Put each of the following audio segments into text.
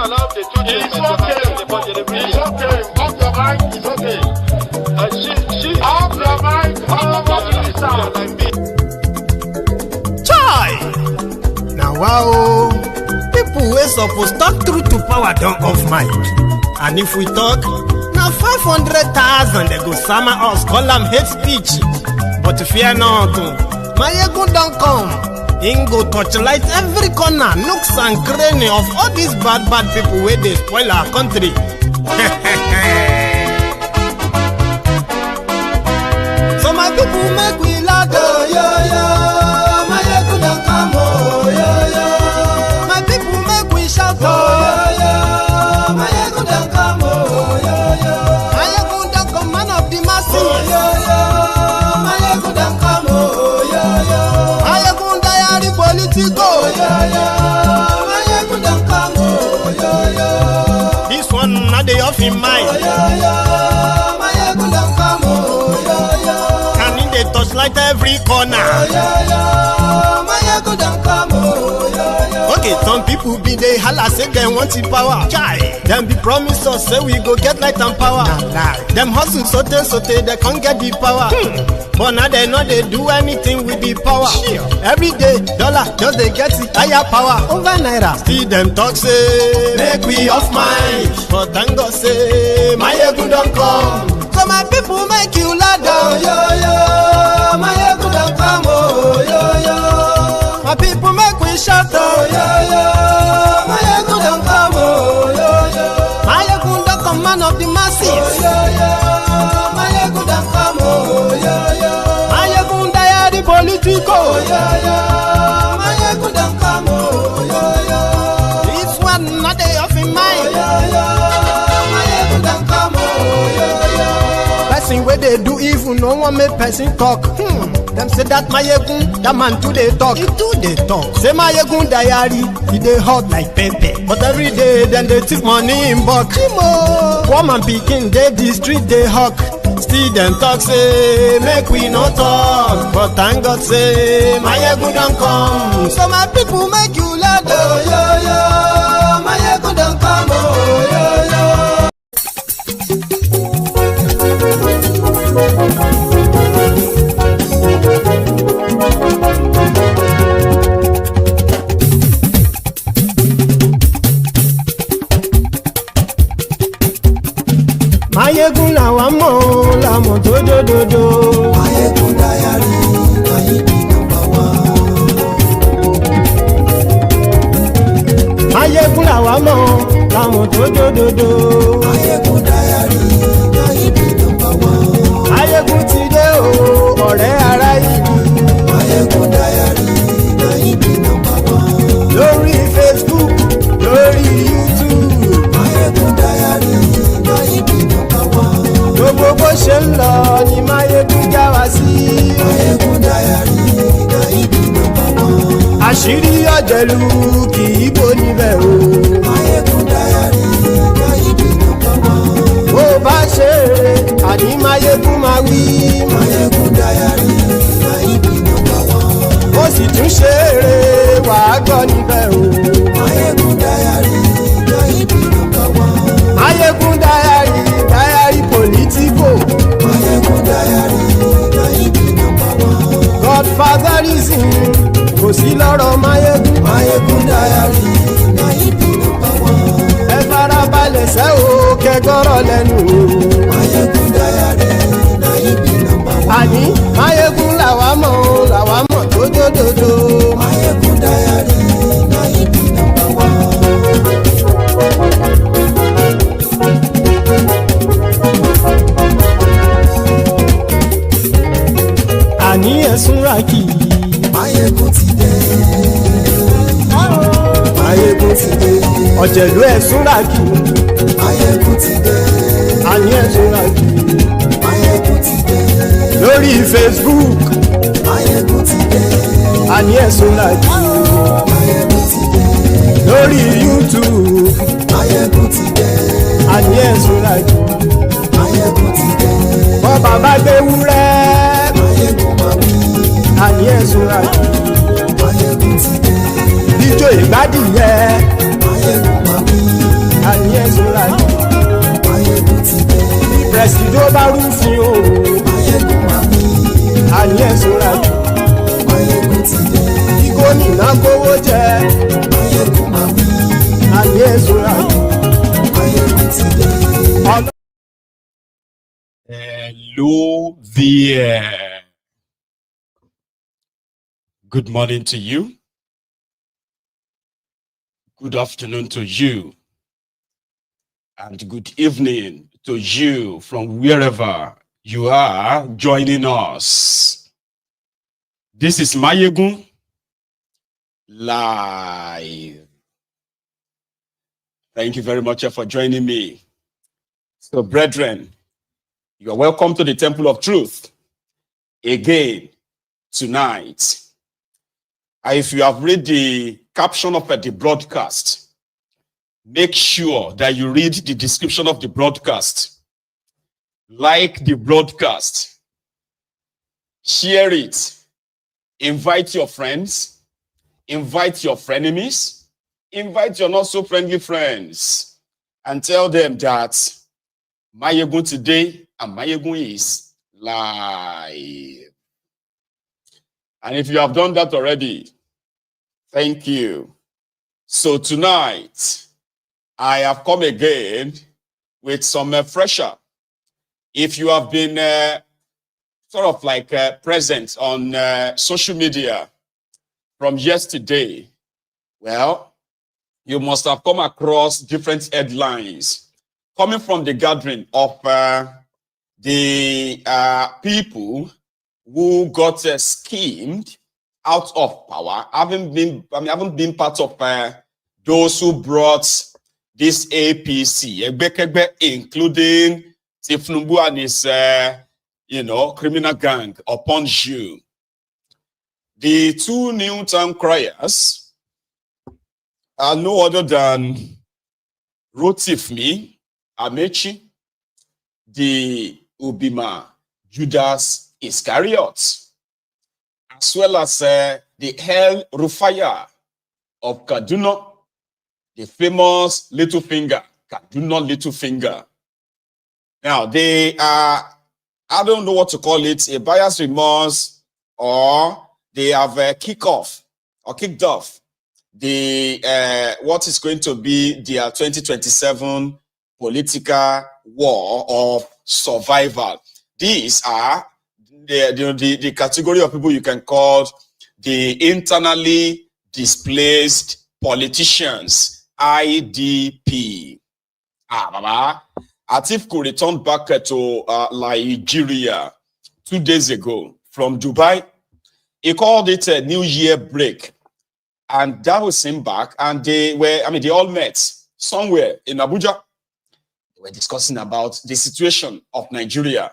allow the two children to have the budget every year. It's okay. Off your mind. It's okay. Off your mind. Like me. Chai! Now wow, people wey suppose talk truth to power don't off mic. And if we talk, now 500,000 they go summer us, call them hate speech. But fear not, my ego don't come. Ingo torchlight every corner, nooks and cranny of all these bad people where they spoil our country. So my people make we laugh, oh yo yo. My ego don't come, oh yo yo. My people make we shout, oh yo yo. My ego don't come, oh yo yo. My ego don't come, man of the masses, oh yo yo. My ego don't come, oh yo yo. My ego diary politico, oh yo yo. My ego don't come, oh yo yo. This one not the off in mind, oh yo yo. My ego don't come, oh yo yo. And in the touchlight every corner, oh yo yo. My ego don't come, oh yo yo. Okay, some people be they holla say they want the power. Chai, them be promise us say we go get light and power. Them hustle sote they can't get the power. But now they know they do anything with the power. Every day, dollar just they get it higher power over naira. Still them talk say make we off mind. But thank God say my ego don't come. So my people make you ladder, oh yo yo. My ego don't come, oh yo yo. My people make we shout, oh yo yo. My ego don't come, oh yo yo. My ego don't come, man of the masses, oh yo yo. My ego don't come, oh yo yo. My ego diary politico, oh yo yo. My ego don't come, oh yo yo. This one not they off in mind, oh yo yo. My ego don't come, oh yo yo. Person where they do evil, no one make person talk. Them say that my egun, that man too they talk. He too they talk. Say my egun diary, he they hot like pepper. But every day then they take money in bulk. Woman picking, they the street they hawk. Still them talk say make we no talk. But thank God say my egun don't come. So my people make you laugh, oh yo yo. My egun don't come, oh yo yo. Mayegun làwa mọ̀ làmọ̀ tó dòdòdò. Mayegun diary Mayebi number one. Mayegun làwa mọ̀ làmọ̀ tó dòdòdò. Mayegun diary Mayebi number one. Mayegun ti dé o ọ̀rẹ́ ara yìí. Mayegun diary Mayebi number one. Lórí Facebook lórí YouTube. Mayegun diary Mayebi number one. Gbogbo bó ṣe ń lọ ni Mayegun já wa sí. Mayegun diary Mayebi number one. Àṣírí ọ̀jẹ̀lú kì í bò níbẹ̀ o. Mayegun diary Mayebi number one. Bó bá ṣe eré àní Mayegun máa wí. Mayegun diary Mayebi number one. Ó sì tún ṣe eré wàá gbọ́ níbẹ̀ o. Mayegun diary Mayebi number one. Mayegun diary politico. Mayegun diary Mayebi number one. Godfatherism kò sí lọ́rọ̀ Mayegun. Mayegun diary Mayebi number one. Ẹ farabalẹ̀ sẹ́ o kẹgọ́rọ̀ lẹ́nu o. Mayegun diary Mayebi number one. Àní Mayegun làwa mọ̀ tó dòdòdò. Mayegun diary Mayebi number one. Àní ẹ̀sùn rákì. Mayegun ti dé. Mayegun ti dé. Ọ̀jẹ̀lú ẹ̀sùn rákì. Mayegun ti dé. Àní ẹ̀sùn rákì. Mayegun ti dé. Lórí Facebook. Mayegun ti dé. Àní ẹ̀sùn rákì. Mayegun ti dé. Lórí YouTube. Mayegun ti dé. Àní ẹ̀sùn rákì. Mayegun ti dé. Bọ́ bàbá gbé wúrẹ́. Mayegun máa wí. Àní ẹ̀sùn rákì. Mayegun ti dé. Ijó ìgbádìí yẹ. Mayegun máa wí. ìjọba rúfin o. Máyégún màmí. Àní ẹ̀sọ́ra jù. Máyégún ti dé. Ìgòmìnà kówó jẹ. Máyégún màmí. Àní ẹ̀sọ́ra jù. Máyégún ti dé. Hello there. Good morning to you. Good afternoon to you. And good evening to you from wherever you are joining us. This is Mayegun Live. Thank you very much for joining me. So, brethren, you are welcome to the Temple of Truth again tonight. If you have read the caption of the broadcast, make sure that you read the description of the broadcast. Like the broadcast. Share it. Invite your friends. Invite your frenemies. Invite your not so friendly friends. And tell them that Mayegun today and Mayegun is live. And if you have done that already, thank you. So tonight, I have come again with some fresher. If you have been sort of like present on social media from yesterday, well, you must have come across different headlines coming from the gathering of the people who got schemed out of power, haven't been part of those who brought this APC, including thiefnubu and his, criminal gang upon you. The two new town criers are no other than Rotifmi, Amaechi, the Ubima, Judas Iscariot, as well as the Hellrufai of Kaduna, the famous little finger, Kaduna little finger. Now, they are, I don't know what to call it, a bias remorse, or they have kicked off the what is going to be their 2027 political war of survival. These are the category of people you can call the internally displaced politicians, IDP. Atiku returned back to Nigeria 2 days ago from Dubai. He called it a New Year break. And that was him back. And they all met somewhere in Abuja. They were discussing about the situation of Nigeria,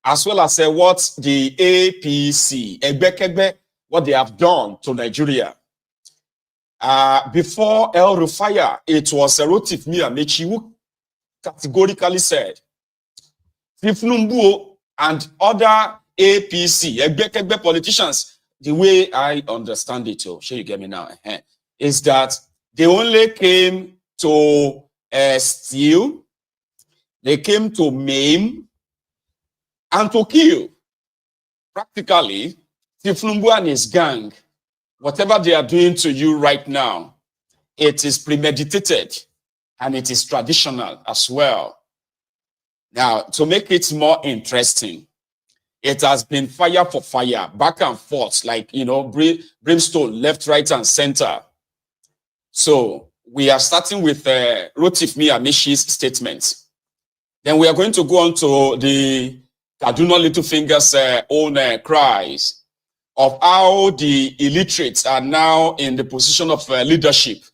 as well as what the APC, what they have done to Nigeria. Before Hellrufai, it was Rotifmi Amaechi who categorically said, thiefnubu and other APC, politicians, the way I understand it, sure you get me now, is that they only came to steal, they came to maim, and to kill. Practically, thiefnubu and his gang, whatever they are doing to you right now, it is premeditated and it is traditional as well. Now, to make it more interesting, it has been fire for fire, back and forth, like, brimstone, left, right, and center. So we are starting with Rotifmi Amaechi's statement. Then we are going to go on to the Kaduna Little Finger's own cries of how the illiterates are now in the position of leadership.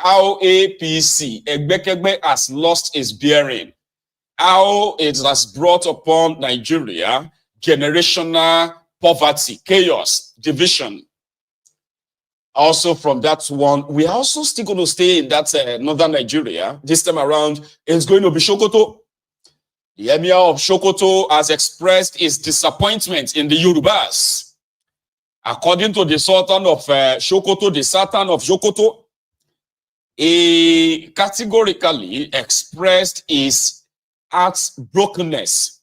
How APC, Egbekegbe, has lost its bearing. How it has brought upon Nigeria generational poverty, chaos, division. Also from that one, we are also still going to stay in that northern Nigeria. This time around, it's going to be Sokoto. The Emir of Sokoto has expressed his disappointment in the Yorubas. According to the Sultan of Sokoto, the Sultan of Sokoto, he categorically expressed his heart's brokenness.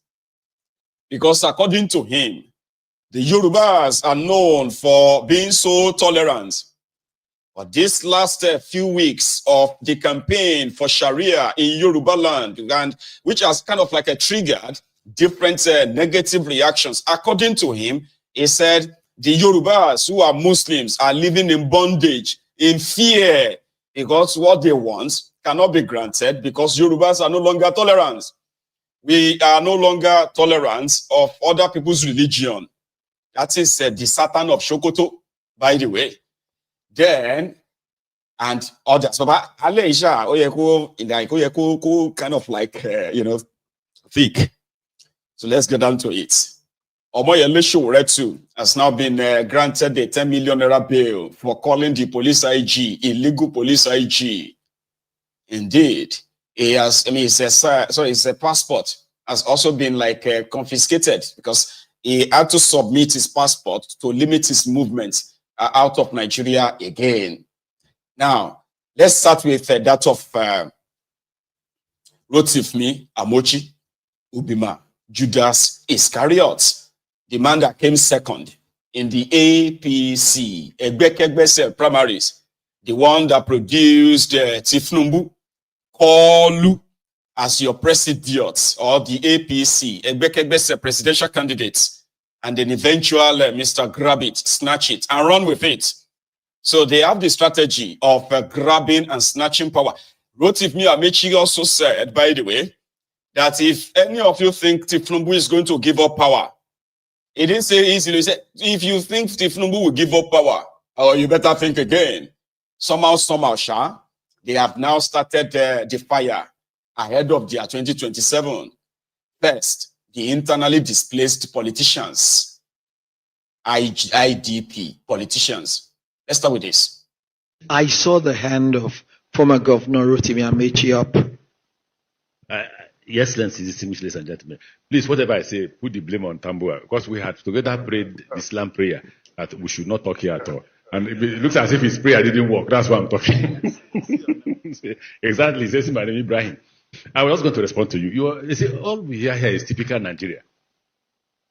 Because according to him, the Yorubas are known for being so tolerant. But this last few weeks of the campaign for Sharia in Yoruba land, and which has kind of like triggered different negative reactions. According to him, he said the Yorubas who are Muslims are living in bondage, in fear, because what they want cannot be granted because Yorubas are no longer tolerant. We are no longer tolerant of other people's religion. That is the Satan of Sokoto, by the way. Then, and others. But Aleisha, kind of like, thick. So let's get down to it. Omoyele Shoretu has now been granted a 10 million naira bail for calling the police IG illegal police IG. Indeed, he has. His passport has also been confiscated because he had to submit his passport to limit his movement out of Nigeria again. Now, let's start with that of Rotifmi, Amochi, Ubima, Judas Iscariot, the man that came second in the APC, Egbekebese primaries, the one that produced thiefnubu, Kolu as your president, or the APC, Egbekebese presidential candidate, and then eventual Mr. Grab it, snatch it, and run with it. So they have the strategy of grabbing and snatching power. Rotifmi Amaechi also said, by the way, that if any of you think thiefnubu is going to give up power, he didn't say easily. He said, if you think thiefnubu will give up power, or you better think again. Somehow, Sha, they have now started the fire ahead of their 2027. First, the internally displaced politicians, IDP politicians. Let's start with this. I saw the hand of former Governor Rotimi Amaechi up. Yes, distinguished ladies and gentlemen. Please, whatever I say, put the blame on Tambua, because we had together prayed the Islam prayer that we should not talk here at all. And it looks as if his prayer didn't work. That's why I'm talking. Exactly. Says my name Ibrahim. I was going to respond to you. You see, all we hear here is typical Nigeria.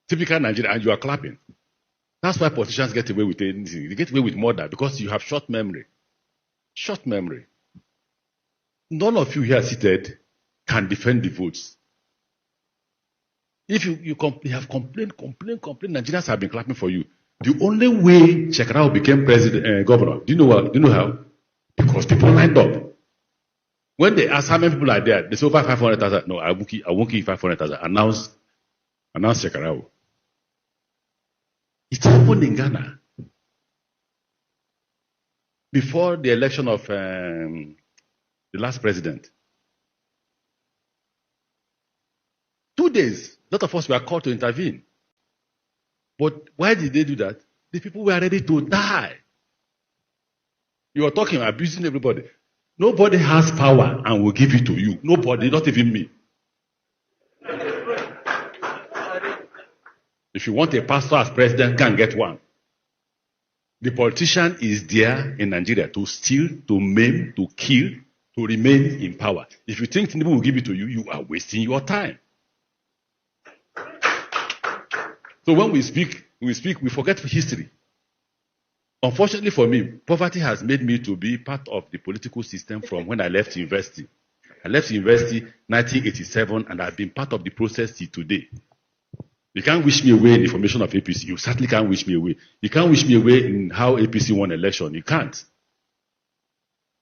Typical Nigeria, and you are clapping. That's why politicians get away with anything. They get away with murder because you have short memory. Short memory. None of you here seated can defend the votes. If you have complained, Nigerians have been clapping for you. The only way Shekarau became governor, do you know how? Because people lined up. When they ask how many people are there, they say over 500,000. No, I won't give 500,000. Announce Shekarau. It happened in Ghana. Before the election of the last president. 2 days, a lot of us were called to intervene. But why did they do that? The people were ready to die. You are talking, abusing everybody. Nobody has power and will give it to you. Nobody, not even me. If you want a pastor as president, can't get one. The politician is there in Nigeria to steal, to maim, to kill, to remain in power. If you think Tinubu will give it to you, you are wasting your time. So when we speak, we forget history. Unfortunately for me, poverty has made me to be part of the political system from when I left university. I left university in 1987, and I've been part of the process till today. You can't wish me away in the formation of APC. You certainly can't wish me away. You can't wish me away in how APC won election. You can't.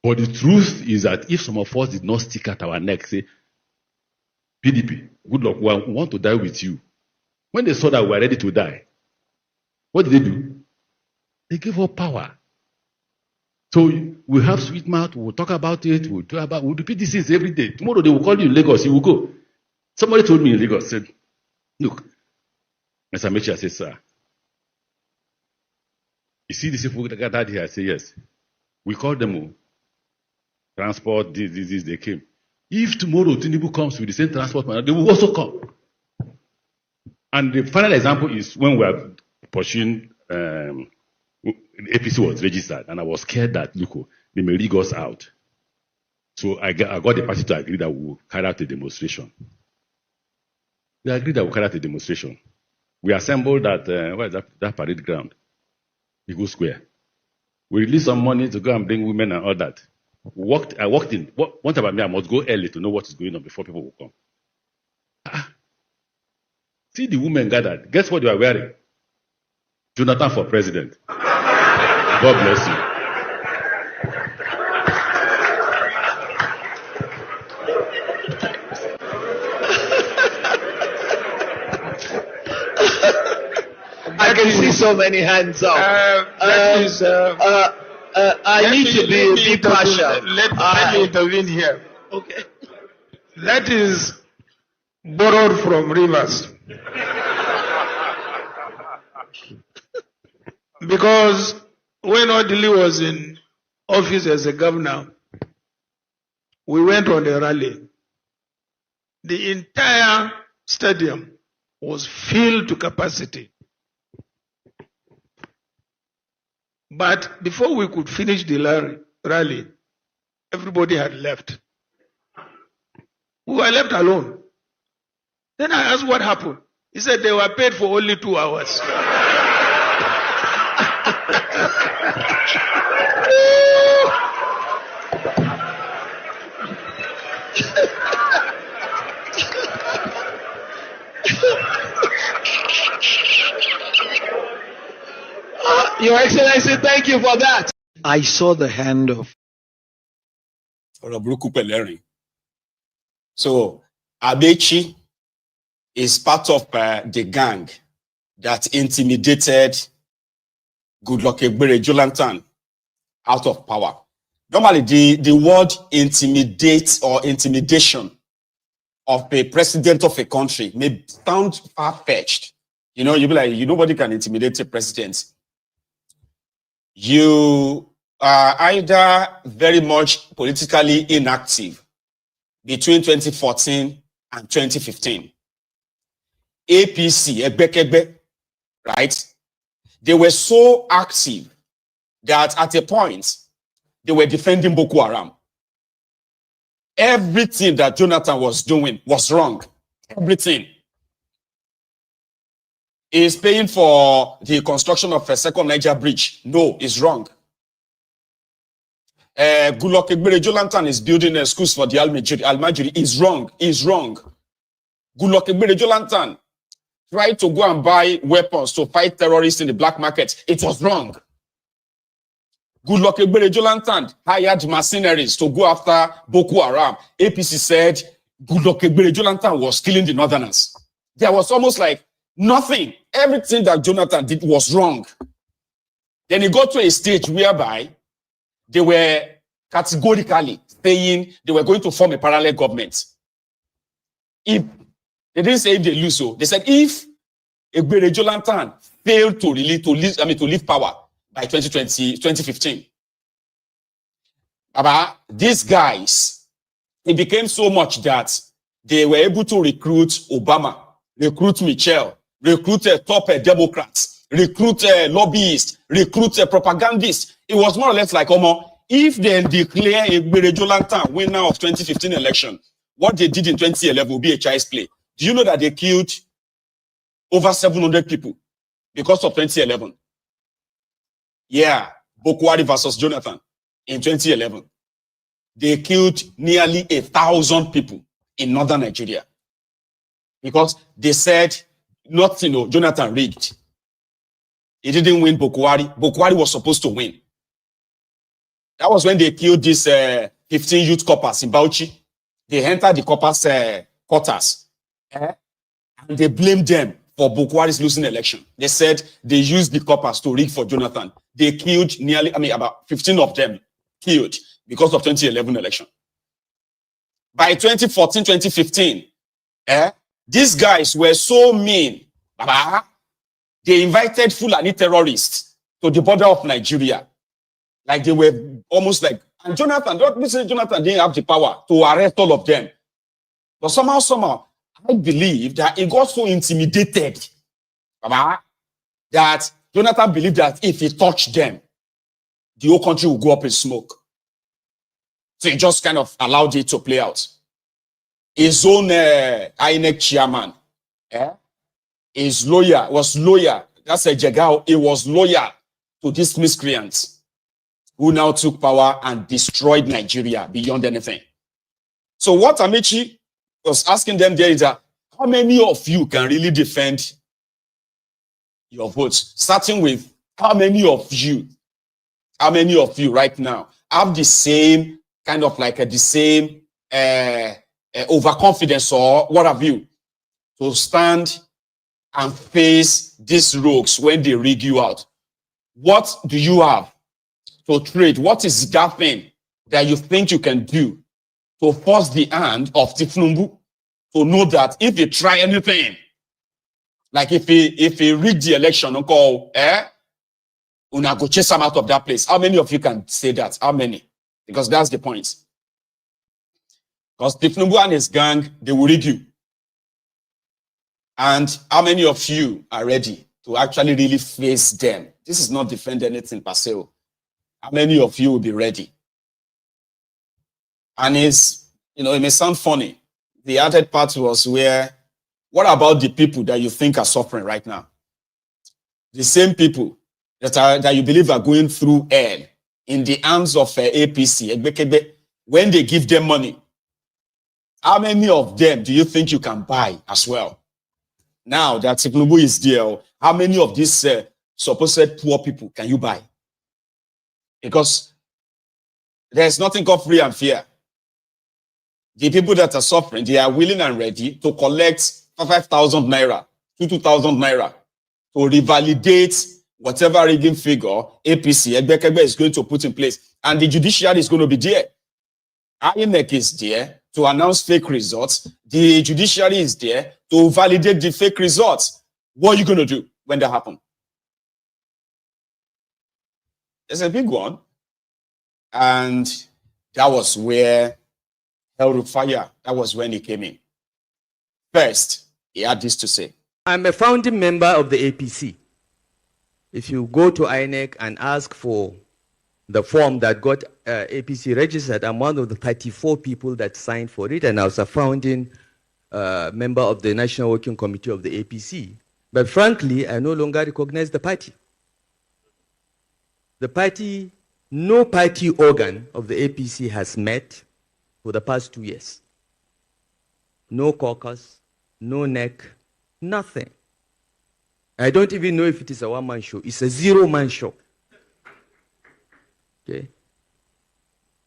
But the truth is that if some of us did not stick at our neck, say, PDP, good luck, we want to die with you. When they saw that we were ready to die, what did they do? They gave up power. So we have sweet mouth, we'll talk about it, we'll repeat these things every day. Tomorrow they will call you in Lagos, you will go. Somebody told me in Lagos, said, look, Mr. Amaechi, I said, sir, you see these people that gathered here? I say, yes. We called them transport, this, they came. If tomorrow Tinubu comes with the same transport, they will also come. And the final example is when we are pursuing, APC was registered, and I was scared that, look, they may rig us out. So I got the party to agree that we will carry out a demonstration. They agreed that we carry out a demonstration. We assembled at where is that parade ground? Eagle Square. We released some money to go and bring women and all that. I walked in. One time about me, I must go early to know what is going on before people will come. See the women gathered. Guess what they are wearing? Jonathan for president. God bless you. I can see so many hands up. I need to be partial. Let me intervene here. Okay. That is borrowed from rivers. Because when Odili was in office as a governor, we went on a rally. The entire stadium was filled to capacity. But before we could finish the rally, everybody had left. We were left alone. Then I asked what happened. He said they were paid for only 2 hours. Your Excellency, thank you for that. I saw the hand of. So, Amaechi is part of the gang that intimidated Goodluck Sultan out of power. Normally, the word intimidate or intimidation of a president of a country may sound far-fetched. You know, you'll be like, nobody can intimidate a president. You are either very much politically inactive between 2014 and 2015. APC, Egbekegbe, right? They were so active that at a point, they were defending Boko Haram. Everything that Jonathan was doing was wrong. Everything. Is paying for the construction of a second Niger bridge. No, it's wrong. Goodluck Sultan is building schools for the Almajiri. Is wrong. Is wrong. Goodluck Sultan tried to go and buy weapons to fight terrorists in the black market. It was wrong. Goodluck Sultan hired mercenaries to go after Boko Haram. APC said Goodluck Sultan was killing the northerners. There was almost like nothing. Everything that Jonathan did was wrong. Then he got to a stage whereby they were categorically saying they were going to form a parallel government. If they didn't say if they lose, so they said if Sultan failed to leave power by 2015. But these guys, it became so much that they were able to recruit Obama, recruit Michelle, recruit top Democrats, recruit lobbyists, recruit propagandists. It was more or less like, if they declare Sultan winner of 2015 election, what they did in 2011 will be a child's play. Do you know that they killed over 700 people because of 2011? Yeah, Boko Haram versus Jonathan in 2011. They killed nearly 1,000 people in northern Nigeria because they said, Jonathan rigged. He didn't win Boko Haram. Boko Haram was supposed to win. That was when they killed these 15 youth coppers in Bauchi. They entered the coppers' quarters. And they blamed them for Boko Haram's losing election. They said they used the coppers to rig for Jonathan. They killed about 15 of them killed because of 2011 election. By 2014, 2015, these guys were so mean. They invited Fulani terrorists to the border of Nigeria. Like they were almost like, and Jonathan didn't have the power to arrest all of them. But somehow, I believe that he got so intimidated that Jonathan believed that if he touched them, the whole country would go up in smoke. So he just kind of allowed it to play out. His own INEC chairman is loyal, was loyal. That's a Jagao. It was loyal to these miscreants who now took power and destroyed Nigeria beyond anything. So what Amaechi was asking them there is that how many of you can really defend your votes? Starting with how many of you right now have the same kind of like the same overconfidence or what have you to stand and face these rogues when they rig you out? What do you have to trade? What is that thing that you think you can do to force the hand of thiefnubu to know that if you try anything, like if he rig the election, una go chase him out of that place? How many of you can say that? How many? Because that's the point. Because thiefnubu and his gang, they will rig you. And how many of you are ready to actually really face them? This is not defend anything per se. How many of you will be ready? And it's, it may sound funny. The added part was where, what about the people that you think are suffering right now? The same people that you believe are going through hell in the hands of APC, when they give them money, how many of them do you think you can buy as well? Now that Tinubu is there, how many of these supposed poor people can you buy? Because there's nothing called free and fair. The people that are suffering, they are willing and ready to collect 5,000 naira, 2,000 naira to revalidate whatever rigging figure APC is going to put in place. And the judiciary is going to be there. INEC is there to announce fake results. The judiciary is there to validate the fake results. What are you going to do when that happens? It's a big one. And that was where Hellrufai, that was when he came in. First, he had this to say. I'm a founding member of the APC. If you go to INEC and ask for the form that got APC registered, I'm one of the 34 people that signed for it, and I was a founding member of the National Working Committee of the APC. But frankly, I no longer recognize the party. The party, no party organ of the APC has met for the past 2 years. No caucus, no NEC, nothing. I don't even know if it is a one-man show. It's a zero-man show. Okay.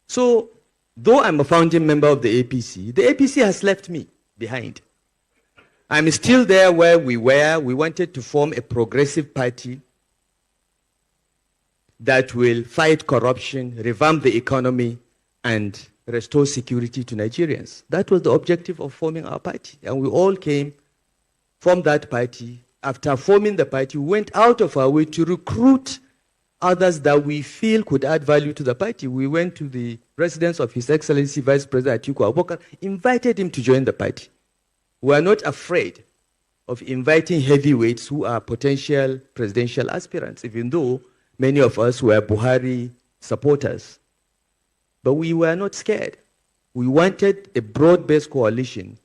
So, though I'm a founding member of the APC has left me behind. I'm still there where we were. We wanted to form a progressive party that will fight corruption, revamp the economy, and restore security to Nigerians. That was the objective of forming our party. And we all came from that party. After forming the party, we went out of our way to recruit others that we feel could add value to the party. We went to the residence of His Excellency Vice President Atiku Abubakar, invited him to join the party. We are not afraid of inviting heavyweights who are potential presidential aspirants, even though many of us were Buhari supporters. But we were not scared. We wanted a broad-based coalition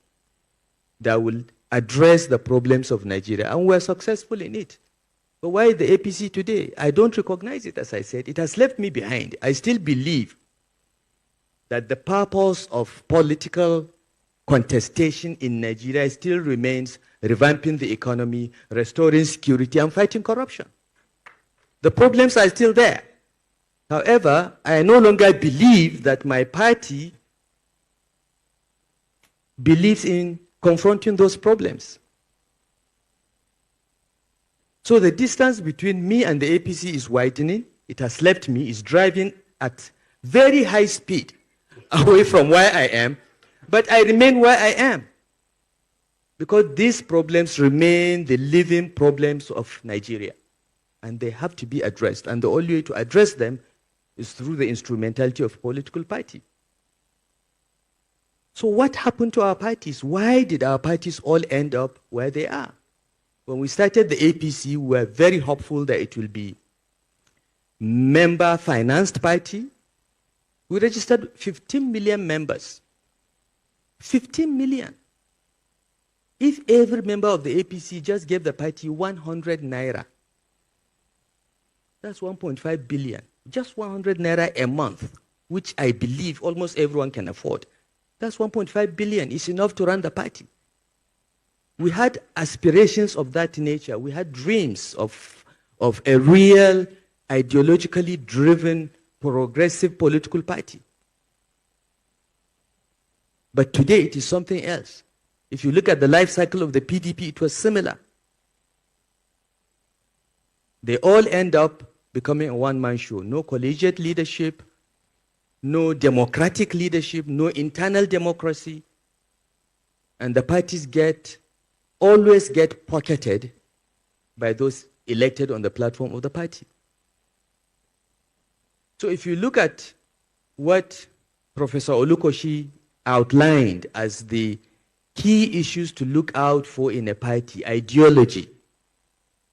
that will address the problems of Nigeria, and we're successful in it. But why the APC today? I don't recognize it, as I said. It has left me behind. I still believe that the purpose of political contestation in Nigeria still remains revamping the economy, restoring security, and fighting corruption. The problems are still there. However, I no longer believe that my party believes in confronting those problems. So the distance between me and the APC is widening. It has left me, it's driving at very high speed away from where I am, but I remain where I am. Because these problems remain the living problems of Nigeria. And they have to be addressed. And the only way to address them is through the instrumentality of political party. So what happened to our parties? Why did our parties all end up where they are? When we started the APC, we were very hopeful that it will be member-financed party. We registered 15 million members. 15 million. If every member of the APC just gave the party 100 naira, that's 1.5 billion. Just 100 naira a month, which I believe almost everyone can afford. That's 1.5 billion. It's enough to run the party. We had aspirations of that nature. We had dreams of a real, ideologically driven, progressive political party. But today it is something else. If you look at the life cycle of the PDP, it was similar. They all end up becoming a one-man show. No collegiate leadership, no democratic leadership, no internal democracy. And the parties always get pocketed by those elected on the platform of the party. So if you look at what Professor Olukoshi outlined as the key issues to look out for in a party, ideology.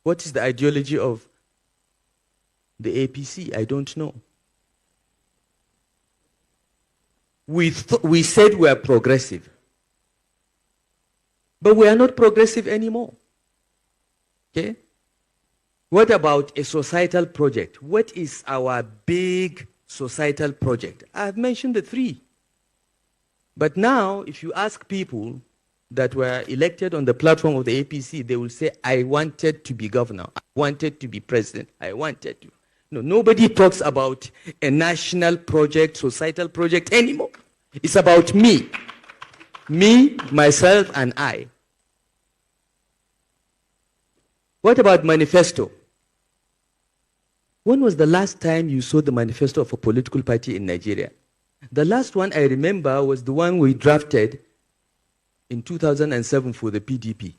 What is the ideology of the APC? I don't know. We said we are progressive, but we are not progressive anymore. Okay? What about a societal project? What is our big societal project? I've mentioned the three. But now, if you ask people that were elected on the platform of the APC, they will say, I wanted to be governor, I wanted to be president, I wanted to. No, nobody talks about a national project, societal project anymore. It's about me. Me, myself, and I. What about manifesto? When was the last time you saw the manifesto of a political party in Nigeria? The last one I remember was the one we drafted in 2007 for the PDP.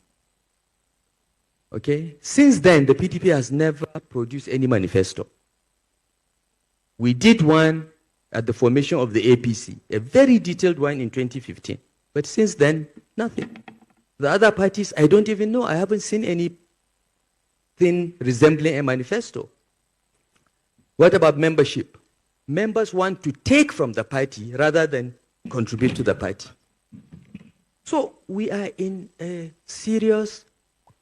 Okay? Since then, the PDP has never produced any manifesto. We did one at the formation of the APC, a very detailed one in 2015. But since then, nothing. The other parties, I don't even know. I haven't seen anything resembling a manifesto. What about membership? Members want to take from the party rather than contribute to the party. So we are in a serious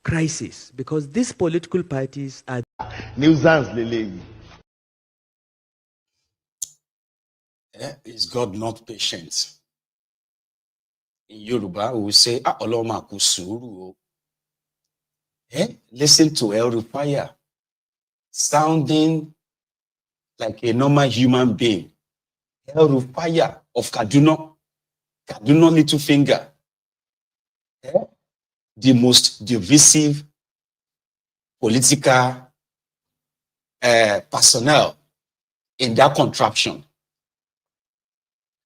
crisis because these political parties are... Is God not patient? In Yoruba, we will say, Oloma kusuru. Listen to Hellrufai, sounding like a normal human being. Hellrufai of Kaduna, Kaduna Little Finger. The most divisive political personnel in that contraption.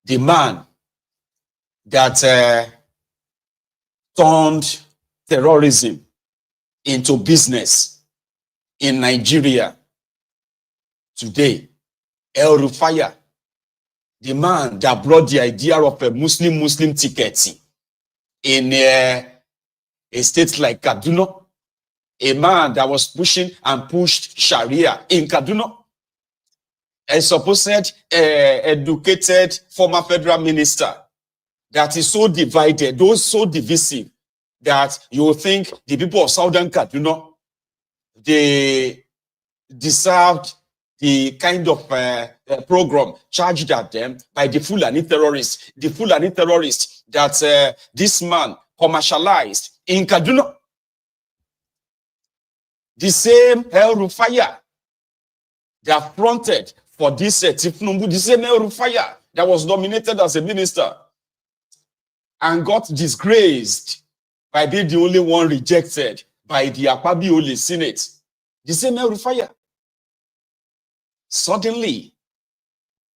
The man that turned terrorism into business in Nigeria today, Hellrufai, the man that brought the idea of a Muslim ticket in a state like Kaduna, a man that was pushing and pushed Sharia in Kaduna, a supposed educated former federal minister that is so divided, those so divisive, that you think the people of Southern Kaduna, they deserved the kind of program charged at them by the Fulani terrorists. The Fulani terrorists that this man commercialized in Kaduna. The same Hellrufai that fronted for this thiefnubu, the same Hellrufai that was nominated as a minister and got disgraced by being the only one rejected by the Akpabiole Senate. The same Hellrufai. Suddenly,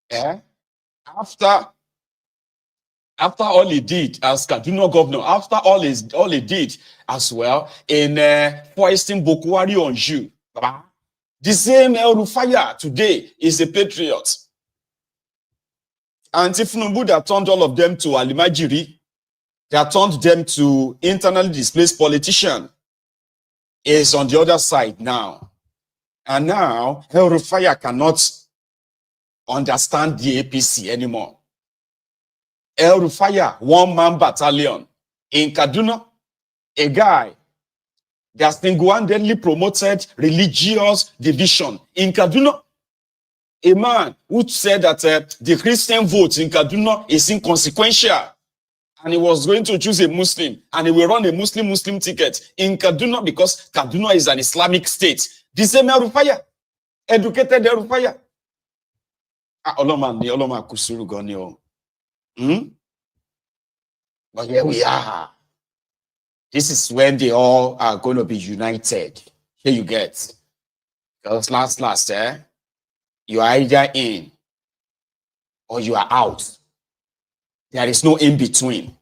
after all he did as Kaduna governor, after all he did as well in foisting Boko Haram on you, the same Hellrufai today is a patriot. And thiefnubu that turned all of them to Alimajiri, that turned them to internally displaced politicians, is on the other side now. And now, Hellrufai cannot understand the APC anymore. Hellrufai, one-man battalion in Kaduna, a guy that single-handedly promoted religious division in Kaduna. A man who said that the Christian vote in Kaduna is inconsequential, and he was going to choose a Muslim, and he will run a Muslim ticket in Kaduna because Kaduna is an Islamic state. The same elrufai, educated elrufai. Oloma kusuru gonyo. But here we are. This is when they all are going to be united. Here you get. Because last, you are either in or you are out. There is no in between.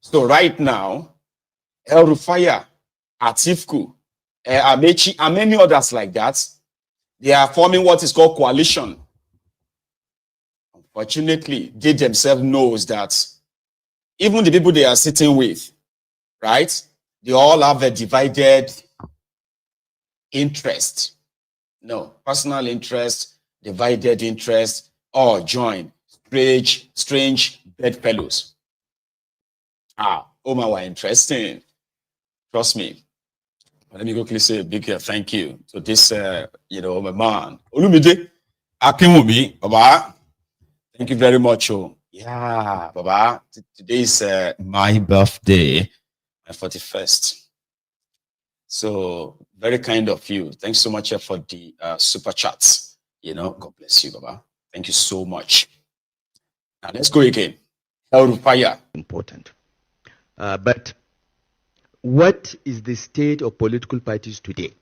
So right now, Hellrufai, Atiku, Amaechi, and many others like that, they are forming what is called coalition. Unfortunately, they themselves knows that even the people they are sitting with, right, they all have a divided interest. No, personal interest, divided interest, or join. Strange bedfellows. Oma were interesting. Trust me. Let me quickly say a big thank you to this, my man. Olumide Akinwumi, Baba. Thank you very much. Yeah, Baba. Today is my birthday, my 41st. So, very kind of you. Thanks so much for the super chats. God bless you, Baba. Thank you so much. Now, let's go again. Hellrufai. Important. But what is the state of political parties today?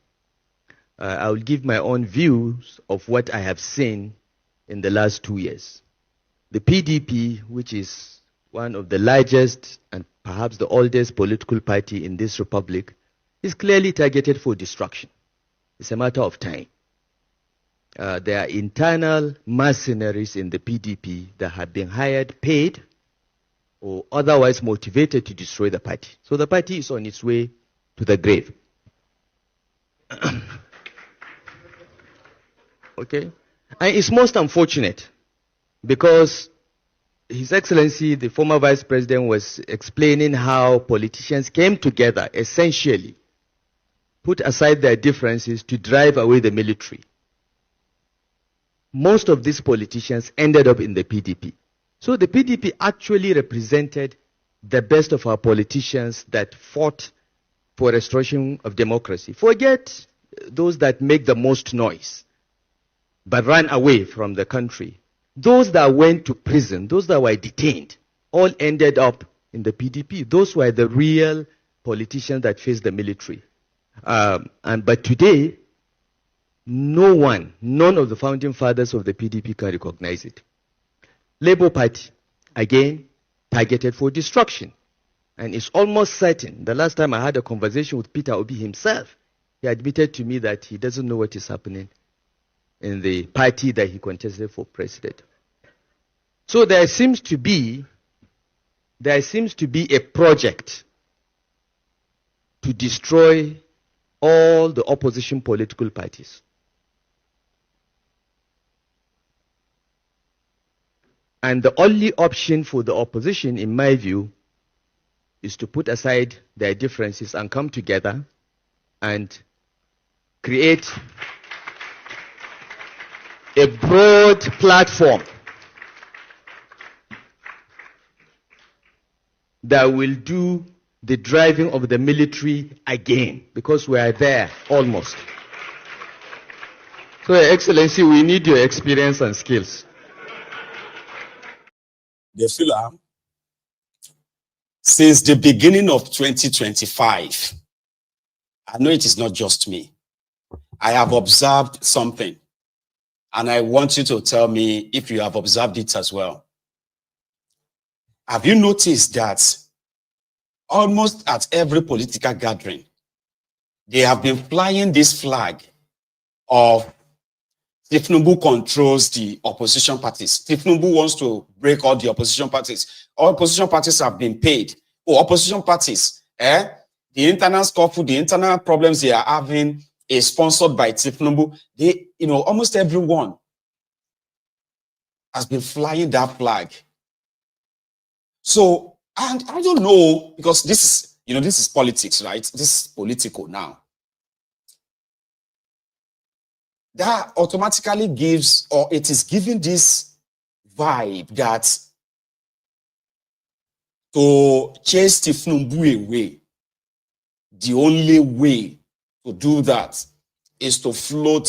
I will give my own views of what I have seen in the last 2 years. The PDP, which is one of the largest and perhaps the oldest political party in this republic, is clearly targeted for destruction. It's a matter of time. There are internal mercenaries in the PDP that have been hired, paid, or otherwise motivated to destroy the party. So the party is on its way to the grave. Okay? And it's most unfortunate because His Excellency, the former Vice President, was explaining how politicians came together, essentially, put aside their differences to drive away the military. Most of these politicians ended up in the PDP. So the PDP actually represented the best of our politicians that fought for restoration of democracy. Forget those that make the most noise, but ran away from the country. Those that went to prison, those that were detained, all ended up in the PDP. Those were the real politicians that faced the military. But today, none of the founding fathers of the PDP can recognize it. Labour Party, again, targeted for destruction. And it's almost certain. The last time I had a conversation with Peter Obi himself, he admitted to me that he doesn't know what is happening in the party that he contested for president. So there seems to be a project to destroy all the opposition political parties. And the only option for the opposition, in my view, is to put aside their differences and come together and create a broad platform that will do the driving of the military again, because we are there almost. So, Your Excellency, we need your experience and skills. The Fulani, since the beginning of 2025, I know it is not just me. I have observed something, and I want you to tell me if you have observed it as well. Have you noticed that almost at every political gathering, they have been flying this flag of thiefnubu controls the opposition parties. Thiefnubu wants to break all the opposition parties. All opposition parties have been paid. Opposition parties, the internal scuffle, the internal problems they are having is sponsored by thiefnubu. They, almost everyone has been flying that flag. So, and I don't know, because this is, You know, this is politics, right? This is political now. That automatically gives, or it is giving this vibe that to chase thiefnubu away, the only way to do that is to float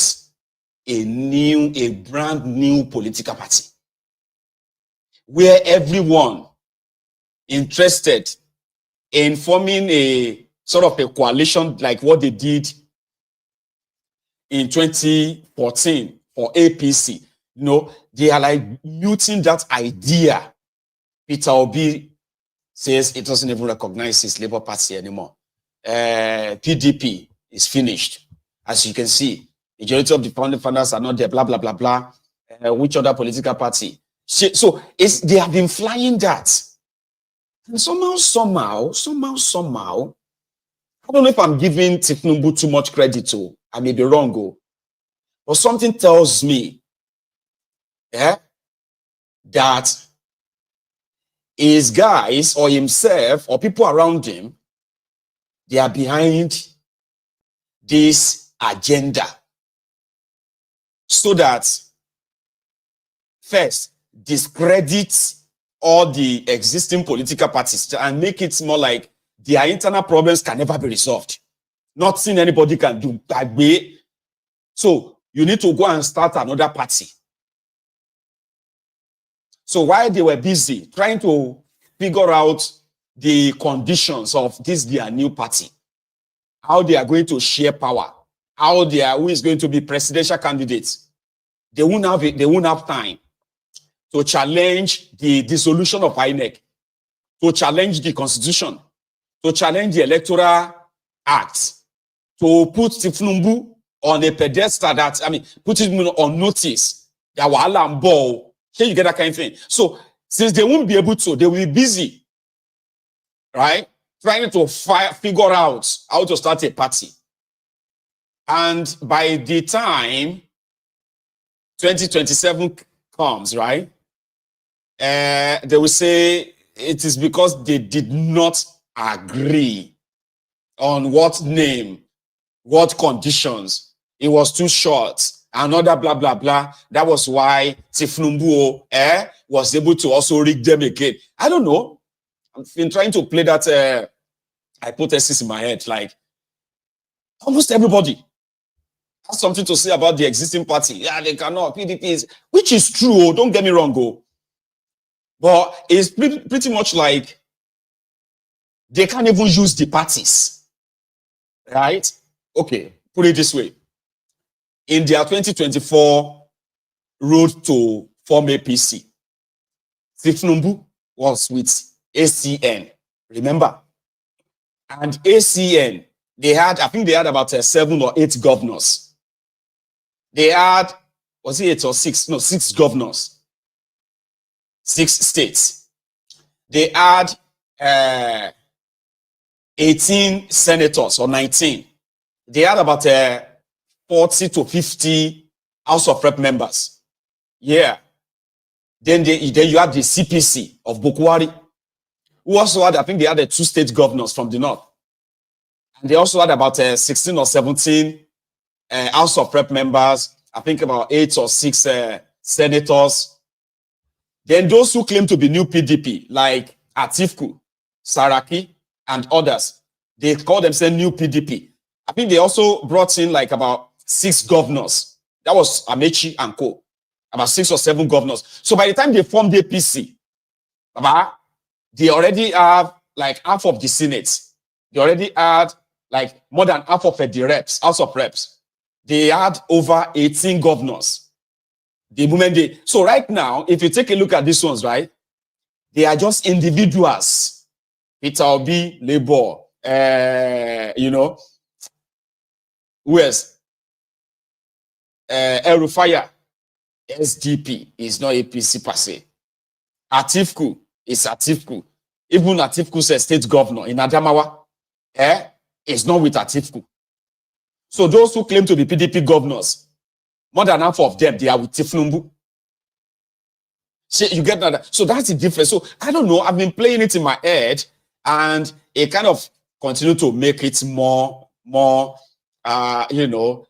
a brand new political party where everyone interested in forming a sort of a coalition like what they did in 2014 for APC. You know, they are like muting that idea. Peter Obi says it doesn't even recognize his Labour Party anymore. PDP is finished. As you can see, the majority of the founding fathers are not there, blah, blah, blah, blah. Which other political party? So they have been flying that. And somehow, I don't know if I'm giving thiefnubu too much credit to. I may be wrong, but something tells me that his guys or himself or people around him, they are behind this agenda. So that, first, discredit all the existing political parties and make it more like their internal problems can never be resolved. Nothing anybody can do. So you need to go and start another party. So while they were busy trying to figure out the conditions of this their new party, how they are going to share power, who is going to be presidential candidates, they won't have time to challenge the dissolution of INEC, to challenge the constitution, to challenge the electoral act, to put thiefnubu on a pedestal put him on notice. That wahala and ball. Can you get that kind of thing? So since they won't be able to, they will be busy, right? Trying to figure out how to start a party. And by the time 2027 comes, right? They will say it is because they did not agree on what name, what conditions. It was too short. Another blah, blah, blah. That was why thiefnubu was able to also rig them again. I don't know. I've been trying to play that hypothesis in my head. Like, almost everybody has something to say about the existing party. Yeah, they cannot. PDP is, which is true. Don't get me wrong, but it's pretty much like they can't even use the parties, right? Okay, put it this way. In their 2024 road to form APC, thiefnubu was with ACN, remember? And ACN, I think they had about 7 or 8 governors. They had, was it 8 or 6? No, 6 governors. 6 states. They had 18 senators or 19. They had about 40 to 50 House of Rep members. Yeah. Then you had the CPC of Bukwari, who also had, I think they had 2 state governors from the north. And they also had about 16 or 17 House of Rep members, I think about 8 or 6 senators. Then those who claim to be new PDP, like Atiku, Saraki, and others, they call themselves new PDP. I think they also brought in like about 6 governors. That was Amaechi and co. About 6 or 7 governors. So by the time they formed the APC, they already have like half of the Senate. They already had like more than half of the reps, House of Reps. They had over 18 governors. The moment so right now, if you take a look at these ones, right, they are just individuals. Peter Obi, Labour, who else? Hellrufai, SDP is not APC per se. Atiku is Atiku. Even Atiku is state governor in Adamawa, is not with Atiku. So those who claim to be PDP governors, more than half of them, they are with thiefnubu. See, you get that? So that's the difference. So I don't know. I've been playing it in my head, and it kind of continue to make it more, you know,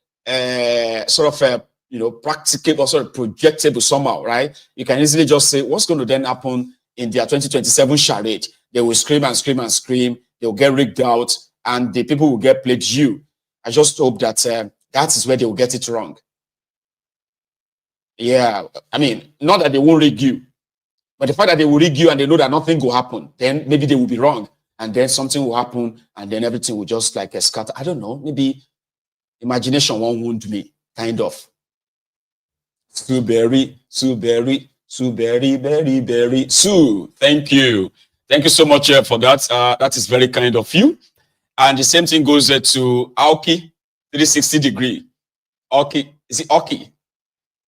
sort of, you know, practicable, sort of projectable somehow, right? You can easily just say, what's going to then happen in their 2027 charade? They will scream and scream and scream. They will get rigged out, and the people will get played you. I just hope that that is where they will get it wrong. Yeah, I mean, not that they won't rig you, but the fact that they will rig you and they know that nothing will happen, then maybe they will be wrong, and then something will happen, and then everything will just like scatter. I don't know, maybe imagination won't wound me, kind of. Sue Berry, Sue. Thank you. Thank you so much for that. That is very kind of you. And the same thing goes to Aoki, 360 degree. Aoki, is it Aoki?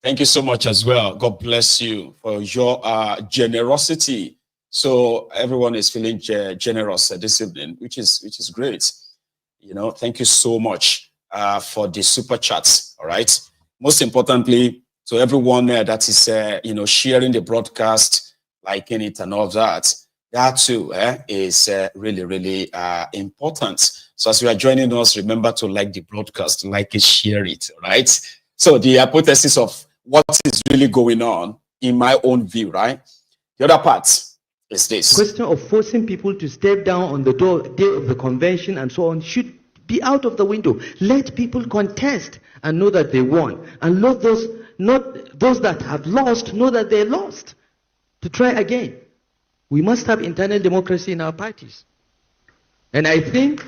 Thank you so much as well. God bless you for your generosity. So everyone is feeling generous this evening, which is great. You know, thank you so much for the super chats. All right. Most importantly, so everyone that is you know, sharing the broadcast, liking it, and all that, that too is really important. So as you are joining us, remember to like the broadcast, like it, share it. Right. So the hypothesis of what is really going on, in my own view, right? The other part is this. Question of forcing people to step down on the day of the convention and so on should be out of the window. Let people contest and know that they won. And let those that have lost know that they lost. To try again. We must have internal democracy in our parties. And I think,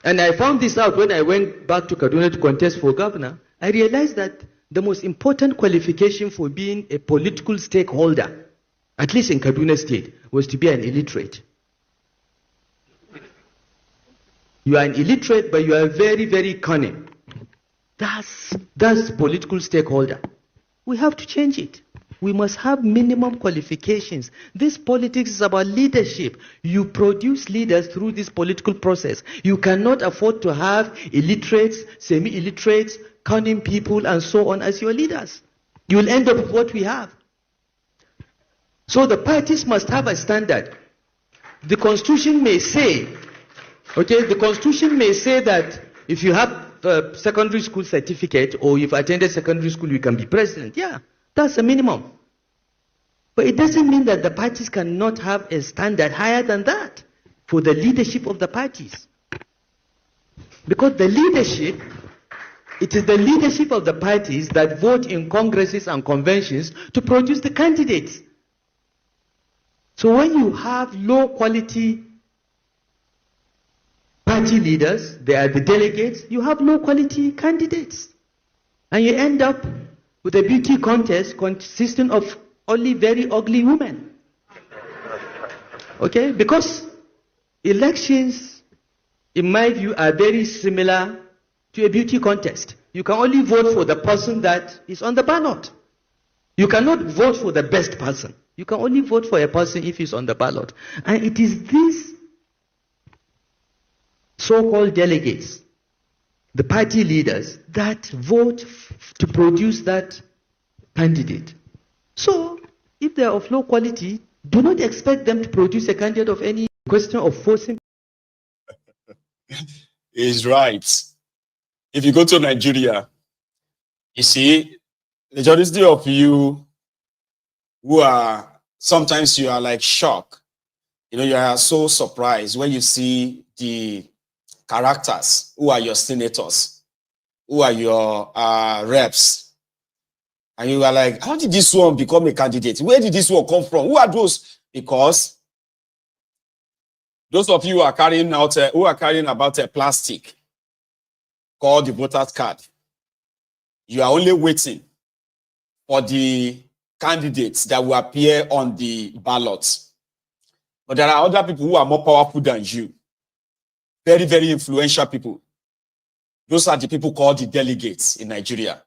and I found this out when I went back to Kaduna to contest for governor, I realized that the most important qualification for being a political stakeholder, at least in Kaduna State, was to be an illiterate. You are an illiterate, but you are very cunning. That's political stakeholder. We have to change it. We must have minimum qualifications. This politics is about leadership. You produce leaders through this political process. You cannot afford to have illiterates, semi-illiterates, cunning people, and so on as your leaders. You will end up with what we have. So the parties must have a standard. The Constitution may say, the Constitution may say that if you have a secondary school certificate or you've attended secondary school, you can be president. Yeah, that's a minimum. But it doesn't mean that the parties cannot have a standard higher than that for the leadership of the parties. Because the leadership, it is the leadership of the parties that vote in congresses and conventions to produce the candidates. So when you have low quality party leaders, they are the delegates, you have low quality candidates. And you end up with a beauty contest consisting of only very ugly women. Okay? Because elections, in my view, are very similar to a beauty contest. You can only vote for the person that is on the ballot. You cannot vote for the best person. You can only vote for a person if he's on the ballot. And it is these so-called delegates, the party leaders, that vote to produce that candidate. So, if they are of low quality, do not expect them to produce a candidate of any question of forcing. He's right. If you go to Nigeria, you see, the majority of you who are, sometimes you are like shocked. You know, you are so surprised when you see the characters who are your senators, who are your reps. And you are like, how did this one become a candidate? Where did this one come from? Who are those? Because those of you who are carrying about a plastic called the voter's card, you are only waiting for the candidates that will appear on the ballots. But there are other people who are more powerful than you. Very influential people. Those are the people called the delegates in Nigeria.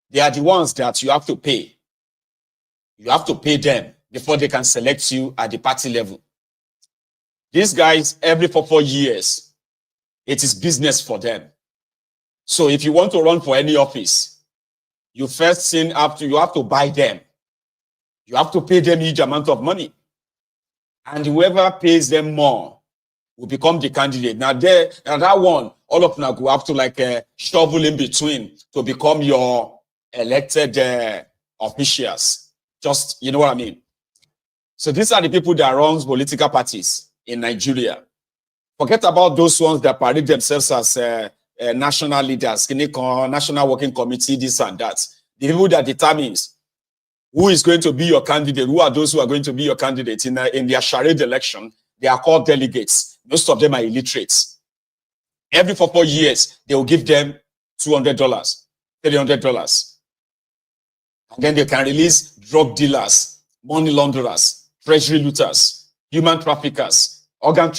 They are the ones that you have to pay. You have to pay them before they can select you at the party level. These guys, every 4 years, it is business for them. So if you want to run for any office, you first you have to buy them. You have to pay them huge amount of money. And whoever pays them more will become the candidate. Now there, and that one, all of them go have to like shovel in between to become your elected officials. Just, you know what I mean? So these are the people that runs political parties in Nigeria. Forget about those ones that parade themselves as national leaders, national working committee, this and that. The people that determines who is going to be your candidate, who are those who are going to be your candidate in their Sharia election, they are called delegates. Most of them are illiterates. Every 4 years, they will give them $200, $300. And then they can release drug dealers, money launderers, treasury looters, human traffickers, organ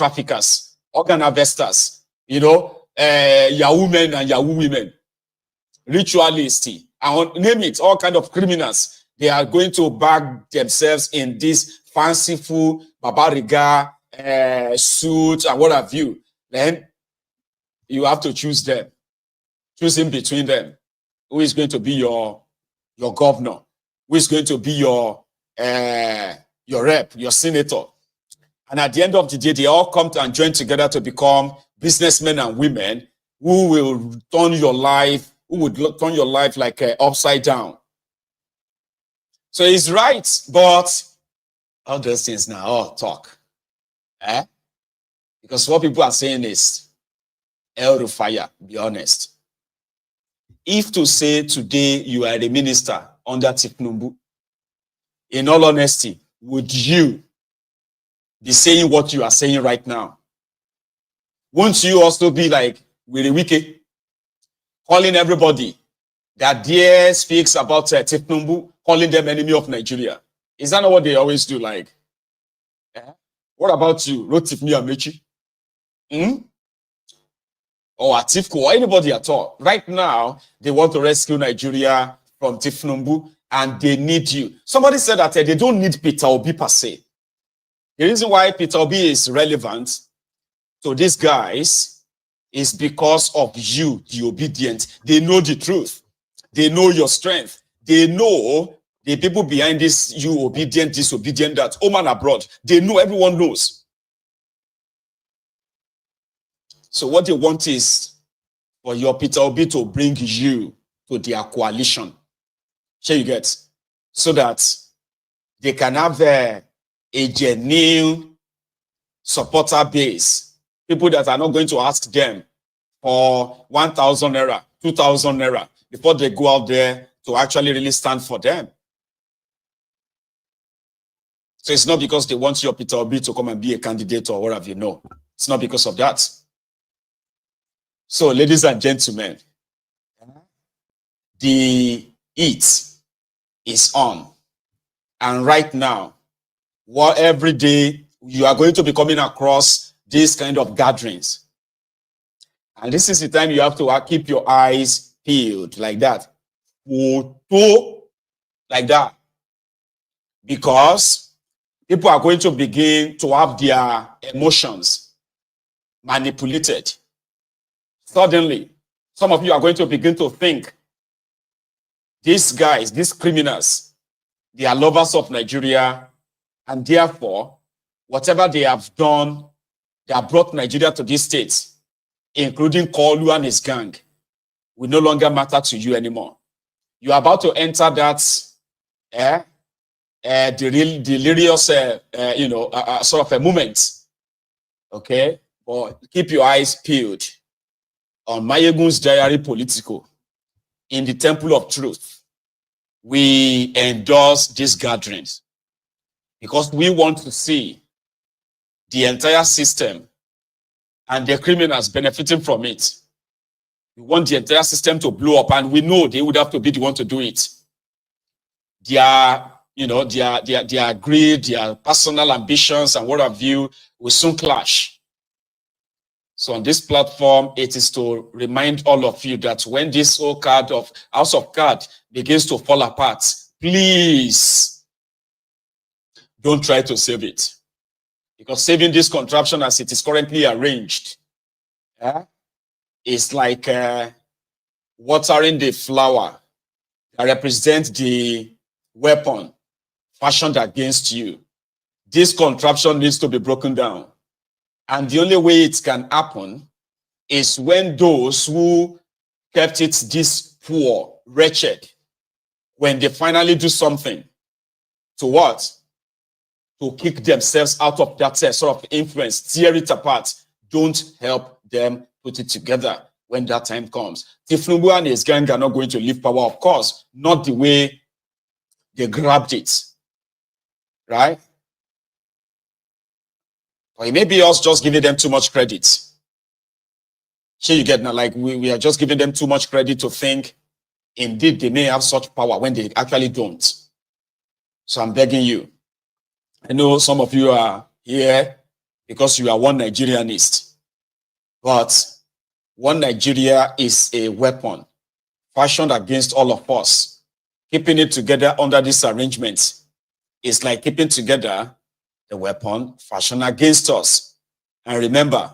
harvesters, you know, Yahoo men and Yahoo women, ritualists, and name it, all kind of criminals. They are going to bag themselves in this fanciful babariga suit and what have you. Then you have to choose them. Choose in between them. Who is going to be your governor? Who is going to be your rep, your senator? And at the end of the day, they all come and join together to become businessmen and women who will turn your life, like upside down. So he's right, but all those things now, all talk. Because what people are saying is, Hellrufai, be honest. If to say today you are a minister under thiefnubu, in all honesty, would you be saying what you are saying right now? Won't you also be like werey, calling everybody that there speaks about thiefnubu, calling them enemy of Nigeria? Is that not what they always do? Like, what about you, Amaechi? Or Atiku, or anybody at all? Right now, they want to rescue Nigeria from thiefnubu, and they need you. Somebody said that they don't need Peter Obi per se. The reason why Peter Obi is relevant to these guys is because of you, the obedient. They know the truth. They know your strength. They know the people behind this, you obedient, disobedient, that home and abroad. They know, everyone knows. So what they want is for your Peter Obi to bring you to their coalition. Sure you get? So that they can have a genuine supporter base. People that are not going to ask them for 1,000 naira, 2,000 naira before they go out there to actually really stand for them. So it's not because they want your Peter Obi to come and be a candidate or whatever, you know. It's not because of that. So, ladies and gentlemen, the heat is on. And right now, every day you are going to be coming across these kind of gatherings. And this is the time you have to keep your eyes peeled like that. Like that. Because people are going to begin to have their emotions manipulated. Suddenly, some of you are going to begin to think these guys, these criminals, they are lovers of Nigeria, and therefore, whatever they have done, they have brought Nigeria to these states, including Kolu and his gang, will no longer matter to you anymore. You are about to enter that delirious, sort of a moment. Okay, but keep your eyes peeled on Mayegun's Diary Political. In the Temple of Truth, we endorse these gatherings because we want to see the entire system and the criminals benefiting from it. We want the entire system to blow up, and we know they would have to be the one to do it. Their greed, their personal ambitions, and what have you will soon clash. So on this platform, it is to remind all of you that when this whole card of House of Cards begins to fall apart, please don't try to save it. Because saving this contraption as it is currently arranged is like watering the flower that represents the weapon fashioned against you. This contraption needs to be broken down. And the only way it can happen is when those who kept it this poor, wretched, when they finally do something to what? To kick themselves out of that sort of influence, tear it apart. Don't help them put it together when that time comes. Thiefnubu and his gang are not going to leave power, of course, not the way they grabbed it, right? Or it may be us just giving them too much credit. Sure, you get now, like we are just giving them too much credit to think indeed they may have such power when they actually don't. So I'm begging you. I know some of you are here because you are one Nigerianist, but one Nigeria is a weapon fashioned against all of us. Keeping it together under this arrangement is like keeping together the weapon fashioned against us. And remember,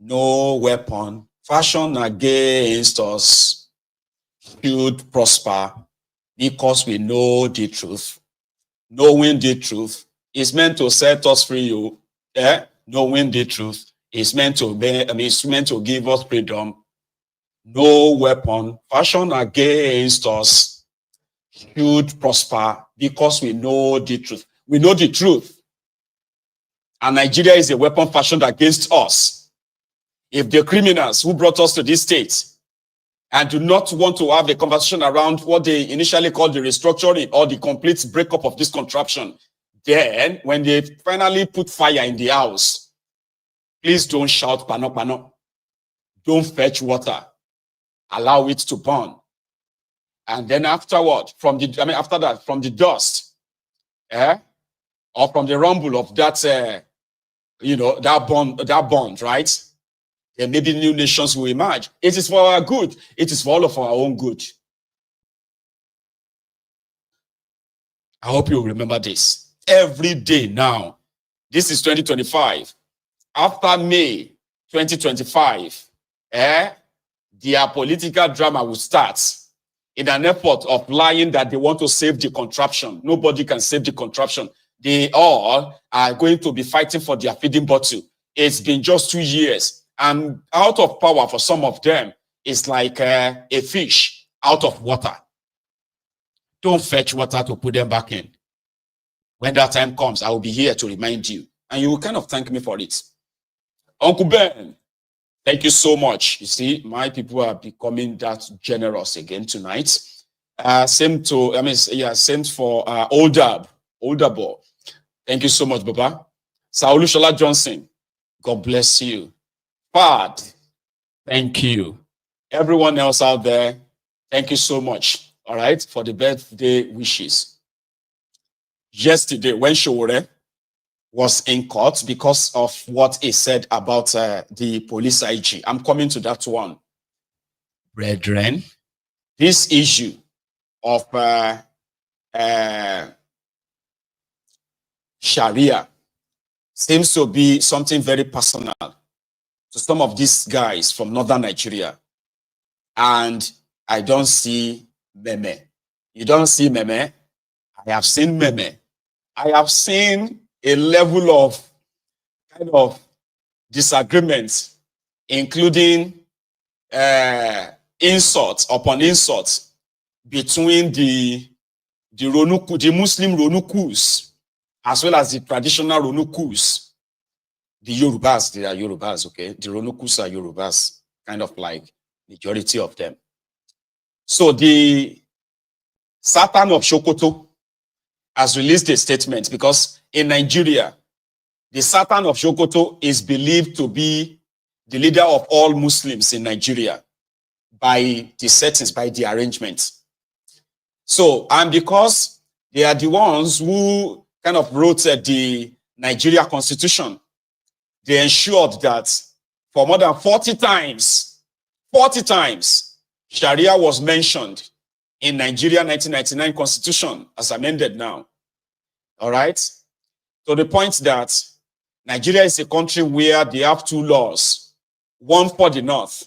no weapon fashioned against us should prosper, because we know the truth. Knowing the truth is meant to set us free. Knowing the truth is meant to it's meant to give us freedom. No weapon fashioned against us should prosper, because we know the truth. We know the truth. And Nigeria is a weapon fashioned against us. If the criminals who brought us to this state and do not want to have a conversation around what they initially called the restructuring or the complete breakup of this contraption, then when they finally put fire in the house, please don't shout pano pano. Don't fetch water. Allow it to burn. And then afterward, after that, from the dust, or from the rumble of that, that bond, right? Then maybe new nations will emerge. It is for our good. It is for all of our own good. I hope you remember this. Every day now, this is 2025. After May 2025, their political drama will start in an effort of lying that they want to save the contraption. Nobody can save the contraption. They all are going to be fighting for their feeding bottle. It's been just 2 years. And out of power for some of them is like a fish out of water. Don't fetch water to put them back in. When that time comes, I will be here to remind you. And you will kind of thank me for it. Uncle Ben, thank you so much. You see, my people are becoming that generous again tonight. Same for older boy. Thank you so much, Baba. Saulu Shola Johnson, God bless you. Fad, thank you. Everyone else out there, thank you so much, all right, for the birthday wishes. Yesterday, when Showore was in court because of what he said about the police IG, I'm coming to that one. Brethren, this issue of Sharia seems to be something very personal to some of these guys from northern Nigeria. And I don't see meme. You don't see meme? I have seen meme. I have seen a level of kind of disagreement, including insults upon insults between the Muslim Ronukus as well as the traditional Ronukus. The Yorubas, they are Yorubas, okay? The Ronukus are Yorubas, kind of like majority of them. So the Sultan of Sokoto has released a statement because in Nigeria, the Sultan of Sokoto is believed to be the leader of all Muslims in Nigeria by the settings, by the arrangement. So, and because they are the ones who kind of wrote the Nigeria Constitution, they ensured that for more than 40 times, Sharia was mentioned in Nigeria 1999 Constitution as amended now. All right? To the point that Nigeria is a country where they have two laws, one for the North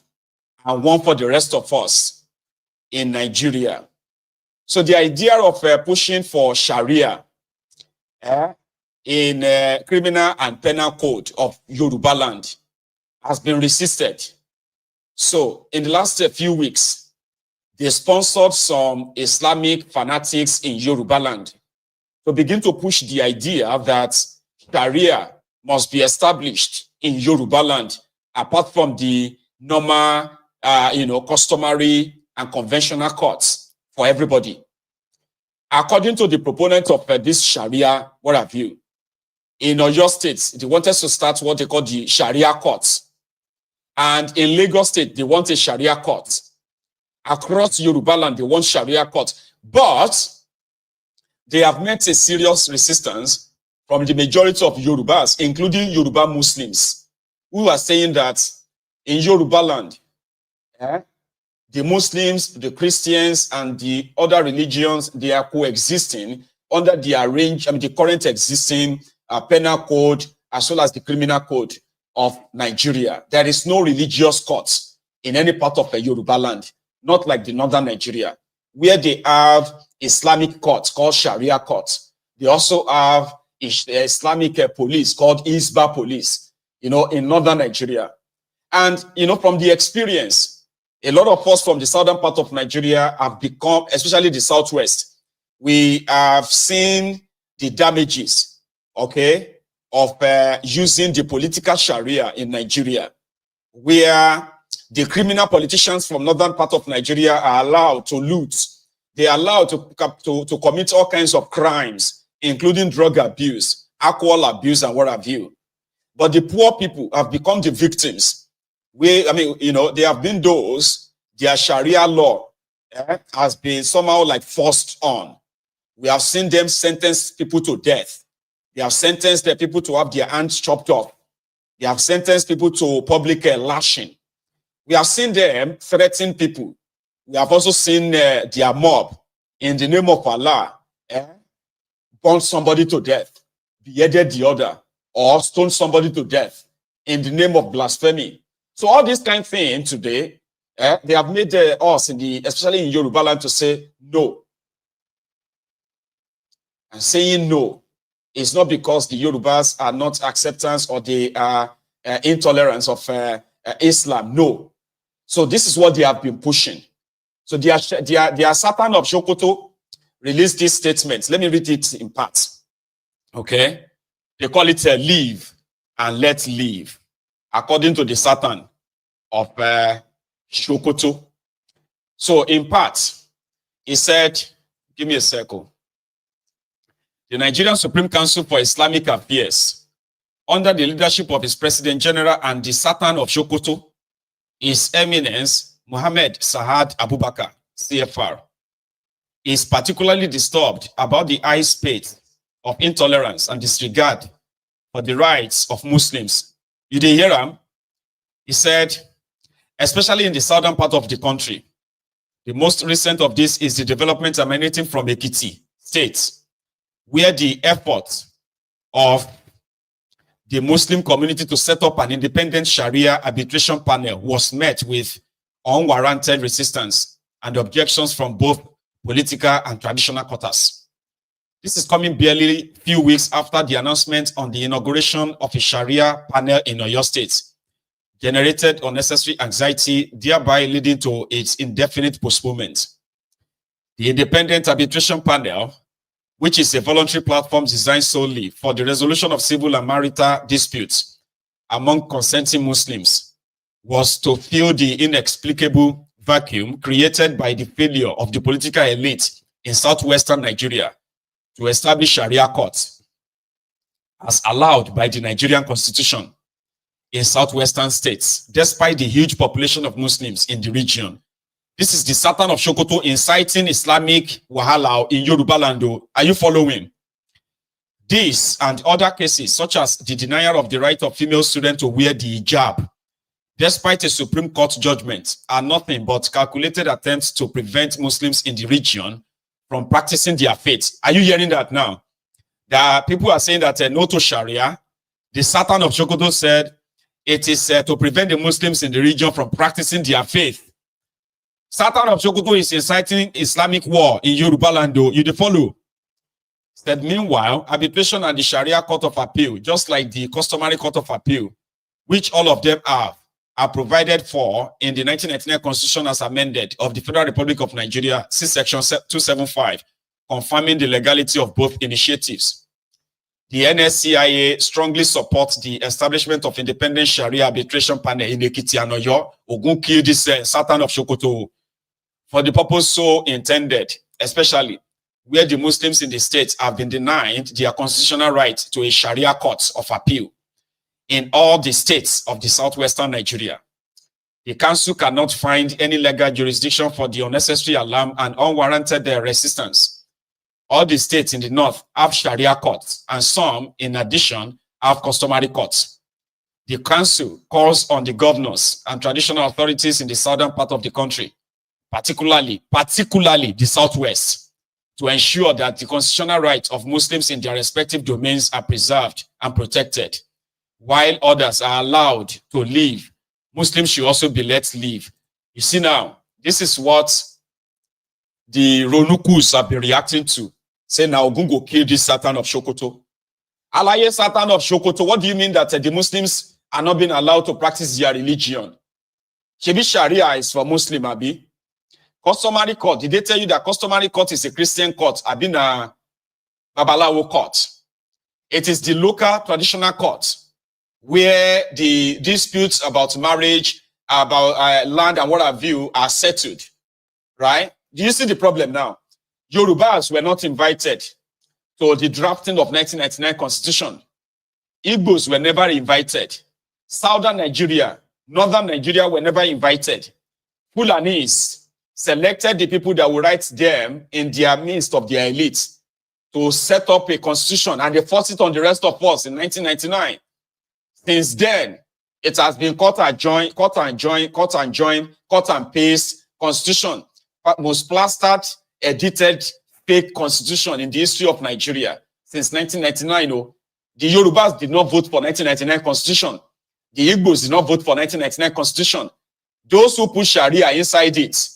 and one for the rest of us in Nigeria. So the idea of pushing for Sharia in criminal and penal code of Yoruba land has been resisted. So in the last few weeks, they sponsored some Islamic fanatics in Yoruba land to begin to push the idea that Sharia must be established in Yoruba land, apart from the normal, customary and conventional courts for everybody. According to the proponent of this Sharia, what have you, in Oyo State, they wanted to start what they call the Sharia courts. And in Lagos State, they want a Sharia court. Across Yoruba land, they want Sharia court. But they have met a serious resistance from the majority of Yorubas, including Yoruba Muslims, who are saying that in Yoruba land, the Muslims, the Christians, and the other religions, they are coexisting under the current existing penal code as well as the criminal code of Nigeria. There is no religious court in any part of Yoruba land, not like the northern Nigeria, where they have Islamic courts called Sharia courts. They also have Islamic police called Isba police, in northern Nigeria. And, from the experience, a lot of us from the southern part of Nigeria have become, especially the southwest, we have seen the damages, of using the political Sharia in Nigeria, where the criminal politicians from northern part of Nigeria are allowed to loot. They are allowed to commit all kinds of crimes, including drug abuse, alcohol abuse, and what have you. But the poor people have become the victims. They have been those, their Sharia law has been somehow like forced on. We have seen them sentence people to death. They have sentenced the people to have their hands chopped off. They have sentenced people to public lashing. We have seen them threaten people. We have also seen their mob, in the name of Allah, burn somebody to death, beheaded the other, or stone somebody to death in the name of blasphemy. So all this kind of thing today, they have made us, especially in Yoruba land, to say no. And saying no is not because the Yorubas are not acceptance or they are intolerance of Islam. No. So this is what they have been pushing. So their Sultan of Sokoto released this statement. Let me read it in parts. Okay? They call it leave and let live, according to the Sultan of Sokoto. So in part, he said, give me a second. The Nigerian Supreme Council for Islamic Affairs, under the leadership of his President General and the Sultan of Sokoto, His Eminence Muhammad Sa'ad Abubakar, CFR, is particularly disturbed about the high state of intolerance and disregard for the rights of Muslims. You did hear him? He said, especially in the southern part of the country, the most recent of this is the development emanating from Ekiti State, where the effort of the Muslim community to set up an independent Sharia arbitration panel was met with unwarranted resistance and objections from both political and traditional quarters. This is coming barely a few weeks after the announcement on the inauguration of a Sharia panel in Oyo State, generated unnecessary anxiety, thereby leading to its indefinite postponement. The independent arbitration panel, which is a voluntary platform designed solely for the resolution of civil and marital disputes among consenting Muslims, was to fill the inexplicable vacuum created by the failure of the political elite in southwestern Nigeria to establish Sharia courts, as allowed by the Nigerian Constitution in southwestern states, despite the huge population of Muslims in the region. This is the Sultan of Sokoto inciting Islamic wahala in Yoruba land. Are you following? This and other cases, such as the denial of the right of female students to wear the hijab, despite a Supreme Court judgment, are nothing but calculated attempts to prevent Muslims in the region from practicing their faith. Are you hearing that now? That people are saying that no to Sharia. The Sultan of Sokoto said it is to prevent the Muslims in the region from practicing their faith. Sultan of Sokoto is inciting Islamic war in Yoruba land. You follow? Said, meanwhile, arbitration and the Sharia Court of Appeal, just like the customary Court of Appeal, which all of them are provided for in the 1999 Constitution as amended of the Federal Republic of Nigeria, see Section 275, confirming the legality of both initiatives. The NSCIA strongly supports the establishment of independent Sharia arbitration panel in Ekiti and Oyo. Ogun killed this Sultan of Sokoto for the purpose so intended, especially where the Muslims in the state have been denied their constitutional right to a Sharia court of appeal in all the states of the southwestern Nigeria. The council cannot find any legal jurisdiction for the unnecessary alarm and unwarranted resistance. All the states in the north have Sharia courts, and some, in addition, have customary courts. The council calls on the governors and traditional authorities in the southern part of the country, particularly the southwest, to ensure that the constitutional rights of Muslims in their respective domains are preserved and protected. While others are allowed to live, Muslims should also be let live. You see now, this is what the Ronukus have been reacting to. Say now, Ogungo killed this Sultan of Sokoto. Alaye Sultan of Sokoto, what do you mean that the Muslims are not being allowed to practice their religion? Shebi Sharia is for Muslim, Abi. Customary court, did they tell you that customary court is a Christian court? Abi na Babalawo court. It is the local traditional court where the disputes about marriage, about land and what have you are settled, right? Do you see the problem now? Yorubas were not invited to the drafting of 1999 Constitution. Igbos were never invited. Southern Nigeria, Northern Nigeria were never invited. Fulanis selected the people that would write them in their midst of their elite to set up a constitution, and they forced it on the rest of us in 1999. Since then, it has been cut and join, cut and paste constitution, most plastered, edited, fake constitution in the history of Nigeria since 1999. Oh, the Yorubas did not vote for 1999 constitution. The Igbos did not vote for 1999 constitution. Those who put Sharia inside it,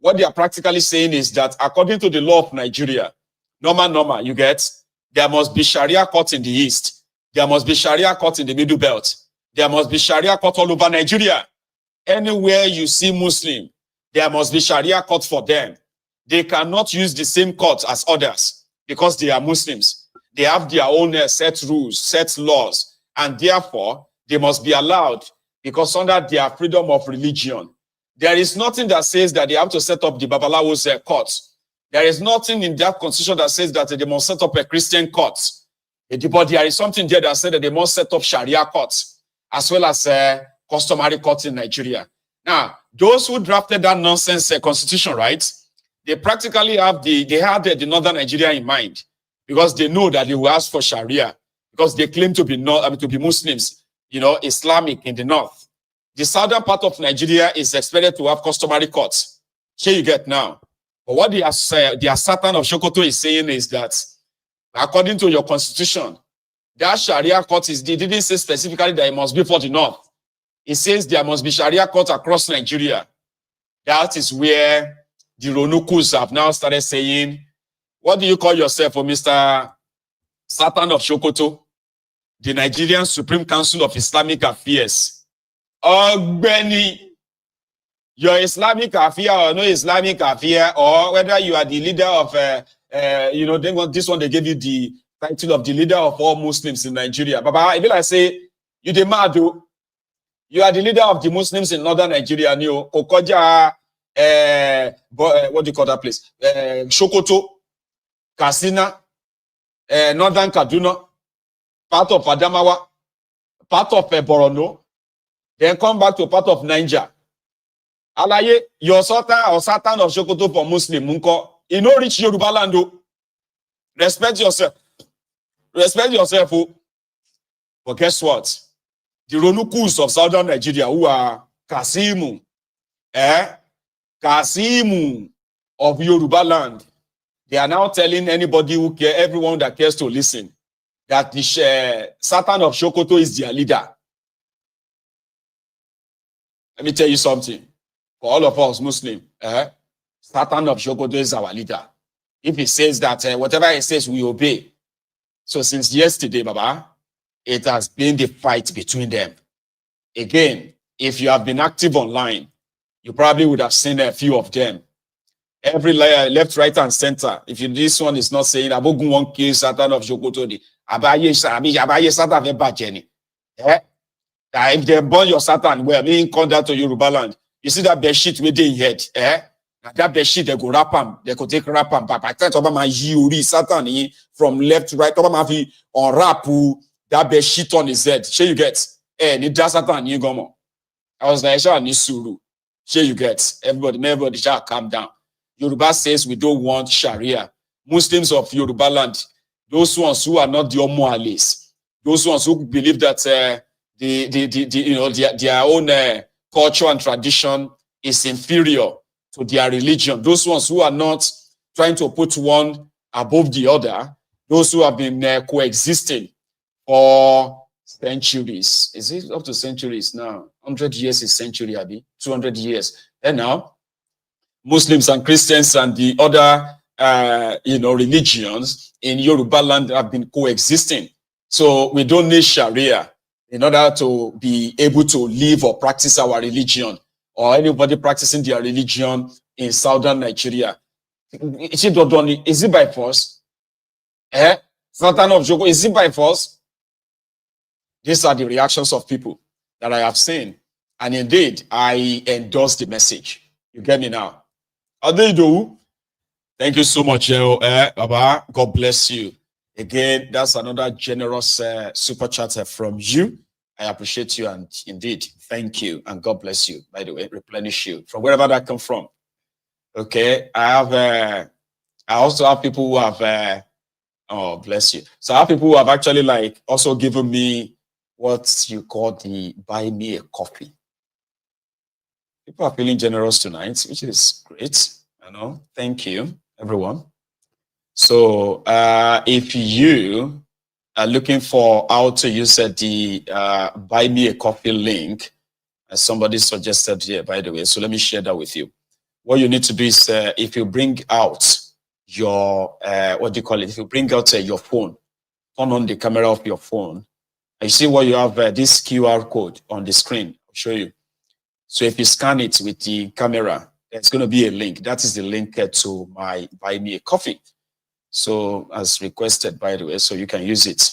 what they are practically saying is that according to the law of Nigeria, normal, you get, there must be Sharia court in the east. There must be Sharia court in the middle belt. There must be Sharia court all over Nigeria. Anywhere you see Muslim, there must be Sharia court for them. They cannot use the same court as others because they are Muslims. They have their own set rules, set laws, and therefore they must be allowed because under their freedom of religion. There is nothing that says that they have to set up the Babalawo's court. There is nothing in that constitution that says that they must set up a Christian court. But there is something there that said that they must set up Sharia courts as well as customary courts in Nigeria. Now, those who drafted that nonsense constitution, right? They practically have they had the northern Nigeria in mind because they know that they will ask for Sharia because they claim to be Muslims, Islamic in the north. The southern part of Nigeria is expected to have customary courts. Here you get now. But what the Sultan of Sokoto is saying is that according to your constitution, that Sharia court they didn't say specifically that it must be for the north. It says there must be Sharia court across Nigeria. That is where the Ronukus have now started saying, what do you call yourself, Mr. Sultan of Sokoto? The Nigerian Supreme Council of Islamic Affairs. Benny, your Islamic affair or no Islamic affair, or whether you are the leader of, this one, they gave you the title of the leader of all Muslims in Nigeria. Baba, if I say, you the madu, you are the leader of the Muslims in northern Nigeria, you Kokoja, what do you call that place? Sokoto, Katsina, northern Kaduna, part of Adamawa, part of Borno, then come back to part of Niger. Alaye, your Sultan or Sultan of Sokoto for Muslim, Munko, you know rich Yoruba land. Respect yourself. Respect yourself. But guess what? The Ronukus of southern Nigeria who are Kasimu, Kasimu of Yoruba land, they are now telling anybody who cares, everyone that cares to listen, that the Sultan of Sokoto is their leader. Let me tell you something. For all of us Muslim, Sultan of Sokoto is our leader. If he says that whatever he says, we obey. So since yesterday, Baba, it has been the fight between them. Again, if you have been active online, you probably would have seen a few of them. Every layer, left, right, and center. If you, this one is not saying Abogun won't kill Satan of Jokotodi, Abaye Satan of Bajeni. If they burn your Satan, well, meaning come down to Yoruba land. You see that bed sheet with the head, that bed sheet, they go wrap them, they could take wrap them. But I tell you, my Yuri Satan from left to right, on wrap that bed sheet on his head. Sure you get, need that Satan, you go. I was like, sure, need Suru. Sure you get, everybody shall calm down. Yoruba says we don't want Sharia. Muslims of Yoruba land, those ones who are not the Omoales, those ones who believe that their own culture and tradition is inferior to their religion. Those ones who are not trying to put one above the other, those who have been coexisting for centuries. Is it up to centuries now? 100 years is century, Abi. 200 years. And now, Muslims and Christians and the other, religions in Yoruba land have been coexisting. So we don't need Sharia in order to be able to live or practice our religion, or anybody practicing their religion in southern Nigeria. Is it by force? Sultan of Joko, is it by force? These are the reactions of people that I have seen. And indeed, I endorse the message. You get me now? Adedo, thank you so much, Baba. God bless you. Again, that's another generous super chat from you. I appreciate you, and indeed, thank you, and God bless you. By the way, replenish you from wherever that come from. Okay, I also have people who have, oh bless you. So I have people who have actually also given me what you call the buy me a coffee. People are feeling generous tonight, which is great. Thank you, everyone. So if you are looking for how to use the buy me a coffee link, as somebody suggested here, by the way, so let me share that with you. What you need to do is if you bring out your, if you bring out your phone, turn on the camera of your phone, and you see what you have, this QR code on the screen. I'll show you. So if you scan it with the camera, there's going to be a link. That is the link to my buy me a coffee. So as requested, by the way, so you can use it.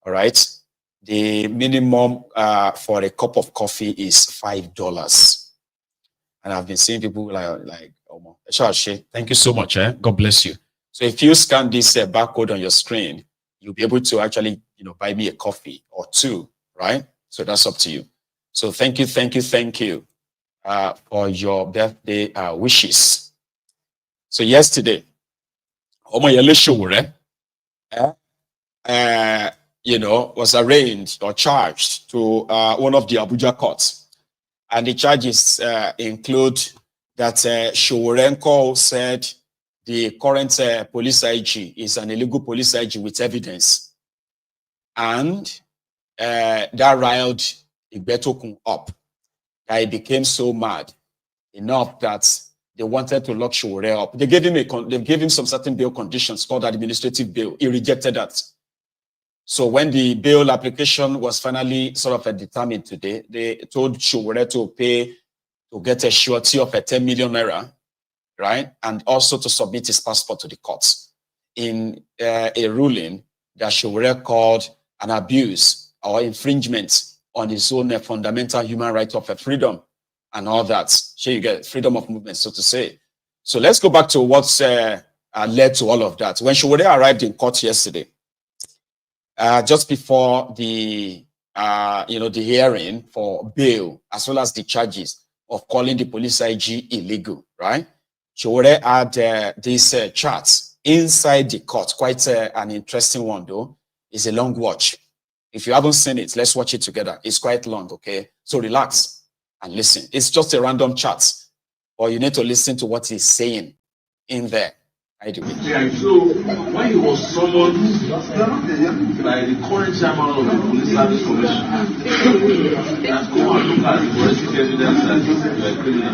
All right. The minimum for a cup of coffee is $5. And I've been seeing people oh, thank you so much. God bless you. So if you scan this barcode on your screen, you'll be able to actually, buy me a coffee or two, right? So that's up to you. So thank you for your birthday wishes. So yesterday, was arraigned or charged to one of the Abuja courts. And the charges include that Showorenko said the current police IG is an illegal police IG with evidence. And that riled Igbetokun up. He became so mad enough that they wanted to lock Showore up. They gave him some certain bail conditions called administrative bail. He rejected that. So when the bail application was finally sort of determined today, they told Showore to get a surety of 10 million naira, right? And also to submit his passport to the courts in a ruling that Showore called an abuse or infringement on his own fundamental human right of freedom and all that. So you get freedom of movement, so to say. So let's go back to what's led to all of that. When Showore arrived in court yesterday, just before the the hearing for bail, as well as the charges of calling the police IG illegal, right? Showore had these charts inside the court. Quite an interesting one, though. It's a long watch. If you haven't seen it, let's watch it together. It's quite long, okay? So relax and listen. It's just a random chart, or you need to listen to what he's saying in there. Yeah, so when he was summoned by the current chairman of the Police Service Commission, and come and look at the forensic evidence that you are criminal,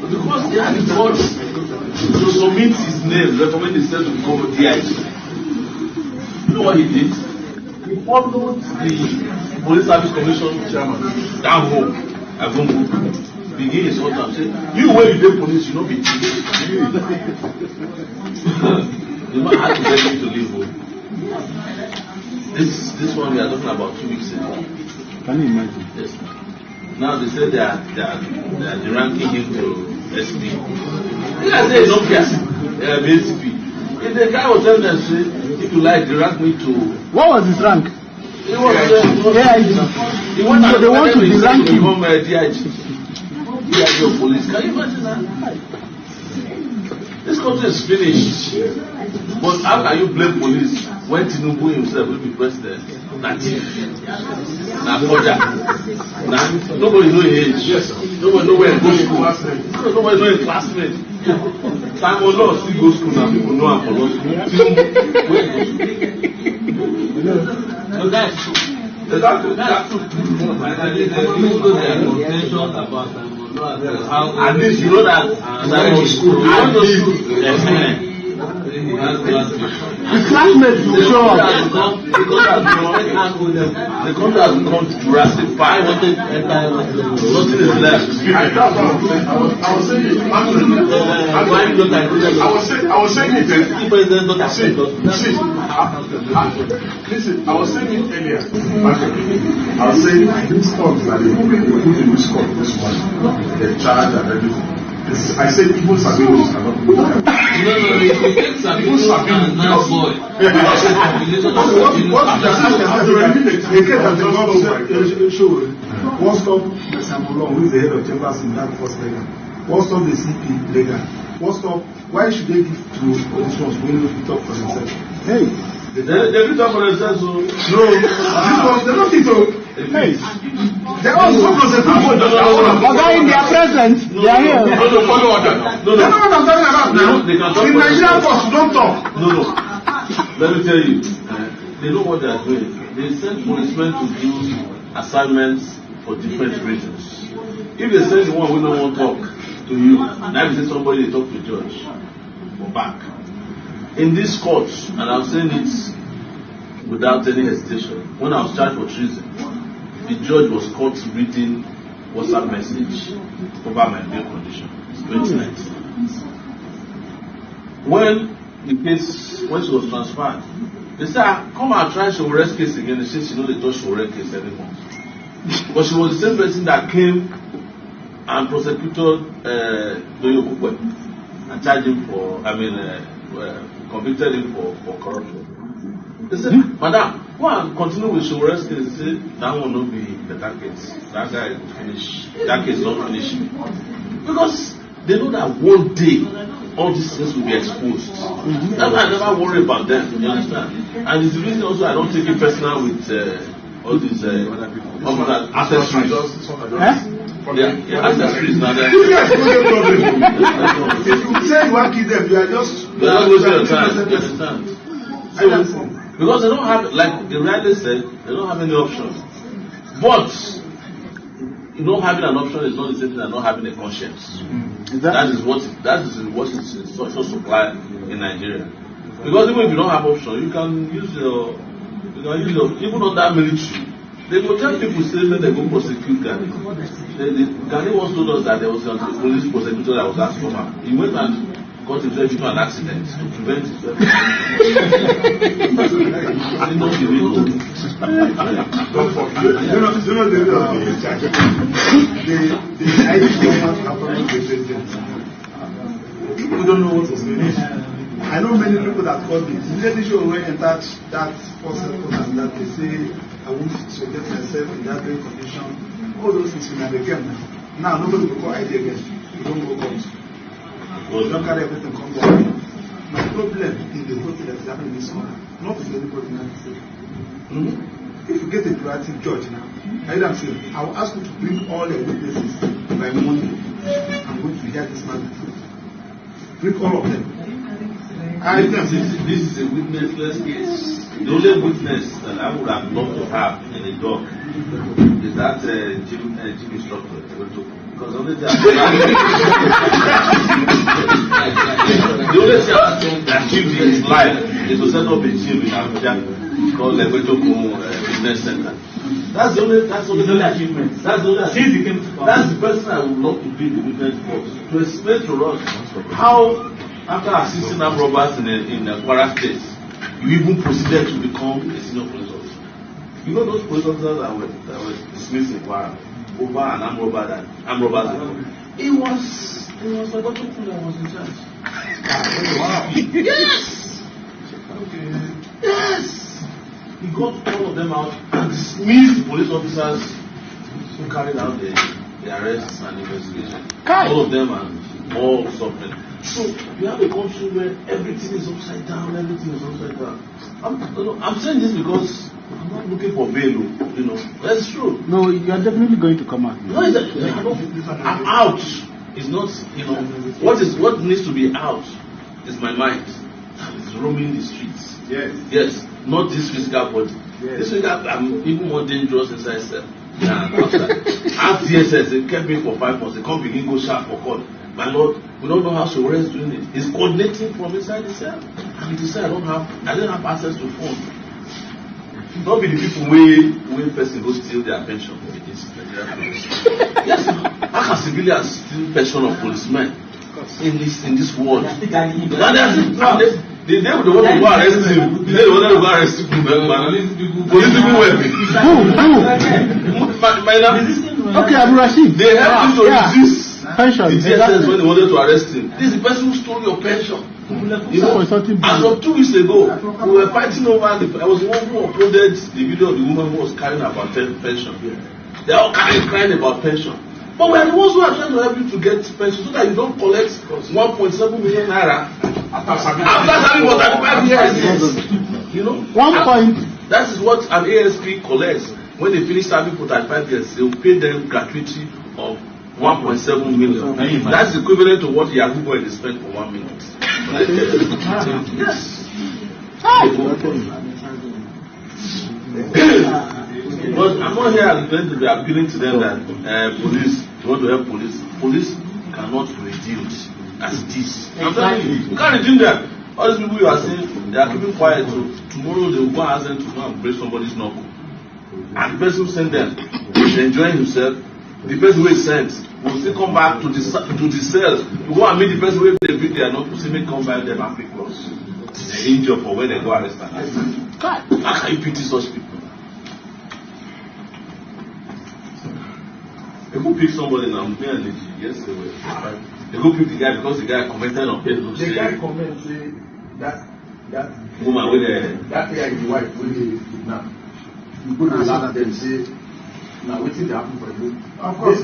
because they are the judge to submit his name, recommend himself to become a DIG. You know what he did? He followed the Police Service Commission chairman down home at Congo. Begin his order and say, you where you dey police, you no be chief. The man had to beg him to leave home. This one we are talking about 2 weeks ago. Can you imagine? Yes. Now they say they are ranking him to SP. The guy say no guess ACP. If the guy was telling them, say, if you like, they rank me to. What was his rank? He was He went so they want to derank him. Become DIG of police. Can you imagine that? This country is finished. But how can you blame police when Tinubu himself will be president? Na thief, na forger, nobody know his age. Yes. Nobody know where he go school. Nobody know his classmate. Simon Law still go school now. People know him for law school. So that's true. That's true. At least you know that Simon school. His classmates will show up. The country has become Jurassic Park. Nothing is left. I was saying it. Listen, I was saying it earlier. I was saying these talks that they put in this court this one, the charge and everything. I said people Sabinos cannot do that. People Sabinos now boy. What you just asked the case that the government showed. What stop Samulon, who is the head of chambers in that first legal? What stop the CP legal? What stop? Why should they give to politicians when they talk for themselves? Hey. They will talk for themselves. No, because they don't think so. Hey, they all so close to people. In their presence, they are here. No, follow order. No. They know what I'm talking about now. In Nigerian courts, don't talk. No. Let me tell you, they know what they are doing. They send policemen to do assignments for different regions. If they send the one who don't want to talk to you, now they say somebody they talk to the judge or back. In this court, and I'm saying it without any hesitation, when I was charged for treason, the judge was caught reading WhatsApp message over my bail condition. It's 2019. When the case, when she was transferred, they said, come and try Showor's case again. They said she know they don't Showor's case anymore. But she was the same person that came and prosecuted Doyo Kukwe and charged him for, convicted him for corruption. They said, Madam, go and continue with Showor's case. They said, that one will be better case. That guy will finish. That case not finish. Because they know that one day all these things will be exposed. That's why I never worry about them. You understand? And it's the reason also I don't take it personal with all these accessories. Accessories. Now that you guys don't get problem. If you say you want to kill them, you are just wasting your time. You understand? So, because they don't have, like the realist said, they don't have any options. But you know, having an option is not the same thing as not having a conscience. That is what is in social supply in Nigeria. Because even if you don't have option, you can use your even on that military. They will tell people say that they go prosecute Gani. Gani once told us that there was a police prosecutor that was asked for him. He went and got himself into an accident to prevent himself. People don't know what was going on. I know many people that call me. The lady show went and that first second and that they say I won't subject myself in that very condition. All those things in the game now. Now nobody will go ID against you. You don't go court. You don't carry everything come back. My problem in the whole thing that is happening in this corner, not with anybody now to say. If you get a proactive judge now, I will ask you to bring all your witnesses by Monday. I'm going to hear this man. Bring all of them. This is a witnessless case. The only witness that I would have loved to have in a dock is that gym instructor. Because only that. way she achieved his life is to set up a gym in Abuja called the Business Center. That's the only achievement. That's the person I would love to be the witness for, to explain to us how, after assisting armed robbers in Kwara State, you even proceeded to become a senior police officer. You know those police officers that were dismissed in Kwara over an armed robbers. It was the Dr. Kule that was in charge. Wow. Yes. Okay. Yes. He got all of them out and dismissed the police officers who carried out the arrests and investigation. All of them are all suffering. So you have a country where everything is upside down, I'm saying this because I'm not looking for bail, you know. That's true. No, you are definitely going to come out. No, I'm out. It's not, you know, what needs to be out is my mind. It's roaming the streets. Yes. Not this physical body. Yes. This physical, I'm even more dangerous inside cell than outside. At DSS, they kept me for 5 months. They can't begin go sharp for call. My Lord, we don't know how Sharia is doing it. He's coordinating from inside the cell. And he said, I didn't have access to phone. Don't be the people when person go steal their pension. Yes, how can civilians steal pension of policemen in this world? They want to go arrest him. They wanted to go arrest him. Police people were. Okay, Abu Rashid. They helped him to reduce pension. The DSS when they wanted to arrest him. This is the person who stole your pension. You know, as of 2 weeks ago, we were fighting over I was the one who uploaded the video of the woman who was carrying about pension. They are all crying about pension. But we are the ones who are trying to help you to get pension so that you don't collect 1.7 million naira after having for 35 years. You know? That is what an ASP collects. When they finish serving for 35 years, they will pay them gratuity of 1.7 million. That's equivalent to what Yahoo Boy spent for 1 minute. Yes. But I'm not here going to be appealing to them that police, you want to help police. Police cannot reduce as it is. I'm telling you, you can't redeem them. All these people you are saying, they are keeping quiet. So tomorrow they will go and ask them to go and break somebody's knuckle. And the person who sent them is enjoying himself. The person who is sent will still come back to the cells to go and meet the person who they beat their knuckle, see me come back them and pick loss. They're injured for when they go arrest them. How can you pity such people? They go pick somebody now, me and Niji, yesterday. They go pick the guy because the guy commented on Facebook. The guy commented say that woman with that guy is the wife with the now. You go to the land and them say, now waiting to happen for you. Of course,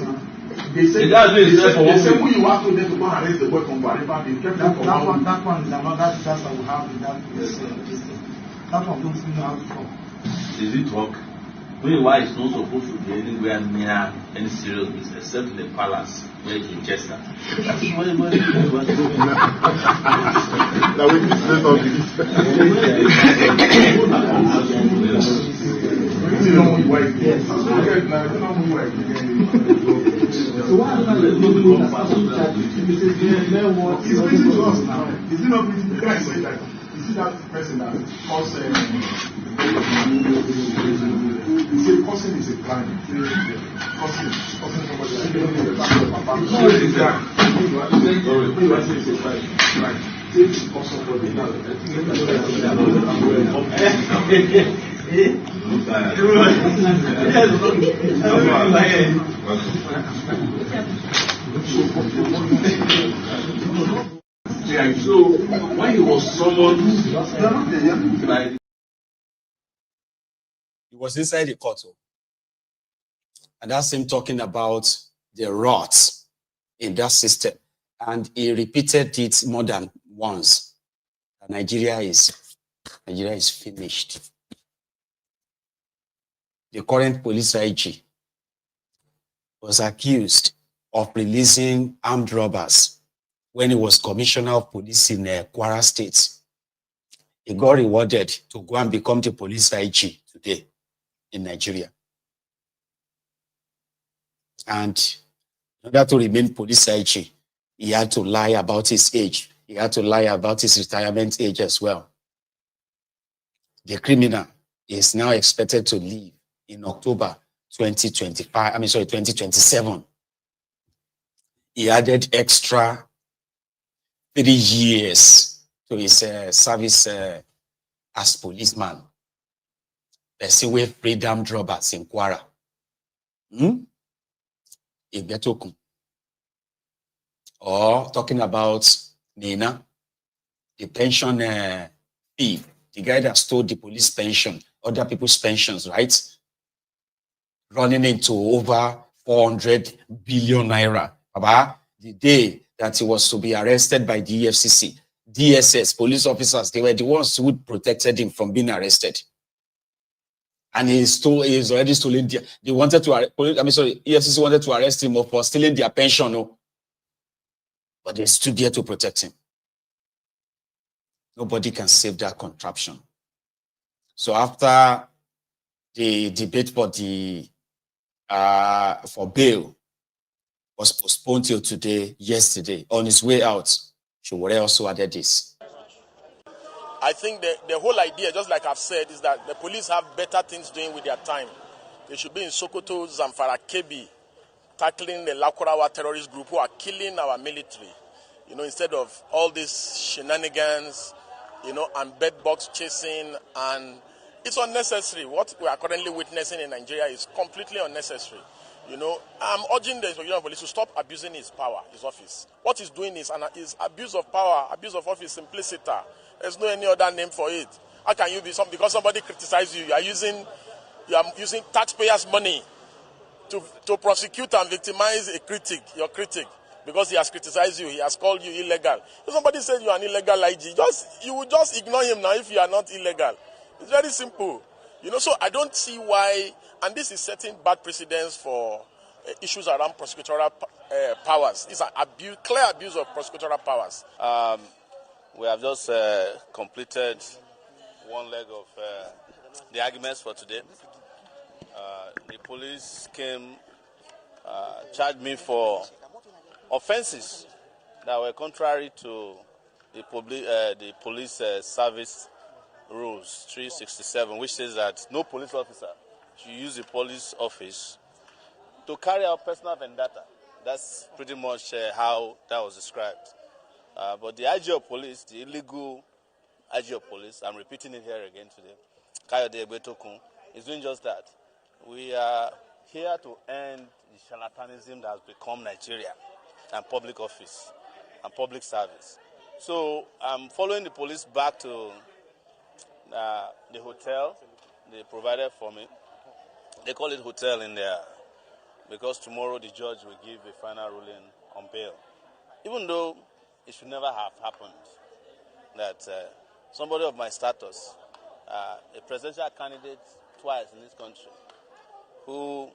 they say when you have to them to go and arrest the boy from Guarepa, they kept that one is another disaster we have in that that one don't see how to come. Is it talk? Meanwhile, it's not supposed to be anywhere near any serious business except in the palace where you can Chester. That's why now we just let all this. Is it not you see that person that calls you say cousin is a plan. Cousin somebody So when he was summoned by He was inside the court. And that's him talking about the rot in that system. And he repeated it more than once. Nigeria is finished. The current police IG was accused of releasing armed robbers when he was commissioner of police in Kwara State. He got rewarded to go and become the police IG today in Nigeria. And in order to remain police IG, he had to lie about his age. he had to lie about his retirement age as well. The criminal is now expected to leave in October 2027. He added extra 3 years to his service as policeman. Person with freedom drawbacks in Kwara. Or talking about Nina, the pension fee, the guy that stole the police pension, other people's pensions, right? Running into over 400 billion naira. About the day that he was to be arrested by the EFCC, DSS, police officers, they were the ones who protected him from being arrested. And he's already stolen. They wanted to, EFCC wanted to arrest him for stealing their pension, no? But they stood there to protect him. Nobody can save that contraption. So after the debate for bail was postponed till yesterday, on his way out, Showore also added this. I think the whole idea, just like I've said, is that the police have better things doing with their time. They should be in Sokoto, Zamfara, Kebbi, tackling the Lakurawa terrorist group who are killing our military. Instead of all these shenanigans, and bedbox chasing, and it's unnecessary. What we are currently witnessing in Nigeria is completely unnecessary. I'm urging the Nigerian police to stop abusing his power, his office. What he's doing is abuse of power, abuse of office, simpliciter. There's no any other name for it. How can you be because somebody criticizes you? You are using taxpayers' money to prosecute and victimize your critic, because he has criticized you, he has called you illegal. If somebody says you are an illegal IG, you will just ignore him now if you are not illegal. It's very simple. So I don't see why, and this is setting bad precedents for issues around prosecutorial powers. It's an clear abuse of prosecutorial powers. We have just completed one leg of the arguments for today. The police came, charged me for offenses that were contrary to the police service rules 367, which says that no police officer should use the police office to carry out personal vendetta. That's pretty much how that was described. But the IG of police, the illegal IG of police, I'm repeating it here again today, Kayode Egbetokun, is doing just that. We are here to end the charlatanism that has become Nigeria and public office and public service. So I'm following the police back to the hotel they provided for me. They call it hotel in there because tomorrow the judge will give a final ruling on bail. Even though it should never have happened that somebody of my status, a presidential candidate twice in this country, who,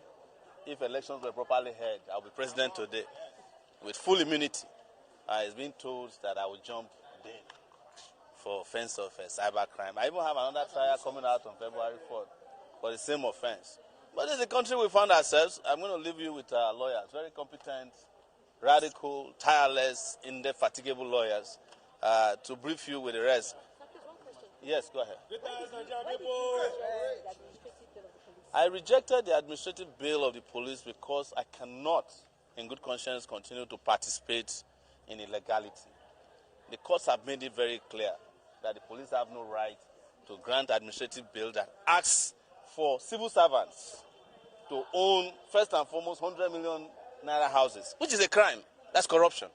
if elections were properly held, I'll be president today with full immunity, is being told that I will jump bail for offense of cybercrime. I even have another trial coming out on February 4th for the same offense. But in the country we found ourselves, I'm going to leave you with lawyers, very competent, radical, tireless, indefatigable lawyers to brief you with the rest. Yes, go ahead. I rejected the administrative bail of the police because I cannot, in good conscience, continue to participate in illegality. The courts have made it very clear that the police have no right to grant administrative bail that asks for civil servants to own, first and foremost, 100 million naira houses, which is a crime. That's corruption.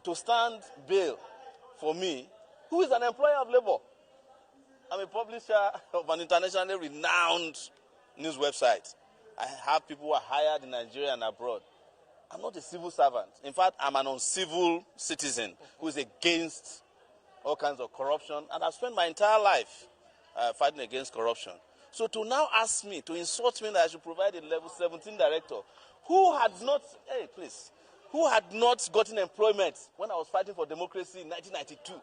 To stand bail for me, who is an employer of labor. I'm a publisher of an internationally renowned news website. I have people who are hired in Nigeria and abroad. I'm not a civil servant. In fact, I'm an uncivil citizen who is against all kinds of corruption, and I've spent my entire life fighting against corruption. So to now ask me, to insult me that I should provide a level 17 director who had not, who had not gotten employment when I was fighting for democracy in 1992,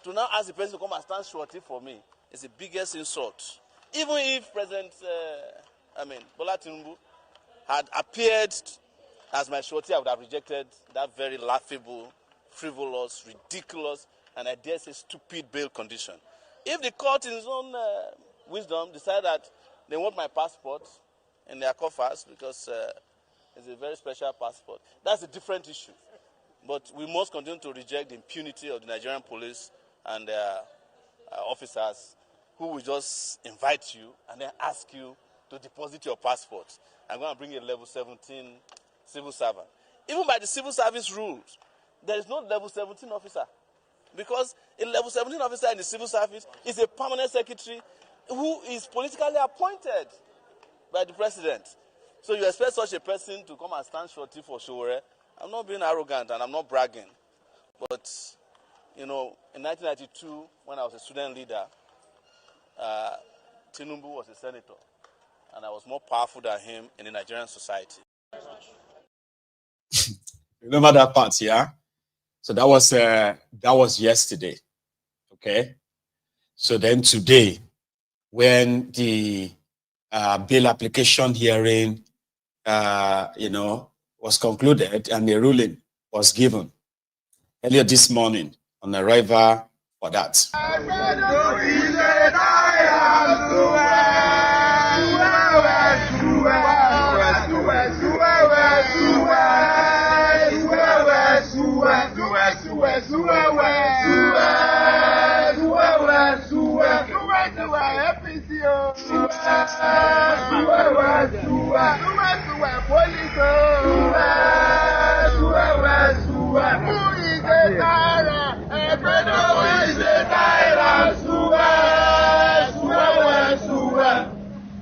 to now ask the president to come and stand shorty for me is the biggest insult. Even if President Bola Tinubu had appeared as my shorty, I would have rejected that very laughable frivolous, ridiculous, and I dare say stupid bail condition. If the court in its own wisdom decide that they want my passport in their coffers because it's a very special passport, that's a different issue. But we must continue to reject the impunity of the Nigerian police and their officers who will just invite you and then ask you to deposit your passport. I'm going to bring a level 17 civil servant. Even by the civil service rules, there is no level 17 officer. Because a level 17 officer in the civil service is a permanent secretary who is politically appointed by the president. So you expect such a person to come and stand shorty for Showore. I'm not being arrogant and I'm not bragging. But, you know, in 1992, when I was a student leader, Tinubu was a senator. And I was more powerful than him in the Nigerian society. Remember that part, yeah? So that was yesterday, okay? So then today, when the bail application hearing, was concluded and the ruling was given earlier this morning on arrival for that.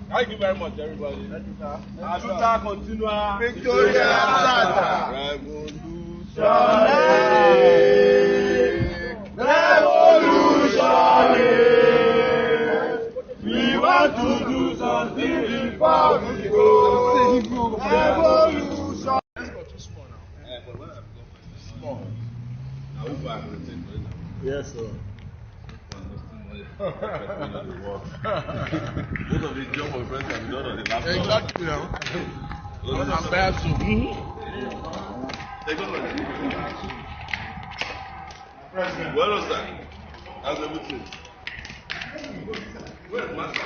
Thank you very much, everybody. Abuja continua. Victoria Revolution. We want to do something before we go. Revolution. Let's go too small now. Small. Yes, sir. Most of the job of friends can be done on the laptop. Exactly. I'm bad too. Take on President. Well done, sir. How's everything? Where's Master?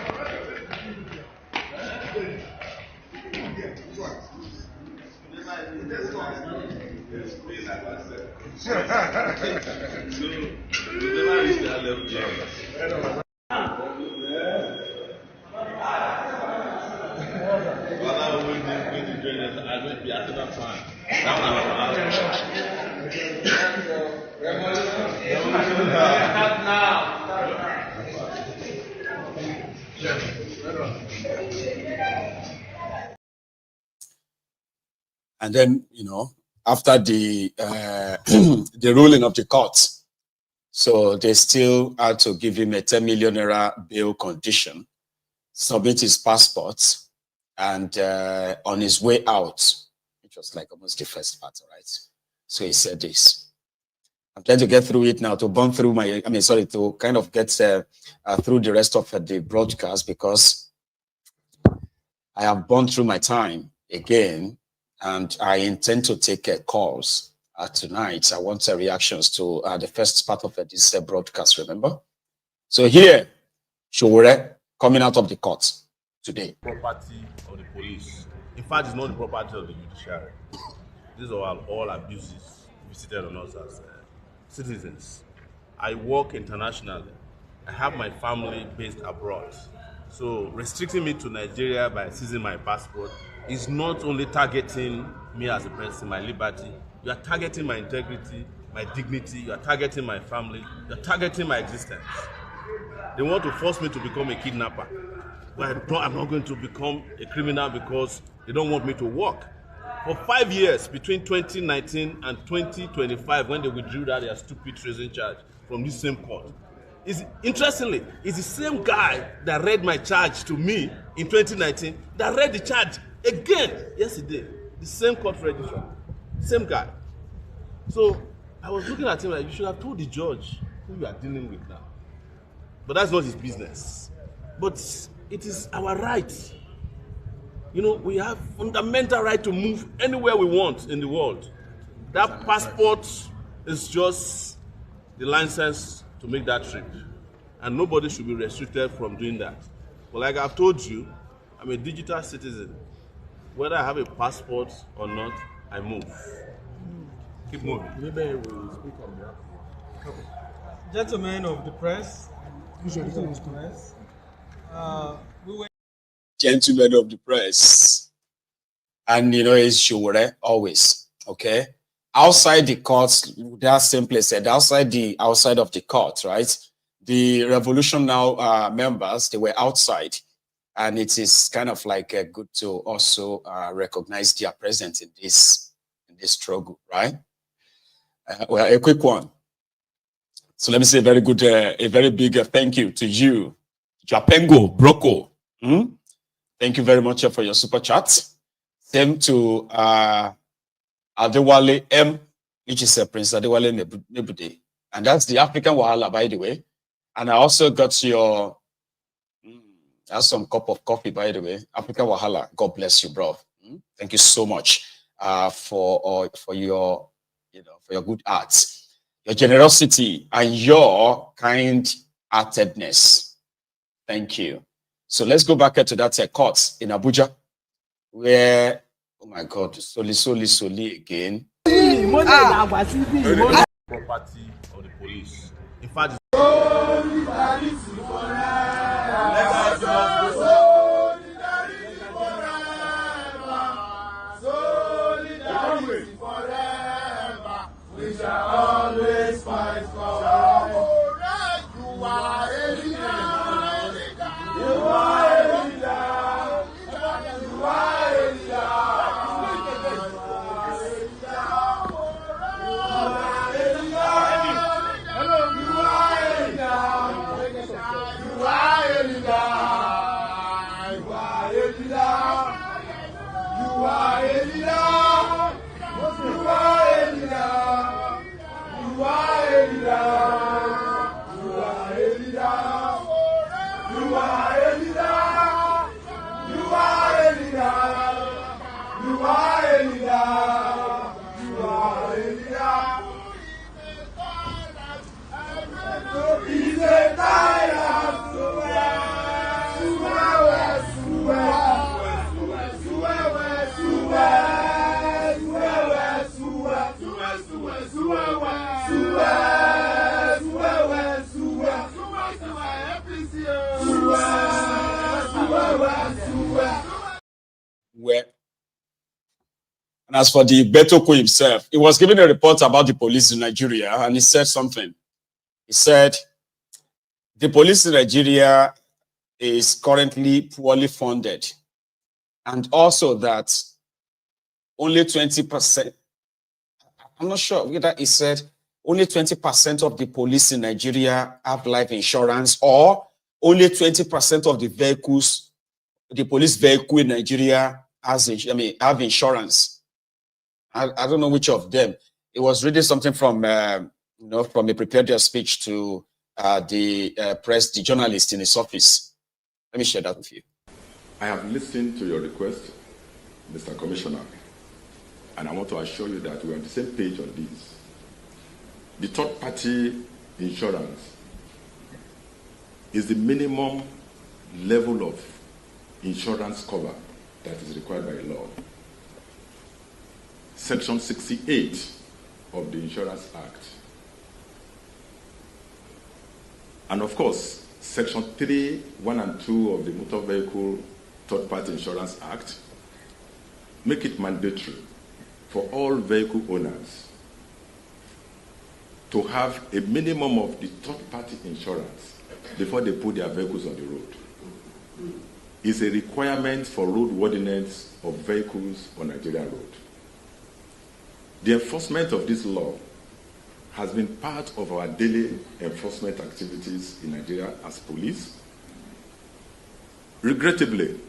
So, we never reached that level yet. And then, after the the ruling of the court, so they still had to give him a 10 million naira bail condition, submit his passport, and on his way out, which was like almost the first part, right? So he said this. I'm trying to get through it now, to burn through to kind of get through the rest of the broadcast, because I have burned through my time again, and I intend to take calls tonight. I want reactions to the first part of this broadcast, remember? So here, Showore coming out of the court today. Property of the police. In fact, it's not the property of the judiciary. These are all abuses visited on us as citizens. I work internationally. I have my family based abroad. So restricting me to Nigeria by seizing my passport is not only targeting me as a person, my liberty, you are targeting my integrity, my dignity, you are targeting my family, you are targeting my existence. They want to force me to become a kidnapper. But I'm not going to become a criminal because they don't want me to work. For 5 years, between 2019 and 2025, when they withdrew their stupid treason charge from this same court, interestingly, it's the same guy that read my charge to me in 2019 that read the charge again yesterday. The same court registrar, same guy. So I was looking at him like, you should have told the judge who you are dealing with now. But that's not his business. But it is our right. We have fundamental right to move anywhere we want in the world. That passport It's just the license to make that trip. And nobody should be restricted from doing that. But like I've told you, I'm a digital citizen. Whether I have a passport or not, I move. Keep moving. Maybe we'll speak on behalf of gentlemen of the press. Gentlemen of the press. And it's Showore always. Okay. Outside the courts, that simply said, outside of the court, right? The Revolution Now members, they were outside. And it is kind of like good to also recognize their presence in this struggle, right? Well, a quick one. So let me say a very big thank you to you, Japengo Broko. Thank you very much for your super chat. Same to Adewale M, which is Prince Adewale Nebude. And that's the African Wahala, by the way. And I also got your, that's some cup of coffee, by the way. African Wahala, God bless you, bro. Thank you so much for your, for your good arts, your generosity, and your kind-heartedness. Thank you. So let's go back to that court in Abuja, where, oh my God, Soli again. Property of the police. In fact, we shall always fight for. And as for the Betoko himself, he was giving a report about the police in Nigeria, and he said something. He said, the police in Nigeria is currently poorly funded, and also that only 20%, I'm not sure whether he said only 20% of the police in Nigeria have life insurance, or only 20% of the vehicles, the police vehicle in Nigeria have insurance. I don't know which of them. It was reading something from, from a prepared speech to the press, the journalist in his office. Let me share that with you. I have listened to your request, Mr. Commissioner, and I want to assure you that we are on the same page on this. The third-party insurance is the minimum level of insurance cover that is required by law. Section 68 of the Insurance Act. And of course, Section 3, 1 and 2 of the Motor Vehicle Third-Party Insurance Act make it mandatory for all vehicle owners to have a minimum of the third-party insurance before they put their vehicles on the road. It's a requirement for roadworthiness of vehicles on Nigerian road. The enforcement of this law has been part of our daily enforcement activities in Nigeria as police. Regrettably,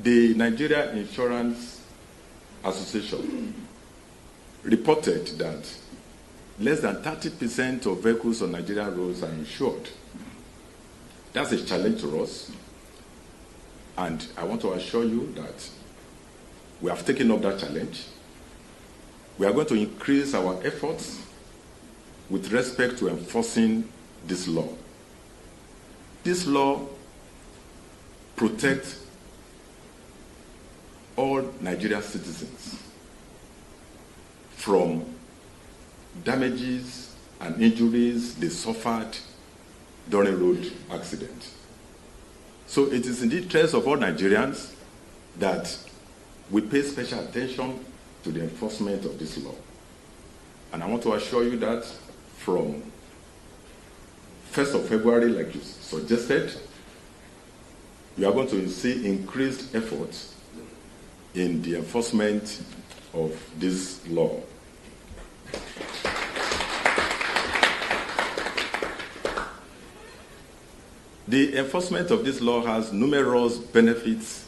the Nigeria Insurance Association reported that less than 30% of vehicles on Nigerian roads are insured. That's a challenge to us, and I want to assure you that we have taken up that challenge. We are going to increase our efforts with respect to enforcing this law. This law protects all Nigerian citizens from damages and injuries they suffered during road accidents. So it is in the interest of all Nigerians that we pay special attention to the enforcement of this law. And I want to assure you that from 1st of February, like you suggested, you are going to see increased efforts in the enforcement of this law. The enforcement of this law has numerous benefits.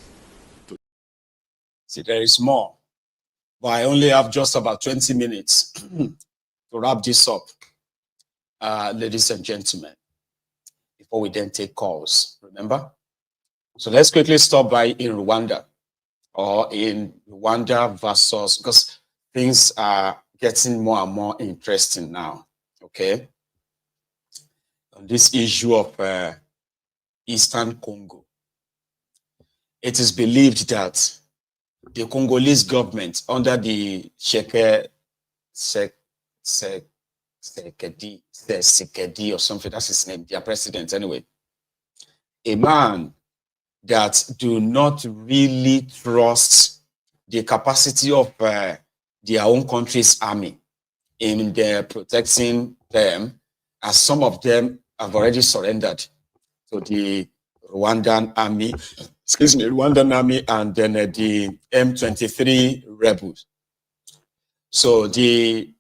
See, there is more, but I only have just about 20 minutes to wrap this up, ladies and gentlemen, before we then take calls, remember? So let's quickly stop by in Rwanda, or in Rwanda versus, because things are getting more and more interesting now, okay? On this issue of Eastern Congo. It is believed that the Congolese government, under the Sekedi or something, that's his name, their president anyway, a man that do not really trust the capacity of their own country's army in their protecting them, as some of them have already surrendered to the Rwandan army, Rwandan army, and then the M23 rebels. So the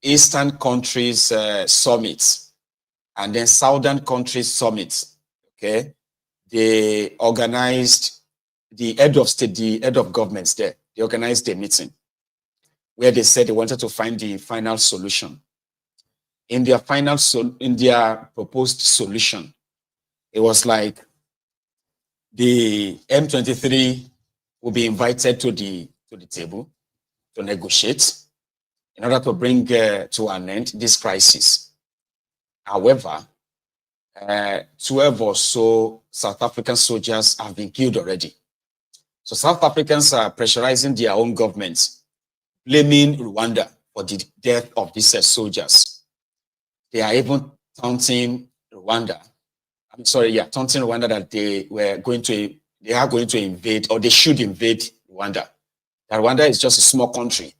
Eastern countries summit and then Southern countries summit, okay, they organized, the head of state, the head of governments there, they organized a meeting where they said they wanted to find the final solution. In their proposed solution, it was like the M23 will be invited to the table to negotiate in order to bring to an end this crisis. However, 12 or so South African soldiers have been killed already. So South Africans are pressurizing their own governments, blaming Rwanda for the death of these soldiers. They are even taunting Rwanda. Taunting Rwanda that they are going to invade, or they should invade Rwanda. That Rwanda is just a small country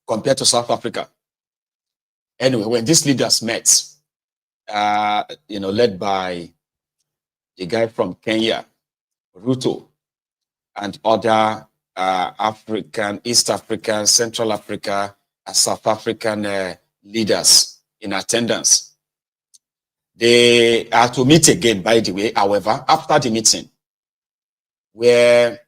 compared to South Africa. Anyway, when these leaders met, led by the guy from Kenya, Ruto, and other East African, Central Africa, and South African leaders in attendance. They are to meet again, by the way. However, after the meeting, the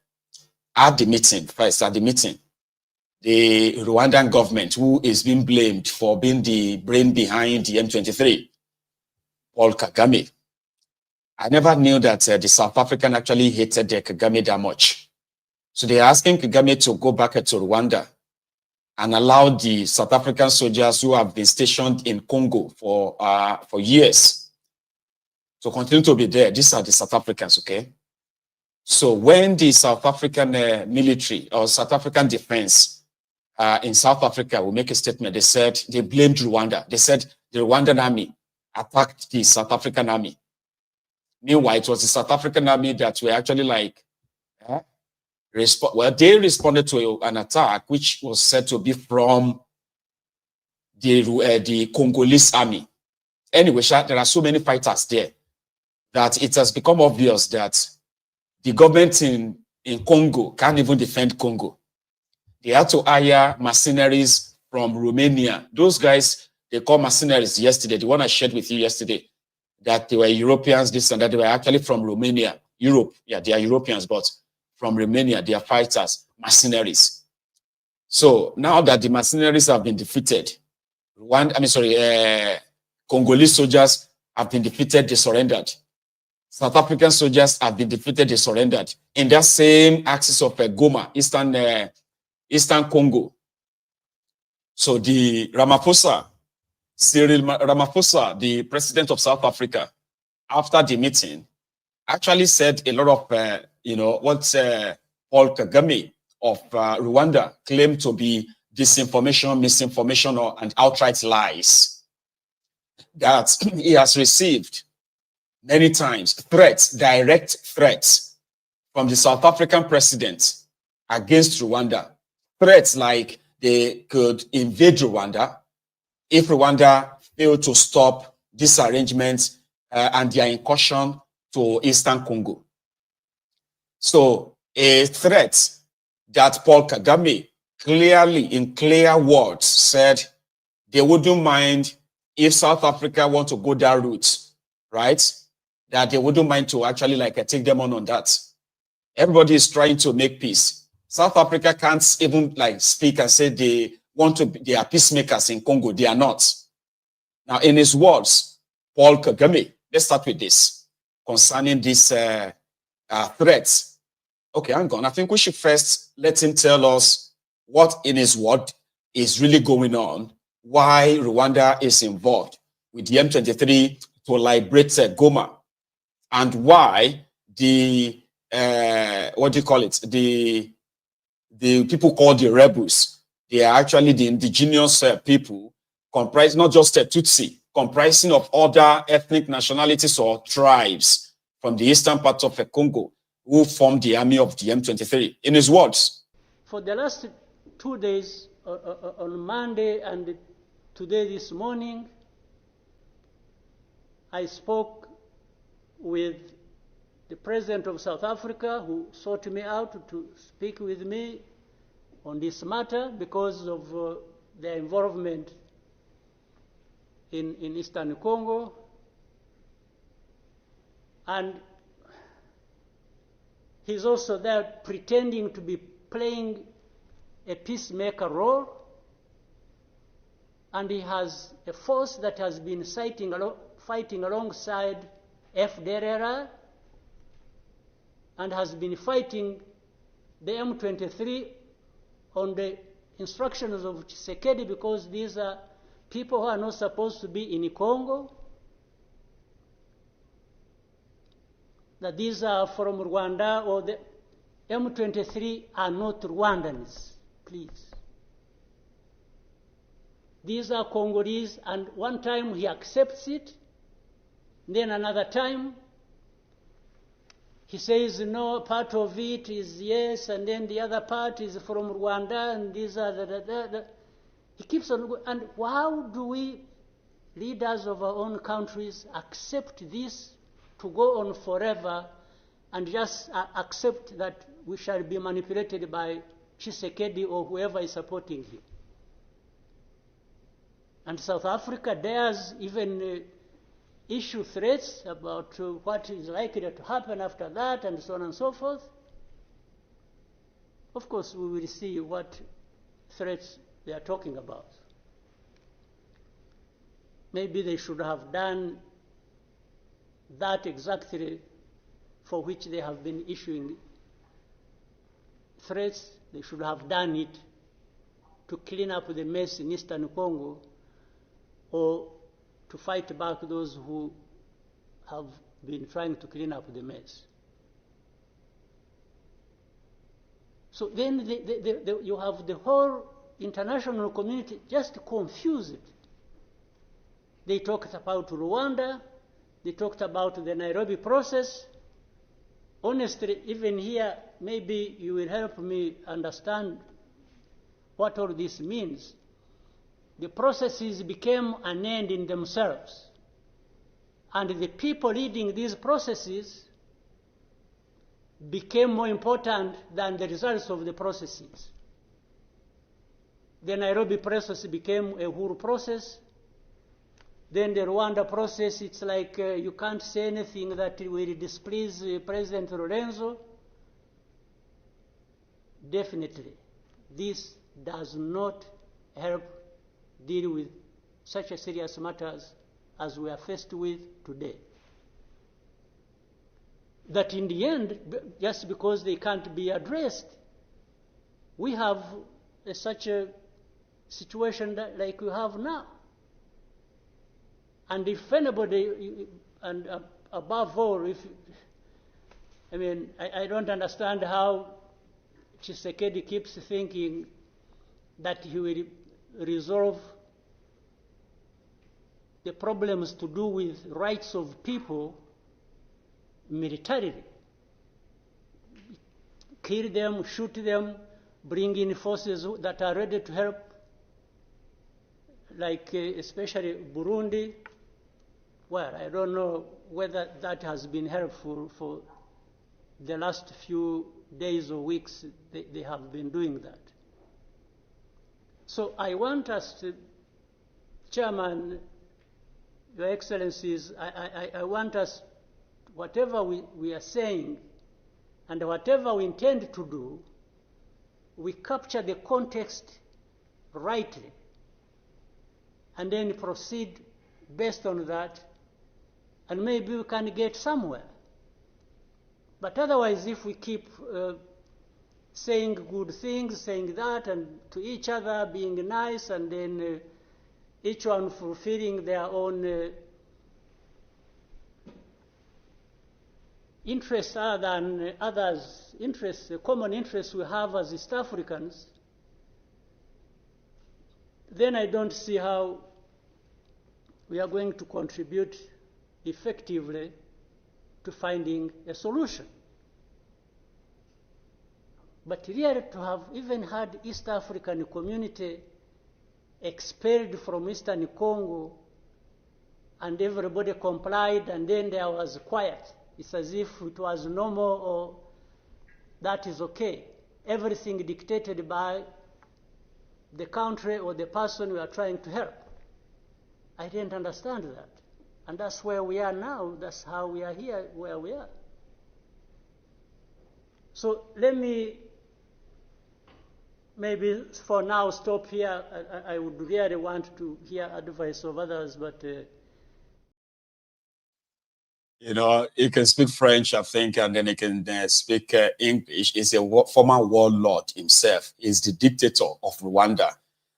Rwandan government, who is being blamed for being the brain behind the M23, Paul Kagame. I never knew that the South African actually hated Kagame that much. So they are asking Kagame to go back to Rwanda and allow the South African soldiers who have been stationed in Congo for years to continue to be there. These are the South Africans, okay? So when the South African military or South African defense in South Africa will make a statement, they said they blamed Rwanda. They said the Rwandan army attacked the South African army. Meanwhile, it was the South African army that were actually they responded to an attack which was said to be from the Congolese army. Anyway, there are so many fighters there that it has become obvious that the government in Congo can't even defend Congo. They had to hire mercenaries from Romania. Those guys, they call mercenaries yesterday, the one I shared with you yesterday, that they were Europeans, this and that. They were actually from Romania, Europe. Yeah, they are Europeans, but from Romania, they are fighters, mercenaries. So now that the mercenaries have been defeated, Congolese soldiers have been defeated, they surrendered. South African soldiers have been defeated, they surrendered. In that same axis of Goma, Eastern Eastern Congo. So the Cyril Ramaphosa, the president of South Africa, after the meeting, actually said a lot of, what Paul Kagame of Rwanda claimed to be disinformation, misinformation, and outright lies. That he has received many times threats, direct threats from the South African president against Rwanda. Threats like they could invade Rwanda if Rwanda failed to stop disarrangements and their incursion to Eastern Congo. So a threat that Paul Kagame clearly, in clear words, said they wouldn't mind if South Africa want to go that route, right? That they wouldn't mind to actually take them on that. Everybody is trying to make peace. South Africa can't even speak and say they are peacemakers in Congo. They are not. Now, in his words, Paul Kagame, let's start with this concerning these threats. Okay, hang on. I think we should first let him tell us what in his word is really going on, why Rwanda is involved with the M23 to liberate Goma, and why the the people called the rebels, they are actually the indigenous people, comprised not just a Tutsi, comprising of other ethnic nationalities or tribes from the eastern part of Congo, who formed the army of the M23. In his words, for the last 2 days, on Monday and today this morning, I spoke with the president of South Africa, who sought me out to speak with me on this matter because of their involvement in Eastern Congo. And he's also there pretending to be playing a peacemaker role, and he has a force that has been fighting alongside FDLR and has been fighting the M23 on the instructions of Tshisekedi, because these are people who are not supposed to be in Congo, that these are from Rwanda, or the M23 are not Rwandans, please. These are Congolese, and one time he accepts it, then another time he says no, part of it is yes, and then the other part is from Rwanda, and these are he keeps on going. And how do we, leaders of our own countries, accept this to go on forever and just accept that we shall be manipulated by Tshisekedi or whoever is supporting him? And South Africa dares even issue threats about what is likely to happen after that, and so on and so forth. Of course, we will see what threats they are talking about. Maybe they should have done that exactly for which they have been issuing threats. They should have done it to clean up the mess in Eastern Congo, or to fight back those who have been trying to clean up the mess. So then you have the whole international community just confused. They talked about Rwanda, they talked about the Nairobi process. Honestly, even here, maybe you will help me understand what all this means. The processes became an end in themselves, and the people leading these processes became more important than the results of the processes. The Nairobi process became a Uhuru process. Then the Rwanda process, it's like you can't say anything that will displease President Lorenzo. Definitely, this does not help deal with such a serious matters as we are faced with today. That in the end, just because they can't be addressed, we have such a situation like we have now. And if anybody, and above all, I don't understand how Tshisekedi keeps thinking that he will resolve the problems to do with rights of people militarily. Kill them, shoot them, bring in forces that are ready to help, like especially Burundi. Well, I don't know whether that has been helpful for the last few days or weeks. They have been doing that. So I want us to, Chairman, Your Excellencies, I want us, whatever we are saying and whatever we intend to do, we capture the context rightly and then proceed based on that, and maybe we can get somewhere. But otherwise, if we keep saying good things, saying that, and to each other, being nice, and then each one fulfilling their own interests other than others' interests, the common interests we have as East Africans, then I don't see how we are going to contribute effectively to finding a solution. But really, to have even had East African community expelled from Eastern Congo and everybody complied and then there was quiet, it's as if it was normal or that is okay. Everything dictated by the country or the person we are trying to help. I didn't understand that. And that's where we are now. That's how we are here, where we are. So let me maybe for now stop here. I would really want to hear advice of others, but... he can speak French, I think, and then he can speak English. He's a former warlord himself. He's the dictator of Rwanda.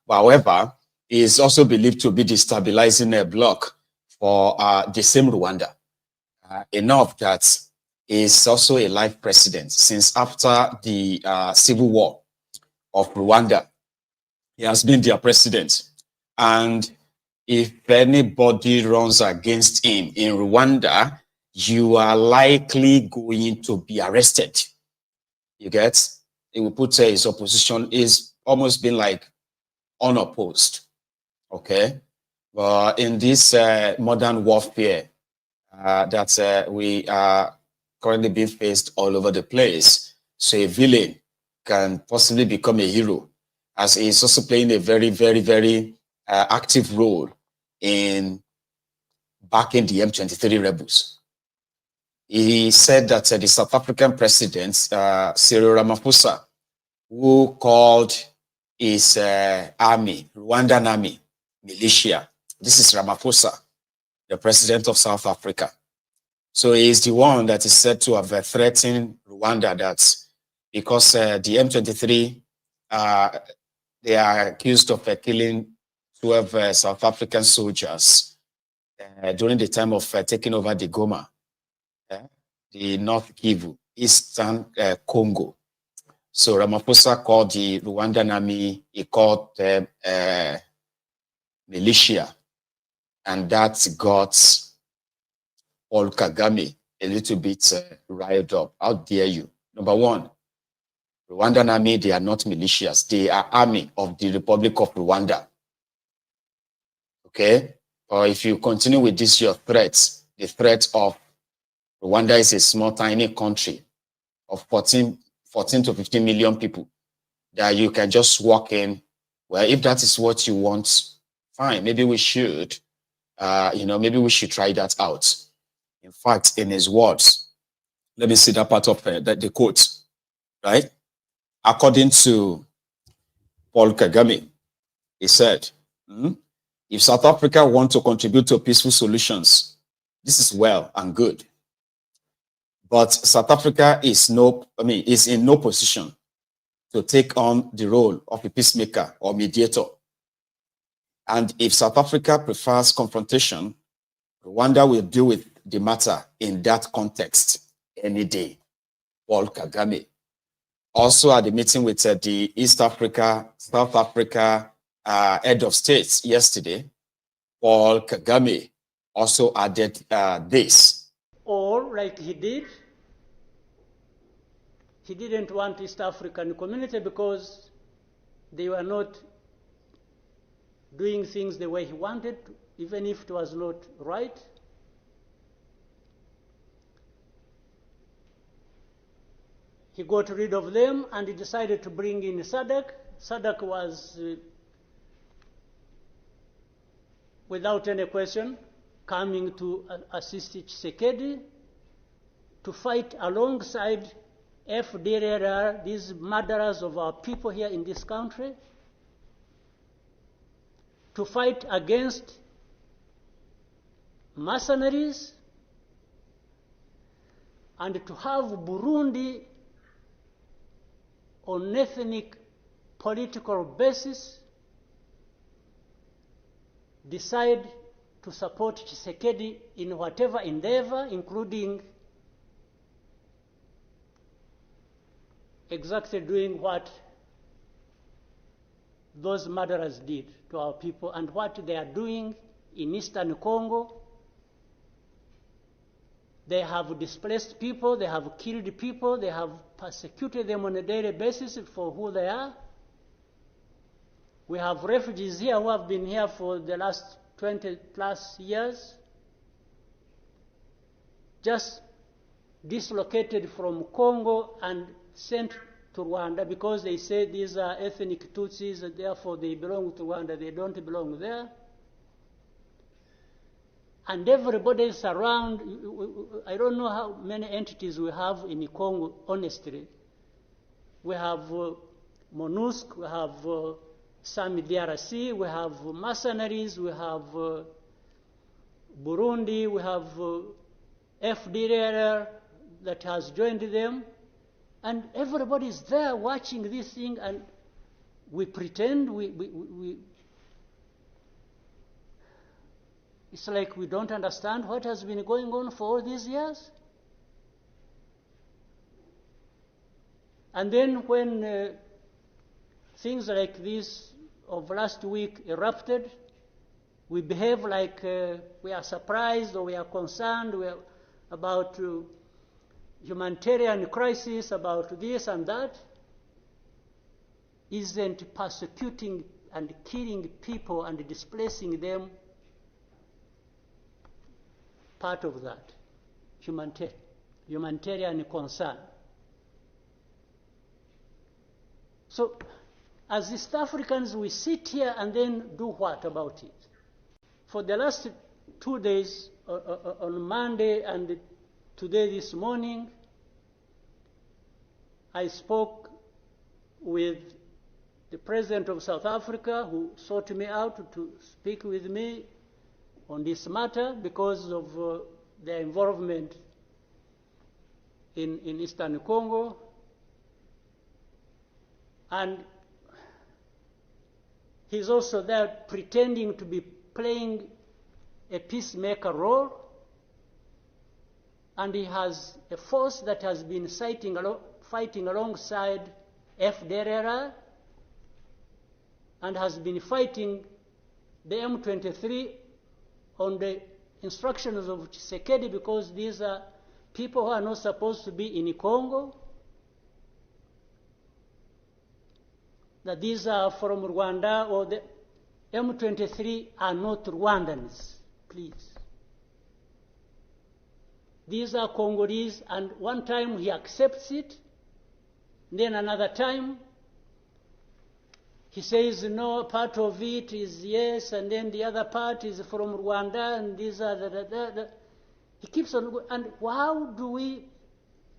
But however, he is also believed to be destabilizing a bloc for the same Rwanda. Enough that he is also a life president since after the civil war of Rwanda. He has been their president. And if anybody runs against him in Rwanda, you are likely going to be arrested. You get? He will put his opposition is almost been like unopposed. Okay? But in this modern warfare that we are currently being faced all over the place, so a villain can possibly become a hero, as he is also playing a very, very, very active role in backing the M23 rebels. He said that the South African president, Cyril Ramaphosa, who called his army, Rwandan army, militia. This is Ramaphosa, the president of South Africa. So he is the one that is said to have threatened Rwanda that because the M23, they are accused of killing 12 South African soldiers during the time of taking over the Goma, the North Kivu, Eastern Congo. So Ramaphosa called the Rwandan army, he called them militia, and that got Paul Kagame a little bit riled up. How dare you? Number one, Rwandan army, they are not militias. They are army of the Republic of Rwanda. Okay? Or if you continue with this, your threats, the threat of Rwanda is a small, tiny country of 14 to 15 million people that you can just walk in. Well, if that is what you want, fine. Maybe we should, maybe we should try that out. In fact, in his words, let me see that part of the quote, right? According to Paul Kagame, he said, if South Africa wants to contribute to peaceful solutions, this is well and good. But South Africa is in no position to take on the role of a peacemaker or mediator. And if South Africa prefers confrontation, Rwanda will deal with the matter in that context any day. Paul Kagame. Also at the meeting with the East Africa, South Africa head of states yesterday, Paul Kagame also added this. Or like he did, he didn't want East African community because they were not doing things the way he wanted, even if it was not right. He got rid of them and he decided to bring in SADC. SADC was, without any question, coming to assist Tshisekedi to fight alongside FDLR, these murderers of our people here in this country, to fight against mercenaries, and to have Burundi on ethnic political basis decide to support Tshisekedi in whatever endeavor, including exactly doing what those murderers did to our people and what they are doing in eastern Congo. They have displaced people, they have killed people, they have persecuted them on a daily basis for who they are. We have refugees here who have been here for the last 20 plus years, just dislocated from Congo and sent to Rwanda because they say these are ethnic Tutsis, and therefore they belong to Rwanda, they don't belong there. And everybody else around, I don't know how many entities we have in Congo, honestly. We have MONUSC, we have SAMI DRC, we have mercenaries, we have Burundi, we have FDLR that has joined them. And everybody is there watching this thing, and we pretend it's like we don't understand what has been going on for all these years. And then when things like this of last week erupted, we behave like we are surprised or we are concerned about humanitarian crisis, about this and that. Isn't persecuting and killing people and displacing them part of that humanitarian concern? So as East Africans, we sit here and then do what about it? For the last 2 days, on Monday and today this morning, I spoke with the President of South Africa, who sought me out to speak with me on this matter because of their involvement in Eastern Congo. And he's also there pretending to be playing a peacemaker role. And he has a force that has been fighting alongside FDLR and has been fighting the M23 on the instructions of Tshisekedi, because these are people who are not supposed to be in Congo, that these are from Rwanda, or the M23 are not Rwandans, please. These are Congolese, and one time he accepts it, then another time he says no, part of it is yes, and then the other part is from Rwanda, and these are the. He keeps on going. And how do we,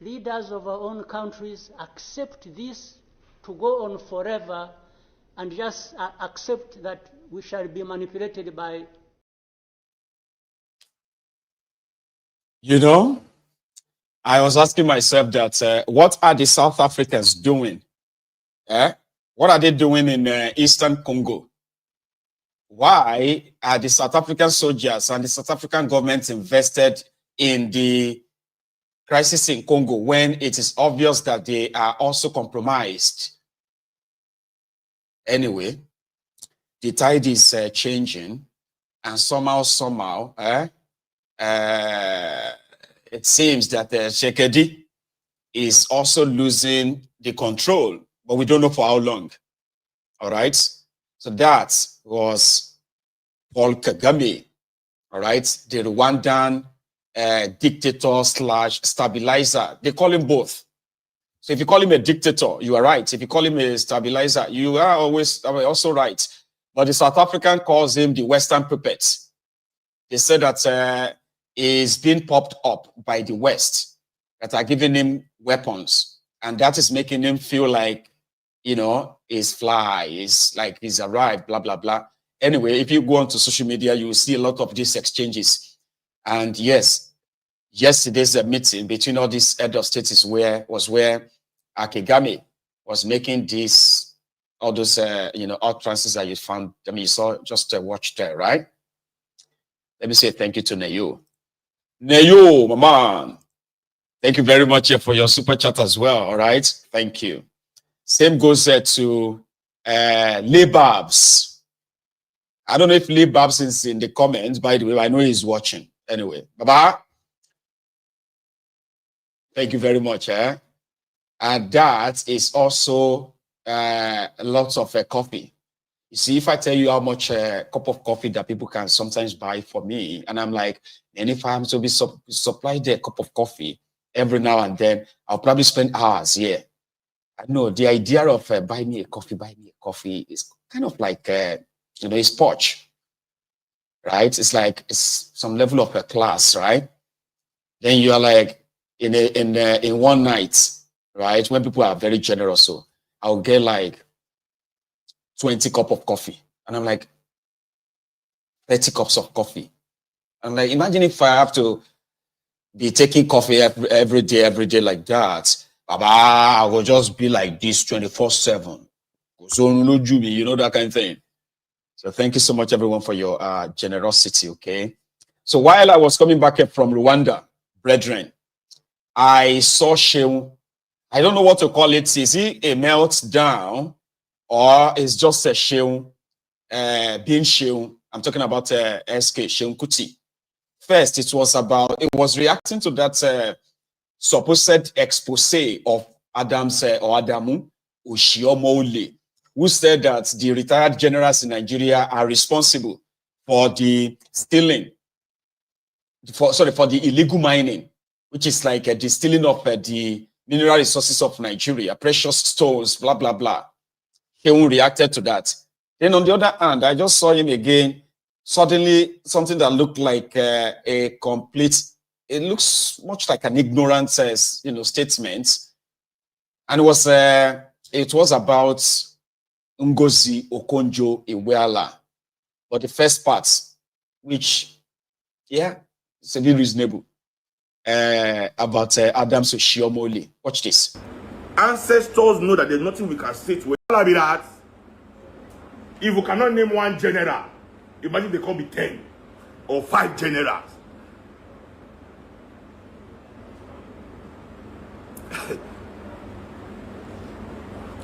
leaders of our own countries, accept this to go on forever and just accept that we shall be manipulated by? You know, I was asking myself that what are the South Africans doing What are they doing in Eastern Congo? Why are the South African soldiers and the South African government invested in the crisis in Congo when it is obvious that they are also compromised? Anyway, the tide is changing, and somehow, it seems that Shekedi is also losing the control, but we don't know for how long. All right. So that was Paul Kagame. All right. The Rwandan dictator / stabilizer. They call him both. So if you call him a dictator, you are right. If you call him a stabilizer, you are always also right. But the South African calls him the Western puppet. They said that he's being popped up by the West that are giving him weapons. And that is making him feel like, you know, he's fly, he's like he's arrived, blah, blah, blah. Anyway, if you go onto social media, you will see a lot of these exchanges. And yes, yesterday's meeting between all these head of states was where Kagame was making these, all those, utterances that you found. I mean, you saw, just watch there, right? Let me say thank you to Neyo. Neyo, my man. Thank you very much for your super chat as well, all right? Thank you. Same goes to Lee Babs. I don't know if Lee Babs is in the comments, by the way. I know he's watching. Anyway, bye-bye. Thank you very much. And that is also lots of coffee. You see, if I tell you how much cup of coffee that people can sometimes buy for me, and I'm like, and if I'm to be supplied a cup of coffee every now and then, I'll probably spend hours here. I know the idea of buy me a coffee is kind of like, it's posh, right? It's like it's some level of a class, right? Then you are like in one night, right? When people are very generous, so I'll get like 20 cups of coffee, and I'm like 30 cups of coffee. I'm like, imagine if I have to be taking coffee every day like that. Baba, I will just be like this 24/7. So you know, that kind of thing. So thank you so much, everyone, for your generosity. Okay. So while I was coming back from Rwanda, brethren, I saw Shehu. I don't know what to call it. Is he a meltdown or is just a Shehu being Shehu? I'm talking about SK Shehu Kuti. First, it was reacting to that supposed expose of Adams or Adamu Oshiomole, who said that the retired generals in Nigeria are responsible for the stealing, for the illegal mining, which is like the stealing of the mineral resources of Nigeria, precious stones, blah, blah, blah. He reacted to that. Then on the other hand, I just saw him again, suddenly something that looked like a complete, it looks much like an ignorant, statement. And it was about Ngozi Okonjo-Iweala. But the first part, which, it's a bit reasonable, about Adams Oshiomole. Watch this. Ancestors know that there's nothing we can say to it. If we cannot name one general, imagine they can be 10 or 5 generals.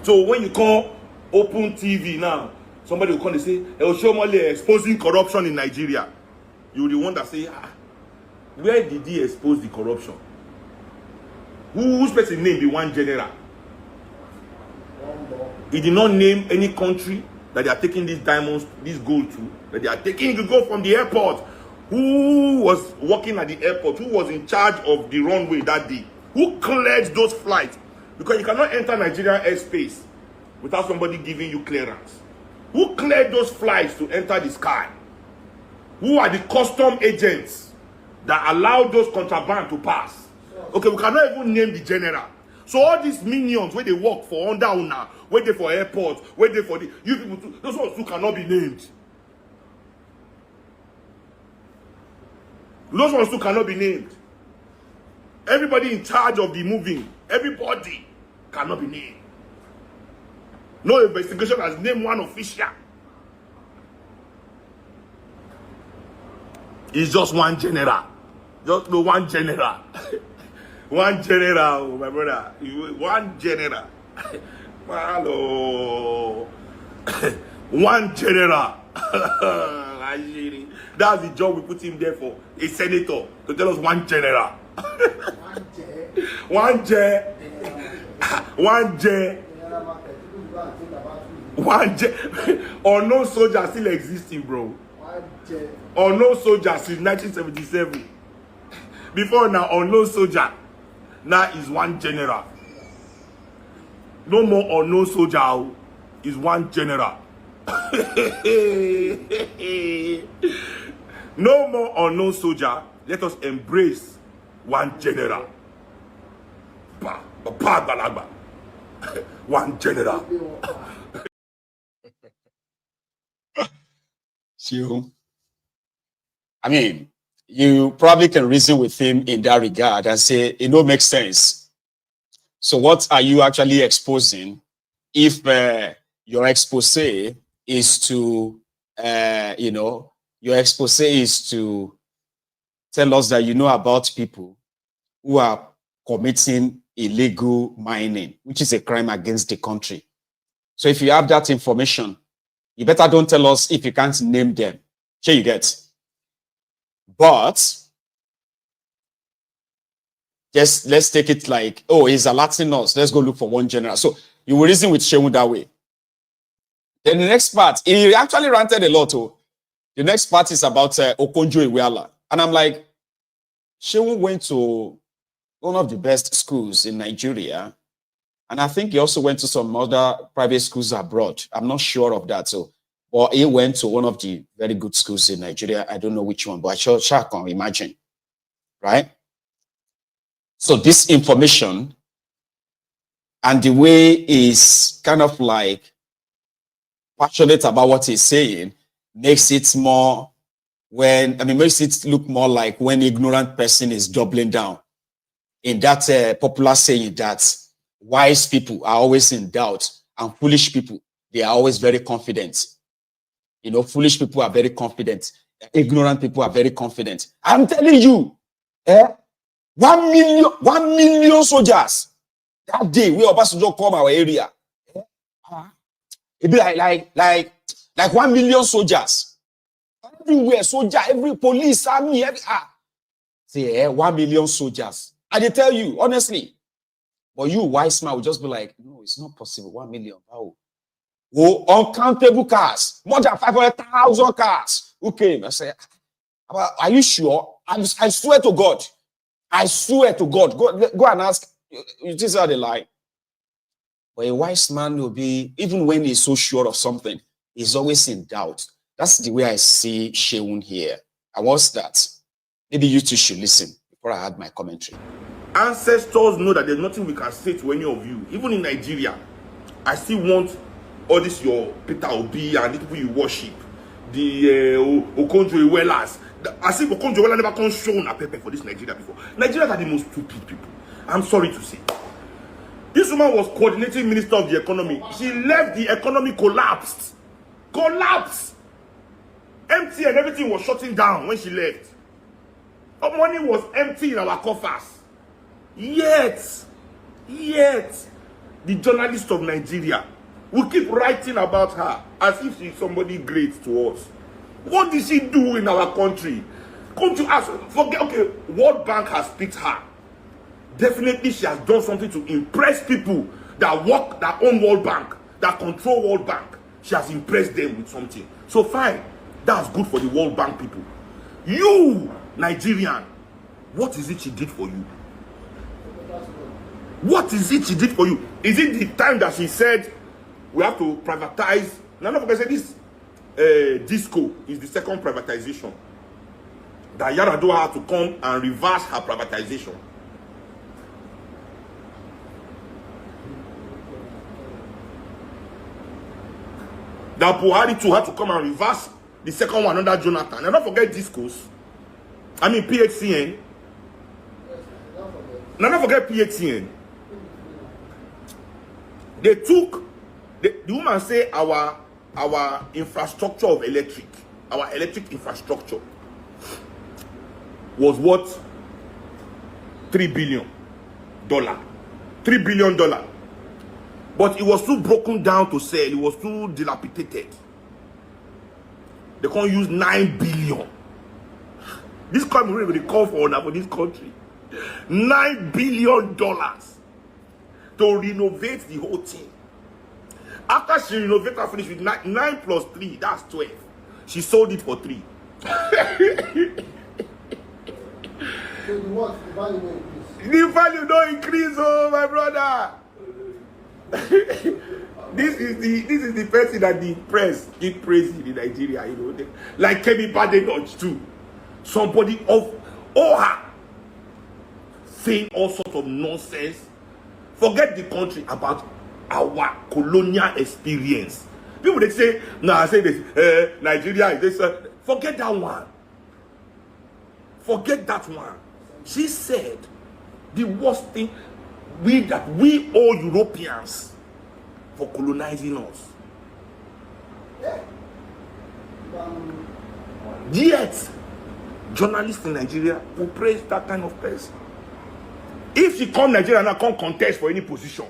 So when you call Open TV now, somebody will come and say, Oshiomole exposing corruption in Nigeria. You're the one that say, where did he expose the corruption? Whose person name be one general? He did not name any country that they are taking these diamonds, this gold to, that they are taking to go from the airport. Who was working at the airport? Who was in charge of the runway that day? Who cleared those flights? Because you cannot enter Nigerian airspace without somebody giving you clearance. Who cleared those flights to enter the sky? Who are the custom agents that allow those contraband to pass? Okay, we cannot even name the general. So all these minions where they work for under una, where they for airports, where they for the you people too, those ones who cannot be named. Those ones who cannot be named. Everybody in charge of the moving, everybody cannot be named. No investigation has named one official. It's just one general. Just no one general. One general, my brother. One general. Hello. One general. That's the job we put him there for. A senator to tell us one general. One J. One J. One J. Unknown soldier still existing, bro. Unknown soldier since 1977. Before now, unknown soldier. Now is one general. No more unknown soldier. Is one general. No more unknown soldier. Let us embrace one general. One general. So, I mean, you probably can reason with him in that regard and say, it don't make sense. So what are you actually exposing if your expose is to, your expose is to tell us that you know about people who are committing illegal mining, which is a crime against the country. So if you have that information, you better don't tell us if you can't name them. Sure, you get. But just let's take it like, oh, he's alerting us. Let's go look for one general. So you will reason with Shehu that way. Then the next part, he actually ranted a lot. Oh. The next part is about Okonjo Iweala. And I'm like, Shehu went to one of the best schools in Nigeria. And I think he also went to some other private schools abroad. I'm not sure of that. So, or he went to one of the very good schools in Nigeria. I don't know which one, but I sure can imagine. Right? So this information and the way he's kind of like passionate about what he's saying makes it more makes it look more like when ignorant person is doubling down in that popular saying that wise people are always in doubt and foolish people, they are always very confident. You know, foolish people are very confident. Ignorant people are very confident. I'm telling you, 1 million soldiers that day we about to just come our area. It be like 1 million soldiers. Everywhere, soldier, every police, army, say 1 million soldiers. I dey tell you, honestly. But you, wise man, will just be like, no, it's not possible. 1 million. How? Oh, uncountable cars, more than 500,000 cars. Who came? I said, are you sure? I swear to God. I swear to God. Go and ask. You just how they lie. But a wise man will be, even when he's so sure of something, he's always in doubt. That's the way I see Shehu here. And what's that? Maybe you two should listen before I add my commentary. Ancestors know that there's nothing we can say to any of you. Even in Nigeria, I still want all this your Peter Obi and the people you worship. The Okonjo Iwealas. I see Okonjo Iweala never come show a paper for this Nigeria before. Nigerians are the most stupid people. I'm sorry to say. This woman was coordinating minister of the economy. She left, the economy collapsed. Collapsed. Empty and everything was shutting down when she left. Our money was empty in our coffers. Yet, the journalists of Nigeria will keep writing about her as if she's somebody great to us. What did she do in our country? Come to ask, forget, okay, World Bank has picked her. Definitely she has done something to impress people that work, that own World Bank, that control World Bank. She has impressed them with something. So fine, that's good for the World Bank people. You, Nigerian, what is it she did for you? What is it she did for you? Is it the time that she said we have to privatize? Now, don't forget, this disco is the second privatization. That Yaradua had to come and reverse her privatization. That Buhari too had to come and reverse the second one under Jonathan. And don't forget discos. I mean PHCN. Now don't forget PHCN. They took The woman say our infrastructure of our electric infrastructure was worth $3 billion. $3 billion. But it was too broken down to sell. It was too dilapidated. They can't use 9 billion. This country really call for this country. $9 billion to renovate the whole thing. After she renovated and finished with 9 plus 3, that's 12. She sold it for 3. So what? The value will increase. The value don't increase, oh my brother. This is the person that the press keep praising in Nigeria, you know. Like Kemi Badenoch too. Somebody of Oha saying all sorts of nonsense. Forget the country about our colonial experience. People they say, no, I say this, Nigeria is this. Forget that one. Forget that one. She said the worst thing we all Europeans for colonizing us. Yet, journalists in Nigeria will praise that kind of person. If she come Nigeria and come contest for any position,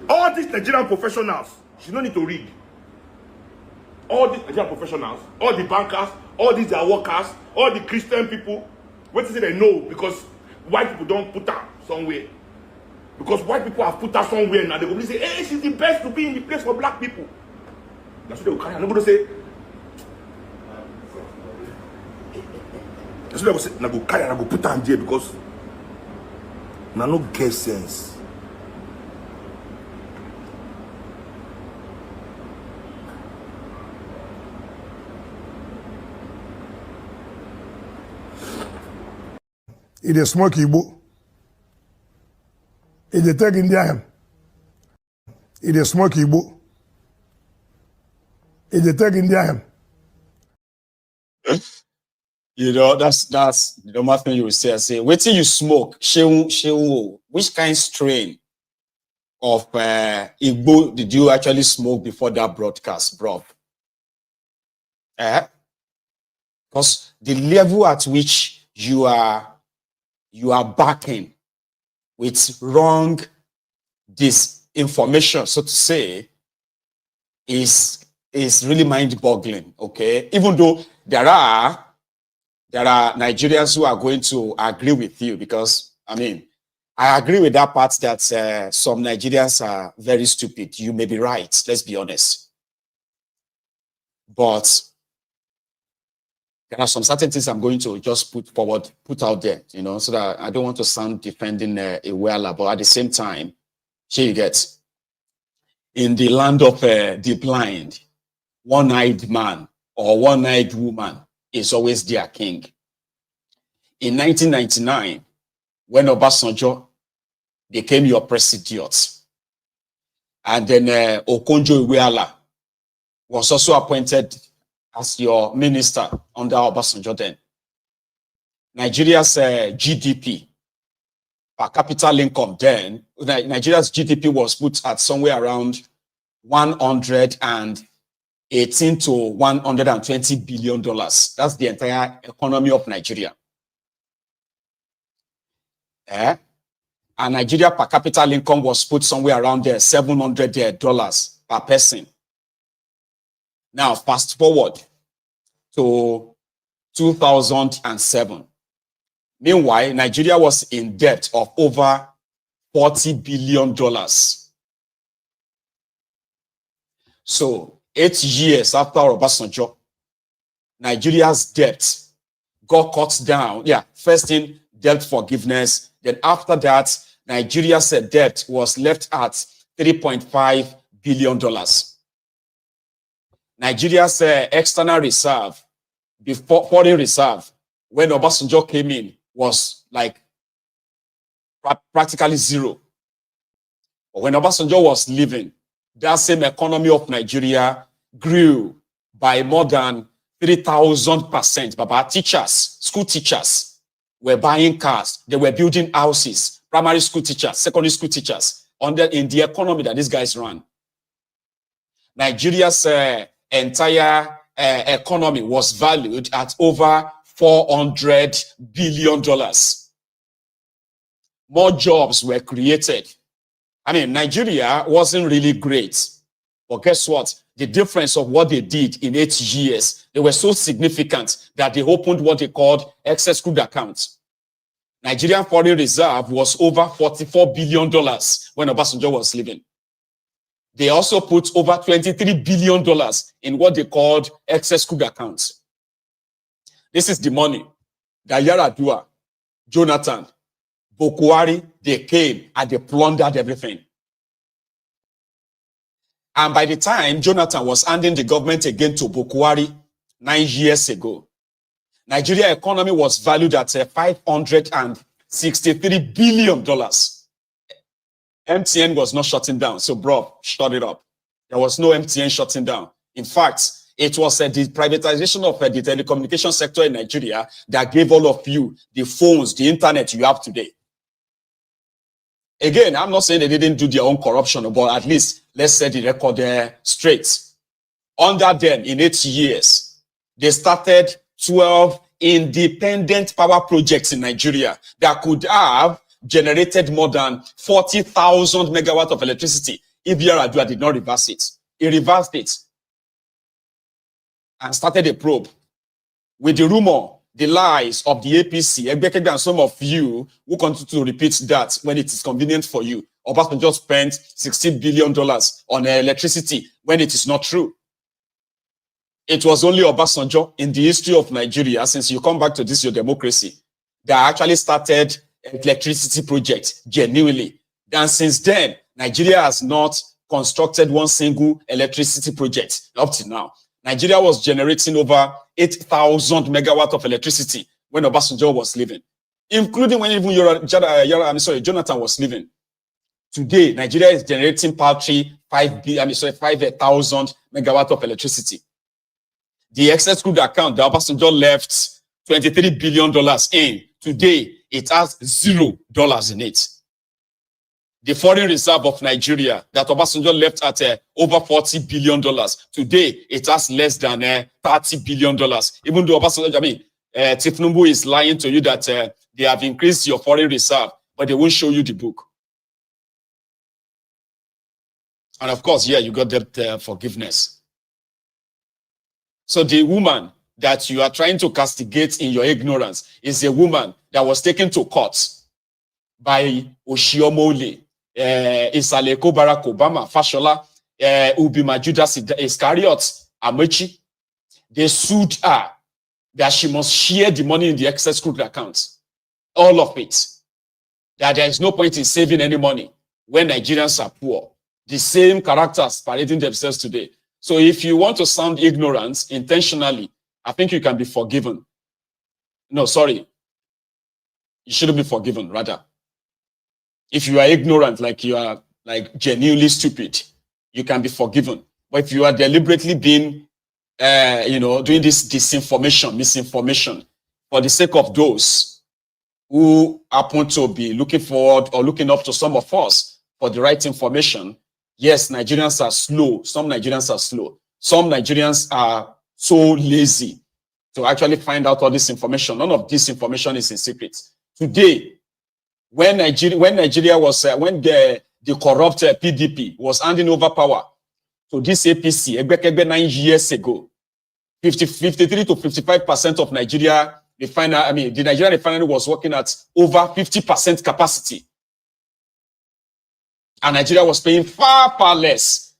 all these Nigerian professionals, she don't need to read. All these Nigerian professionals, all the bankers, all these their workers, all the Christian people, what is it they know? Because white people don't put her somewhere. Because white people have put her somewhere now. They will say, hey, she's the best to be in the place for black people. That's what they will carry. Nobody say. That's what they will say. I go carry and I go put her in jail because now no get sense. It is smoke Igbo. It is take Indian. It is smoke Igbo. It is take Indian. You know, that's the normal thing you will say. I say, wait till you smoke. Which kind strain of Igbo did you actually smoke before that broadcast, bro? Because the level at which you are backing with wrong disinformation, so to say, is really mind-boggling. Okay, even though there are Nigerians who are going to agree with you, because I mean, I agree with that part that some Nigerians are very stupid. You may be right. Let's be honest, but there are some certain things I'm going to just put out there, you know, so that I don't want to sound defending a well, but at the same time, here you get, in the land of the blind, one-eyed man or one-eyed woman is always their king. In 1999, when Obasanjo became your president, and then Okonjo-Iweala was also appointed as your minister under Obasanjo then, Nigeria's GDP per capita income then, Nigeria's GDP was put at somewhere around 118 to 120 billion dollars. That's the entire economy of Nigeria. And Nigeria per capita income was put somewhere around there, $700 per person. Now, fast forward to 2007. Meanwhile, Nigeria was in debt of over $40 billion. So, 8 years after Obasanjo, Nigeria's debt got cut down. Yeah, first in debt forgiveness. Then after that, Nigeria's debt was left at $3.5 billion. Nigeria's external reserve, before foreign reserve, when Obasanjo came in, was like practically zero. But when Obasanjo was leaving, that same economy of Nigeria grew by more than 3,000%. But our teachers, school teachers, were buying cars. They were building houses. Primary school teachers, secondary school teachers, in the economy that these guys run. Nigeria's entire economy was valued at over $400 billion. More jobs were created. I mean, Nigeria wasn't really great. But guess what? The difference of what they did in 8 years, they were so significant that they opened what they called excess crude accounts. Nigerian foreign reserve was over $44 billion when Obasanjo was living. They also put over $23 billion in what they called excess crude accounts. This is the money that Yar'Adua, Jonathan, Bokwari, they came and they plundered everything. And by the time Jonathan was handing the government again to Bokwari 9 years ago, Nigeria economy was valued at $563 billion. MTN was not shutting down. So, bro, shut it up. There was no MTN shutting down. In fact, it was the privatization of the telecommunication sector in Nigeria that gave all of you the phones, the internet you have today. Again, I'm not saying they didn't do their own corruption, but at least let's set the record there straight. Under them, in 8 years, they started 12 independent power projects in Nigeria that could have generated more than 40,000 megawatts of electricity if Yar'Adua did not reverse it. He reversed it and started a probe with the rumor, the lies of the APC, and some of you who continue to repeat that when it is convenient for you. Obasanjo spent $16 billion on electricity when it is not true. It was only Obasanjo in the history of Nigeria, since you come back to this, your democracy, that actually started electricity project genuinely. And since then, Nigeria has not constructed one single electricity project up to now. Nigeria was generating over 8,000 megawatts of electricity when Obasanjo was living, including when even Jonathan was living. Today, Nigeria is generating paltry 5,000 megawatts of electricity. The excess crude account that Obasanjo left $23 billion in, today it has $0 in it. The foreign reserve of Nigeria that Obasanjo left at over $40 billion, today it has less than $30 billion. Even though Obasanjo, thiefnubu is lying to you that they have increased your foreign reserve, but they won't show you the book. And of course, yeah, you got that forgiveness. So the woman that you are trying to castigate in your ignorance is a woman that was taken to court by Oshiomole, Isaleko, Barack Obama, Fashola, Ubima, Judas Iscariot, Amaechi. They sued her that she must share the money in the excess crude accounts. All of it. That there is no point in saving any money when Nigerians are poor. The same characters parading themselves today. So if you want to sound ignorant intentionally, I think you can be forgiven. No, sorry. You shouldn't be forgiven, rather. If you are ignorant, like you are like genuinely stupid, you can be forgiven. But if you are deliberately being, doing this disinformation, misinformation, for the sake of those who happen to be looking forward or looking up to some of us for the right information, yes, Nigerians are slow. Some Nigerians are slow. Some Nigerians are so lazy to actually find out all this information. None of this information is in secret. Today, when Nigeria was, when the corrupt PDP was handing over power to this APC, 9 years ago, 53 to 55% of Nigeria the Nigerian refinery was working at over 50% capacity. And Nigeria was paying far, far less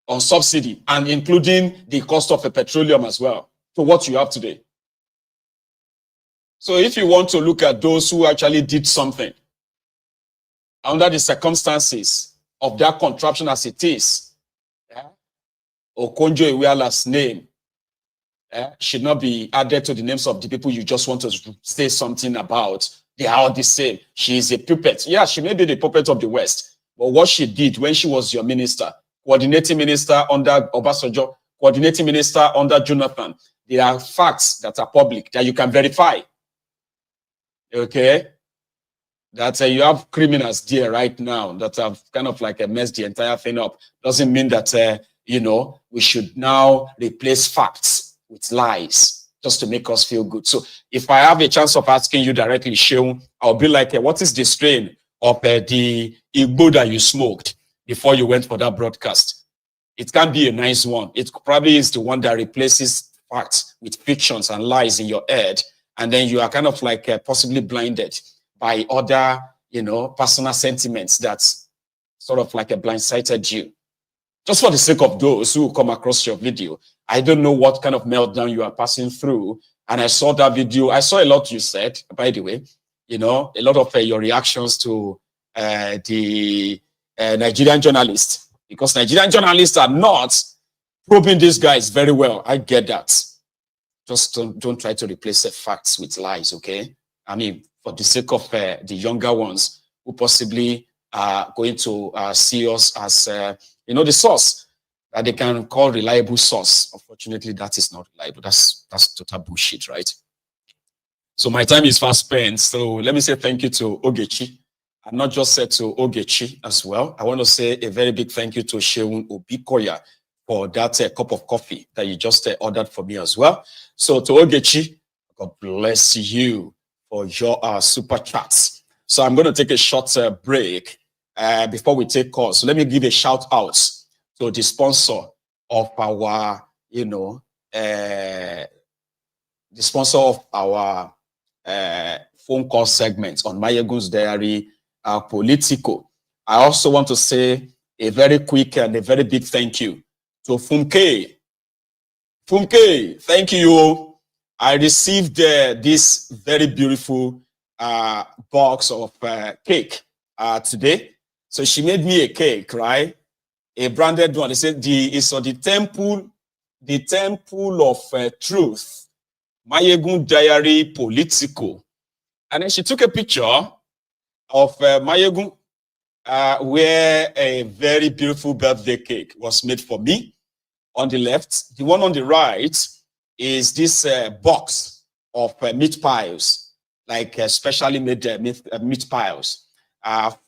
on subsidy, and including the cost of the petroleum as well, to what you have today. So if you want to look at those who actually did something under the circumstances of that contraption as it is, Okonjo Iweala's name should not be added to the names of the people you just want to say something about. They are all the same. She is a puppet. Yeah, she may be the puppet of the West. But what she did when she was your minister, coordinating minister under Obasanjo, coordinating minister under Jonathan, there are facts that are public that you can verify. Okay? that you have criminals there right now that have kind of like messed the entire thing up doesn't mean that, you know, we should now replace facts with lies just to make us feel good. So if I have a chance of asking you directly, Sheung, I'll be like, what is the strain of the Igbo that you smoked before you went for that broadcast? It can be a nice one. It probably is the one that replaces facts with fictions and lies in your head. And then you are kind of like possibly blinded by other, you know, personal sentiments that's sort of like a blindsided you. Just for the sake of those who come across your video, I don't know what kind of meltdown you are passing through. And I saw that video. I saw a lot you said, by the way, you know, a lot of your reactions to the Nigerian journalists, because Nigerian journalists are not probing these guys very well. I get that. Just don't try to replace the facts with lies, okay? I mean, for the sake of the younger ones who possibly are going to see us as, you know, the source that they can call reliable source. Unfortunately, that is not reliable. That's total bullshit, right? So my time is fast spent. So let me say thank you to Ogechi. I'm not just said to Ogechi as well. I want to say a very big thank you to Sheung Obikoya for that cup of coffee that you just ordered for me as well. So to Ogechi, God bless you for your super chats. So I'm going to take a short break before we take calls. So let me give a shout out to the sponsor of our, you know, the sponsor of our phone call segment on Mayegun's Diary, Politico. I also want to say a very quick and a very big thank you to Funke. Funke, thank you. I received this very beautiful box of cake today. So she made me a cake, right? A branded one. They said it's on the temple of truth, Mayegun Diary Politico. And then she took a picture of Mayegun, where a very beautiful birthday cake was made for me. On the left, the one on the right is this box of meat pies, like specially made meat pies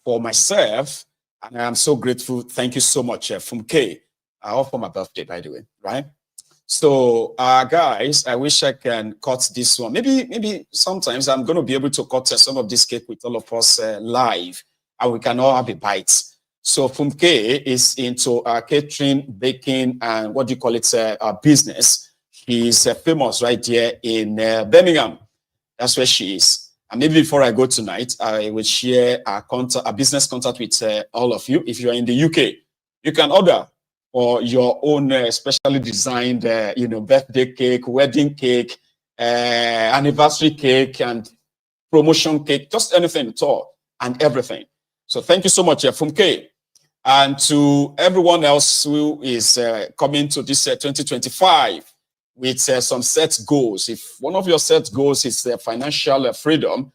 for myself. And I'm so grateful. Thank you so much, Funke, all for my birthday, by the way, right? So, guys, I wish I can cut this one. Maybe sometimes I'm going to be able to cut some of this cake with all of us live, and we can all have a bite. So Funke is into catering, baking, and what do you call it, business. She's famous right here in Birmingham. That's where she is. And maybe before I go tonight, I will share a business contact with all of you. If you are in the UK, you can order for your own specially designed, you know, birthday cake, wedding cake, anniversary cake, and promotion cake, just anything at all and everything. So thank you so much, Funke. And to everyone else who is coming to this 2025 with some set goals. If one of your set goals is financial freedom,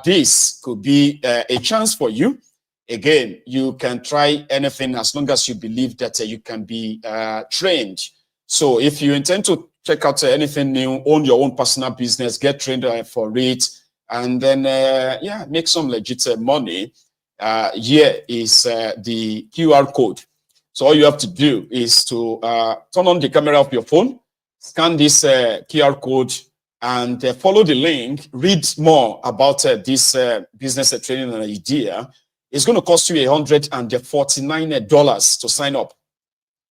this could be a chance for you. Again, you can try anything as long as you believe that you can be trained. So if you intend to check out anything new, own your own personal business, get trained for it, and then, yeah, make some legit money, here is the QR code. So all you have to do is to turn on the camera of your phone, scan this QR code, and follow the link. Read more about this business training idea. It's going to cost you $149 to sign up.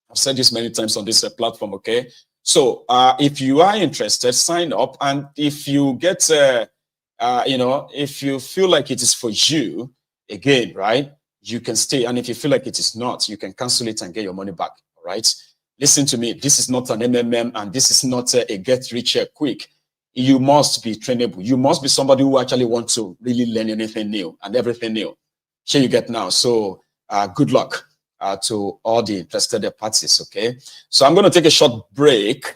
I've said this many times on this platform, okay? So if you are interested, sign up. And if you get, you know, if you feel like it is for you, again, right, you can stay. And if you feel like it is not, you can cancel it and get your money back, all right? Listen to me. This is not an MMM, and this is not a get rich quick. You must be trainable. You must be somebody who actually wants to really learn anything new and everything new. Here you get now. So good luck to all the interested parties, okay? So I'm going to take a short break,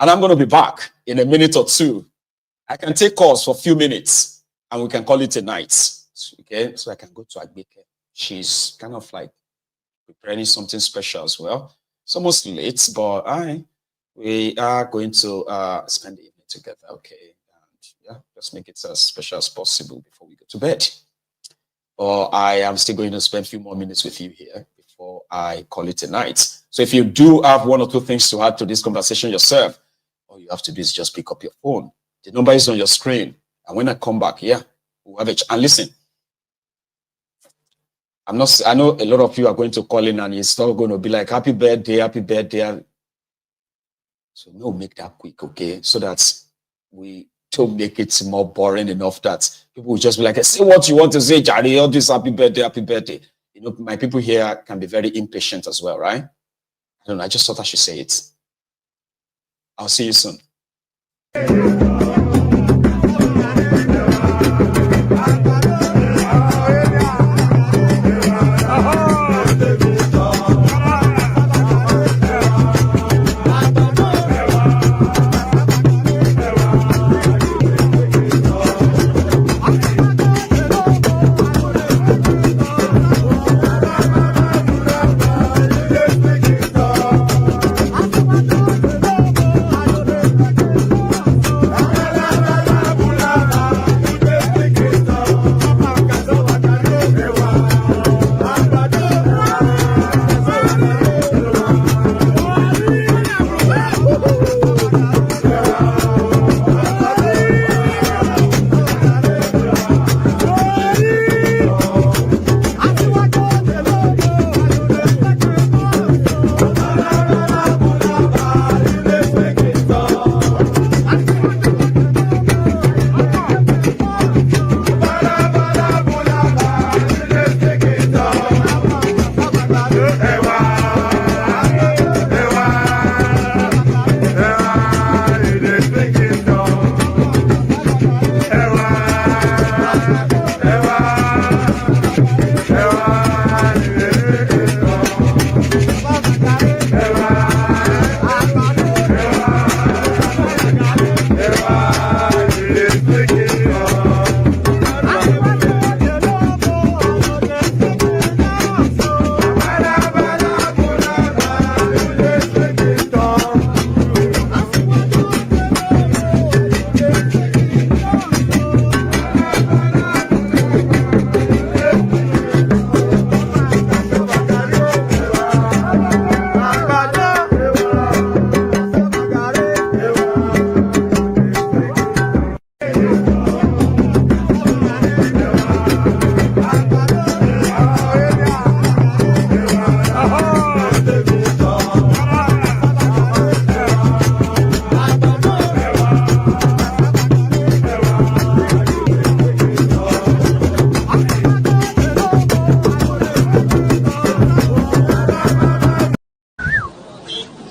and I'm going to be back in a minute or two. I can take calls for a few minutes, and we can call it a night, okay? So I can go to Agbeke. She's kind of like preparing something special as well. It's almost late, but we are going to spend the evening together, okay? And Yeah, just make it as special as possible before we go to bed. Or I am still going to spend a few more minutes with you here before I call it a night. So if you do have one or two things to add to this conversation yourself, all you have to do is just pick up your phone. The number is on your screen. And when I come back, yeah, we'll have and listen. I know a lot of you are going to call in and it's not going to be like, happy birthday, happy birthday. So no, make that quick, okay? So that we don't make it more boring enough that people will just be like, say what you want to say, Jari, all this happy birthday, happy birthday. You know, my people here can be very impatient as well, right? I don't know, I just thought I should say it. I'll see you soon.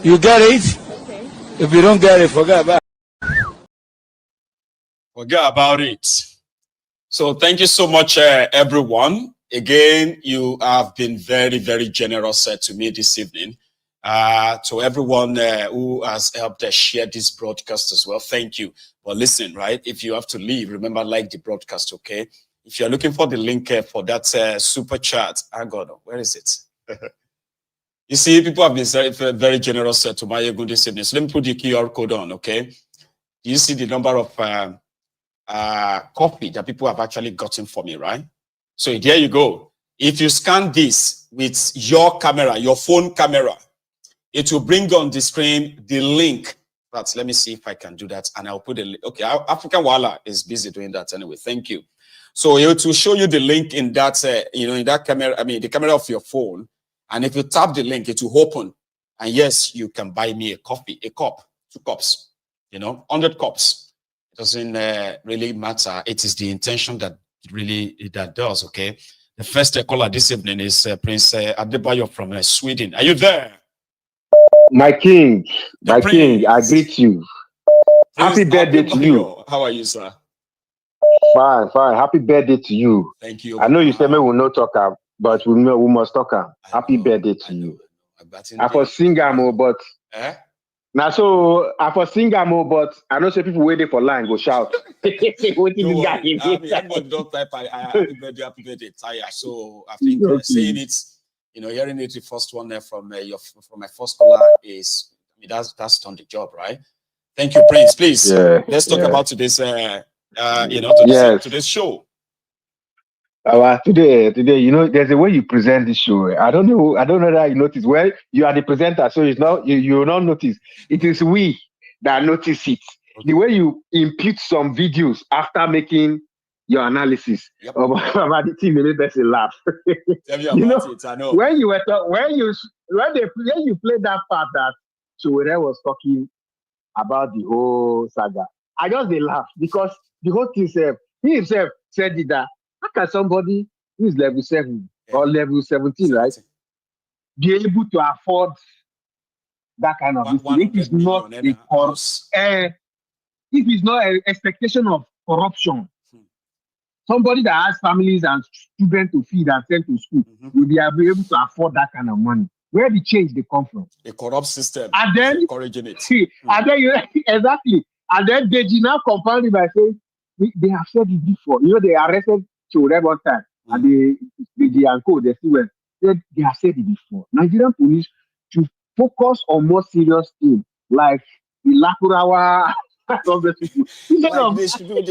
You get it? Okay. If you don't get it, forget about it. Forget about it. So thank you so much, everyone. Again, you have been very, very generous to me this evening. To everyone who has helped share this broadcast as well, thank you. But listen, right, if you have to leave, remember, like the broadcast, okay? If you're looking for the link for that super chat, where is it? You see, people have been very, very generous to my ego this evening. So let me put the QR code on, okay? Do you see the number of coffee that people have actually gotten for me, right? So there you go. If you scan this with your camera, your phone camera, it will bring on the screen the link. But let me see if I can do that. And I'll put a link. Okay, African Wala is busy doing that anyway. Thank you. So it will show you the link in that, in that camera, the camera of your phone. And if you tap the link, it will open. And yes, you can buy me a coffee, a cup, 2 cups, 100 cups. It doesn't really matter. It is the intention that that does, okay? The first caller this evening is Prince Adebayo from Sweden. Are you there? My king, I greet you. Happy birthday to you. How are you, sir? Fine. Happy birthday to you. Thank you. I know you said we will not talk, but we must talk. Happy birthday to you. I for sing but now so I for sing but I know some people waiting for line go shout. Everybody don't type happy birthday, tire. So I think saying it, hearing it the first one there from my first caller is that's done the job, right? Thank you, Prince. Please let's talk about today's to this show. Today, there's a way you present this show. I don't know that you notice. Well, you are the presenter, so it's not you will not notice. It is we that notice it. Okay. The way you impute some videos after making your analysis about the team, made us laugh. Tell me about it. I know. When you played that part that Sowore was talking about the whole saga, I just laugh because the whole thing he himself said it that how can somebody who is level 7 or level 17, right, be able to afford that kind of thing? If it's not if it's not an expectation of corruption, somebody that has families and children to feed and send to school will be able to afford that kind of money. Where the change they come from? A corrupt system. And then encouraging it. And then exactly. And then they now compound it by saying they have said it before. They arrested Sowore one time and the uncle they still went. They have said it before. Nigerian police should focus on more serious things like the Lakurawa. They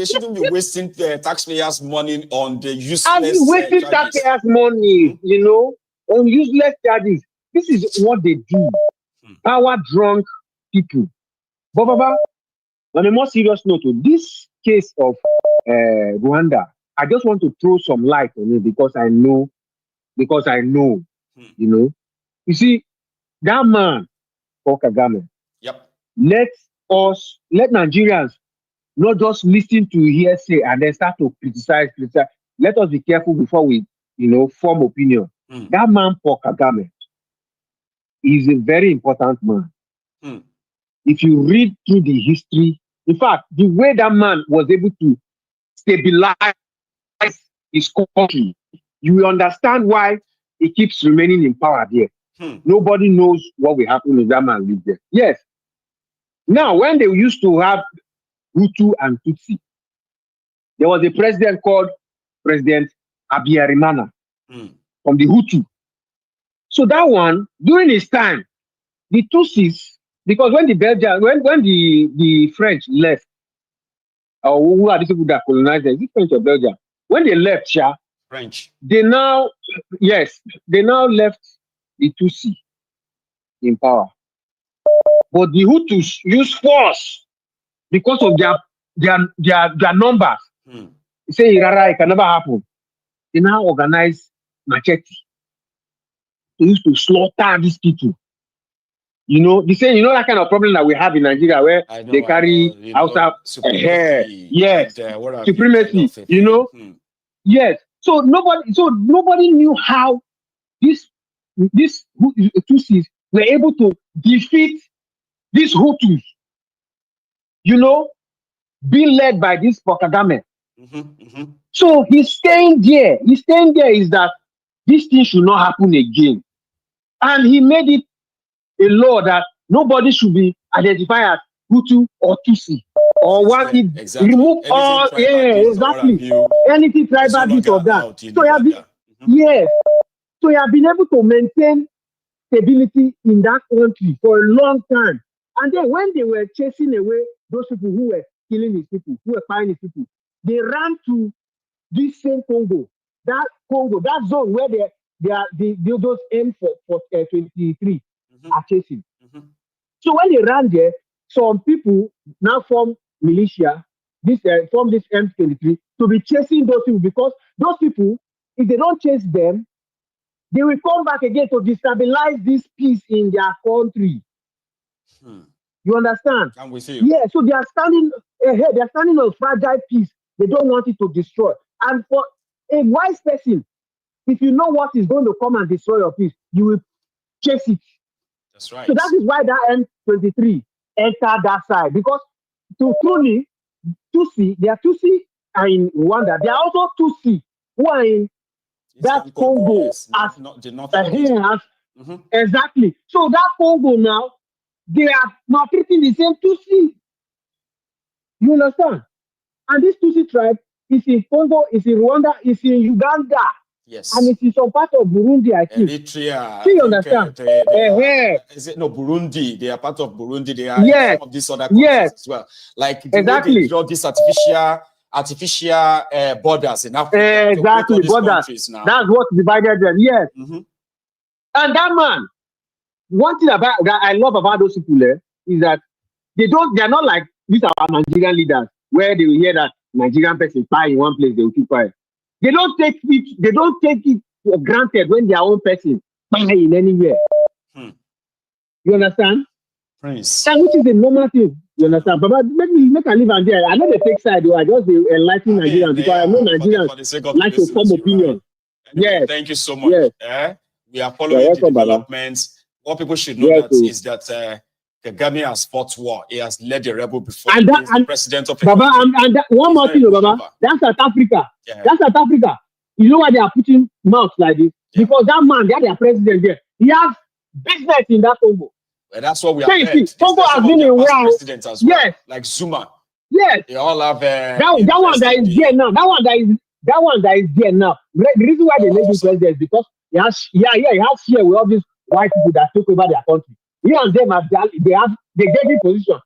shouldn't be wasting the taxpayers' money on the useless and wasting taxpayers' money, on useless charges. This is what they do. Power drunk people. But Baba, on a more serious note, this case of Rwanda, I just want to throw some light on it because I know, You see, that man, Paul Kagame, let Nigerians not just listen to hearsay and then start to criticize. Let us be careful before we, form opinion. That man, Paul Kagame, is a very important man. If you read through the history, in fact, the way that man was able to stabilize his country, you will understand why he keeps remaining in power there. Nobody knows what will happen if that man lives there. Yes. Now, when they used to have Hutu and Tutsi, there was a president called President Abiyarimana from the Hutu. So that one, during his time, the Tutsis, because when the French left, or who are these people that colonized them? Is it French or Belgium? When they left, French. They now left the Tutsi in power. But the Hutus use force because of their numbers. They say it can never happen. They now organize machete. They used to slaughter these people. They say that kind of problem that we have in Nigeria where they carry outside hair. Yes, supremacy. Yes. So nobody knew how these Tutsis were able to defeat these Hutus. Being led by this Paul Kagame. So he's staying there. He's staying there is that this thing should not happen again. And he made it a law that nobody should be identified as Hutu or Tutsi. Or one remove all anything tribal this or that. So he has been able to maintain stability in that country for a long time. And then when they were chasing away those people who were killing his people, who were fighting his people, they ran to this same Congo, that zone where those M for 23 are chasing. So when they ran there, some people now form militia, form this M23 to be chasing those people because those people, if they don't chase them, they will come back again to destabilize this peace in their country. You understand? I'm with you. Yeah, so they are standing ahead. They are standing on fragile peace. They don't want it to destroy. And for a wise person, if you know what is going to come and destroy your peace, you will chase it. That's right. So that is why that M23 entered that side. Because to truly, they are Tutsi are in Rwanda. They are also Tutsi who are in that Congo. Exactly. So that Congo now, they are maltreating the same Tutsi. You understand? And this Tutsi tribe is in Congo, is in Rwanda, is in Uganda. Yes. And it is some part of Burundi, I think. Eritrea. Do you understand? Is it no Burundi? They are part of Burundi. They are some of these other countries as well. Like the way they draw this artificial artificial borders in Africa. Exactly, borders. Now. That's what divided them. Yes. And that man, one thing about that I love about those people is that they're not like these are our Nigerian leaders, where they will hear that Nigerian person spy in one place, they will keep quiet. They don't take it for granted when their own person spy in anywhere. You understand? Prince. And which is a normal thing. You understand? But make I live and there. I know they take side, though. I just enlighten Nigerians because I know Nigerians like to form opinion. Anyway, yes. Thank you so much. Yes. We are following the developments. What people should know is that Kagame has fought war. He has led the rebel before. And He's the president of Baba, and one more thing, Baba. That's South Africa. Yeah. That's South Africa. You know why they are putting mouths like this? Yeah. Because that man, they're their president there. He has business in that Congo. Well, that's what we have heard. Congo has been in war. Presidents as well. Yes. Like Zuma. Yes. They all have that one that is there now. That one that is there now. The reason why they made him president is because he has share with all these white people that took over their country. He and them they gave him position.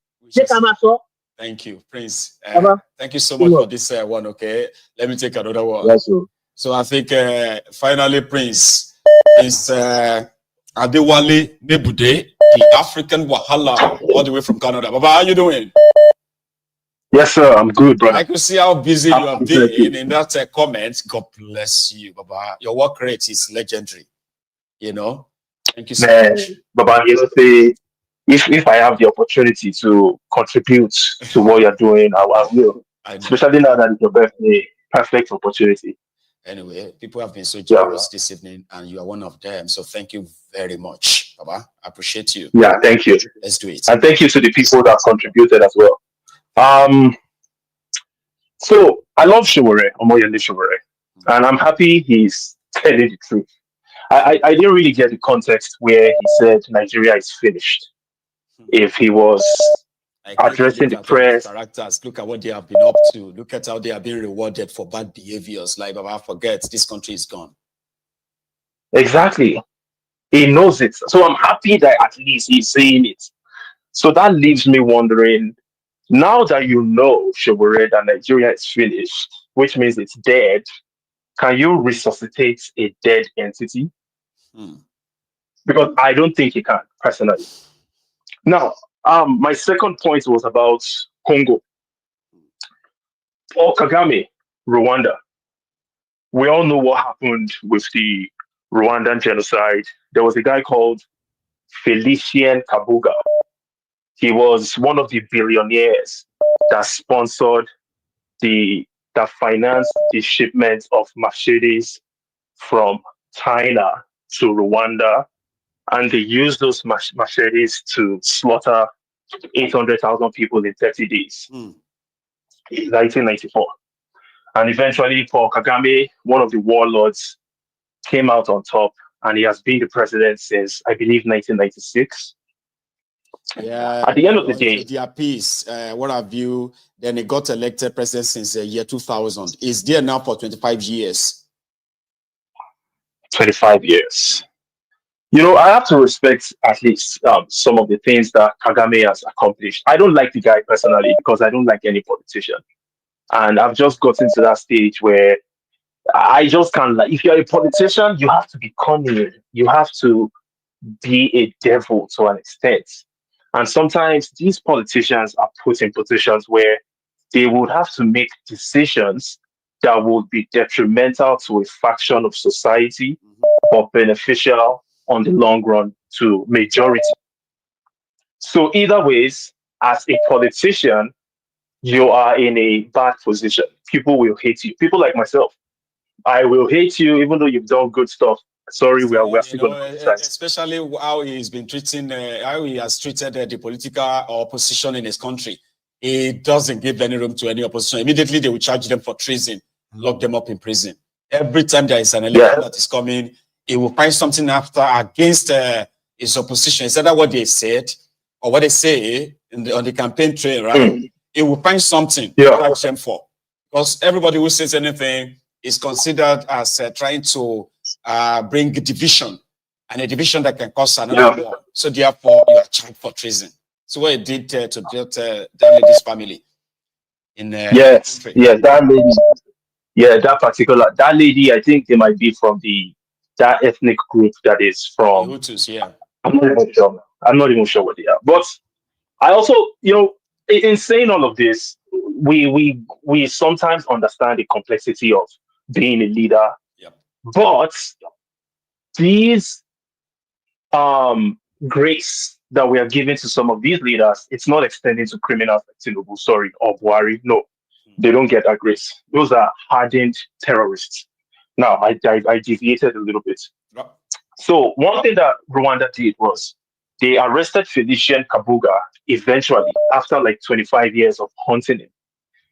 Thank you, Prince. Thank you so much for this one. Okay, let me take another one. Yes, sir. So I think finally, Prince is Adewale Nebude, the African Wahala, all the way from Canada. Baba, how you doing? Yes, sir. I'm good, brother. I can see how busy you have been in that comment. God bless you, Baba. Your work rate is legendary. You know. Thank you so much. Baba, you know, say, if I have the opportunity to contribute to what you're doing, I will. Especially now that it's your birthday, perfect opportunity. Anyway, people have been so generous this evening, and you are one of them. So thank you very much, Baba. I appreciate you. Yeah, thank you. Let's do it. And thank you to the people that contributed as well. So I love Omoyele Sowore, and I'm happy he's telling the truth. I didn't really get the context where he said Nigeria is finished. If he was addressing the press, characters, look at what they have been up to. Look at how they have been rewarded for bad behaviors. Like, Baba, forget this country is gone. Exactly. He knows it. So I'm happy that at least he's saying it. So that leaves me wondering, now that you know, Sowore, that Nigeria is finished, which means it's dead, can you resuscitate a dead entity? Because I don't think he can, personally. Now, my second point was about Congo. Paul Kagame, Rwanda. We all know what happened with the Rwandan genocide. There was a guy called Felicien Kabuga. He was one of the billionaires that sponsored that financed the shipment of machetes from China to Rwanda, and they used those machetes to slaughter 800,000 people in 30 days in 1994. And eventually, Paul Kagame, one of the warlords, came out on top, and he has been the president since, I believe, 1996. Yeah. At the end of the day, their peace, what have you? Then he got elected president since the year 2000. He's there now for 25 years. 25 years. You know, I have to respect at least some of the things that Kagame has accomplished. I don't like the guy personally because I don't like any politician. And I've just gotten to that stage where I just can't like, if you're a politician, you have to be cunning. You have to be a devil to an extent. And sometimes these politicians are put in positions where they would have to make decisions that would be detrimental to a faction of society but beneficial on the long run to majority. So either ways, as a politician, you are in a bad position. People will hate you. People like myself, I will hate you even though you've done good stuff. Sorry, we're still going to criticize. Especially how he's been treating, how he has treated the political opposition in his country. He doesn't give any room to any opposition. Immediately, they will charge them for treason, lock them up in prison. Every time there is an election that is coming, he will find something after against his opposition. Is that what they said or what they say on the campaign trail, right? He will find something to catch them for. Because everybody who says anything is considered as trying to bring division, and a division that can cause another war. So therefore, you are charged for treason. So what he did to that lady's family. in yes, country. yes, that lady. Yeah, that lady. I think they might be from that ethnic group that is The from. Hutus, yeah. I'm not even sure. I'm not even sure what they are. But I also, in saying all of this, we sometimes understand the complexity of being a leader. Yep. But these grace that we are giving to some of these leaders, it's not extending to criminals like Tinubu, sorry, or Buhari. No, they don't get that grace. Those are hardened terrorists. Now, I deviated a little bit. Yep. So one thing that Rwanda did was they arrested Felician Kabuga eventually after like 25 years of hunting him.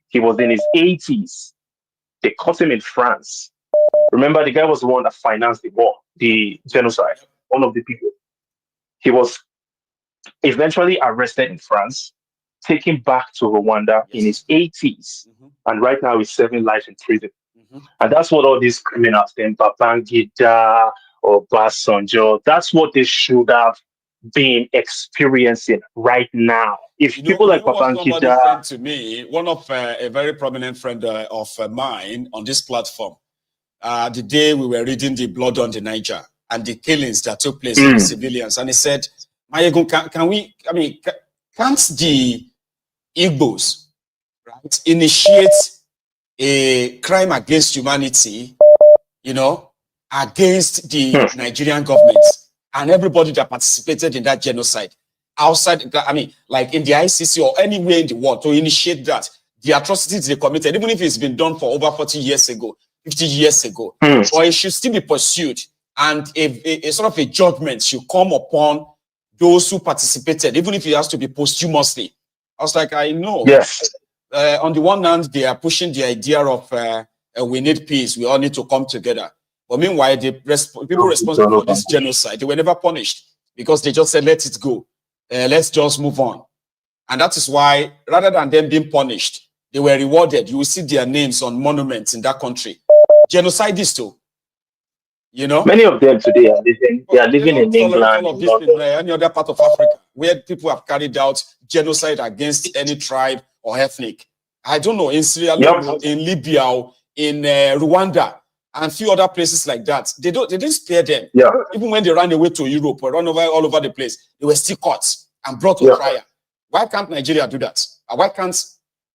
He was in his 80s. They caught him in France. Remember, the guy was the one that financed the war, the genocide, one of the people. He was eventually arrested in France, taken back to Rwanda in his 80s, and right now he's serving life in prison. And that's what all these criminals, then Babangida or Basanjo, that's what they should have been experiencing right now. If people like what somebody Babangida, said to me, one of a very prominent friend of mine on this platform, the day we were reading the blood on the Niger and the killings that took place in the civilians, and he said, Mayegun, can't the Igbos, right, initiate a crime against humanity, against the Nigerian government and everybody that participated in that genocide outside, like in the ICC or anywhere in the world, to initiate that, the atrocities they committed, even if it's been done for over 40 years ago, 50 years ago, or it should still be pursued, and a sort of a judgment should come upon those who participated, even if it has to be posthumously. I was like, I know. Yes. On the one hand, they are pushing the idea of we need peace, we all need to come together. But meanwhile, the people responsible for this genocide, they were never punished because they just said, let it go. Let's just move on. And that is why, rather than them being punished, they were rewarded. You will see their names on monuments in that country. Genocidists too. Many of them today are living in England, all of this in any other part of Africa, where people have carried out genocide against any tribe or ethnic. I don't know, in Sierra Leone, in Libya, in Rwanda, and a few other places like that. They didn't spare them. Yeah. Even when they ran away to Europe or ran over all over the place, they were still caught and brought to trial. Why can't Nigeria do that? Why can't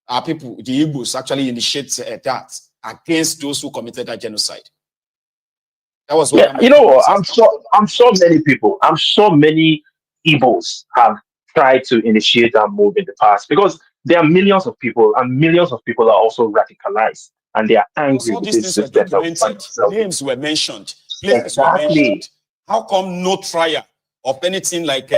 our people, the Igbos, actually initiate that against those who committed that genocide? That was what I'm sure many Igbos have tried to initiate that move in the past, because there are millions of people, and millions of people are also radicalized, and they are angry with this system. Names were mentioned, places were mentioned. How come no trial of anything like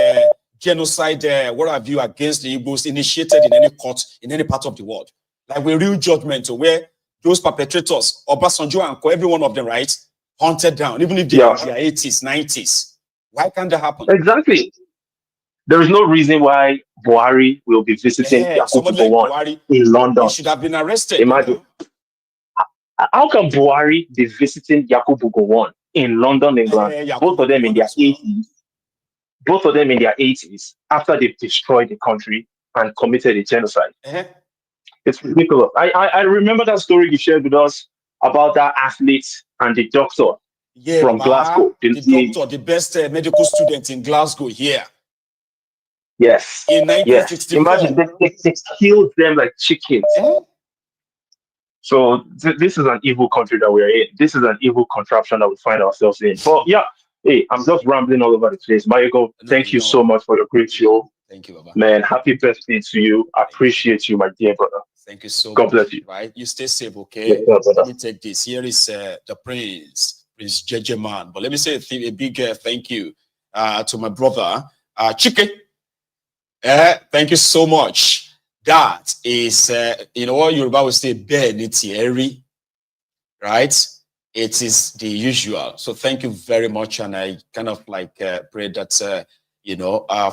genocide, what have you, against the Igbos initiated in any court in any part of the world? Like a real judgment where those perpetrators, Obasanjo and every one of them, right, hunted down, even if they are in their 80s, 90s. Why can't that happen? Exactly. There is no reason why Buhari will be visiting Yakubu in London. He should have been arrested. Imagine. How can Buhari be visiting Yakubu Gowon in London, England? Both of them in their 80s. Both of them in their 80s after they've destroyed the country and committed a genocide. It's ridiculous. I remember that story you shared with us about that athlete and the doctor from Glasgow. The doctor, the best medical student in Glasgow here. Yes. In 1964. Imagine they killed them like chickens. So this is an evil country that we're in. This is an evil contraption that we find ourselves in. But yeah, hey, I'm just rambling all over the place. Mayego, thank you so much for your great show. Thank you, Baba. Man, happy birthday to you. I appreciate you, my dear brother. Thank you so much. God bless you. Right? You stay safe, okay? Let me take this. Here is the Prince JJ Man. But let me say a big thank you to my brother, Chike. Thank you so much. That is, what Yoruba will say, Benitieri, right? It is the usual. So thank you very much. And I kind of like pray that,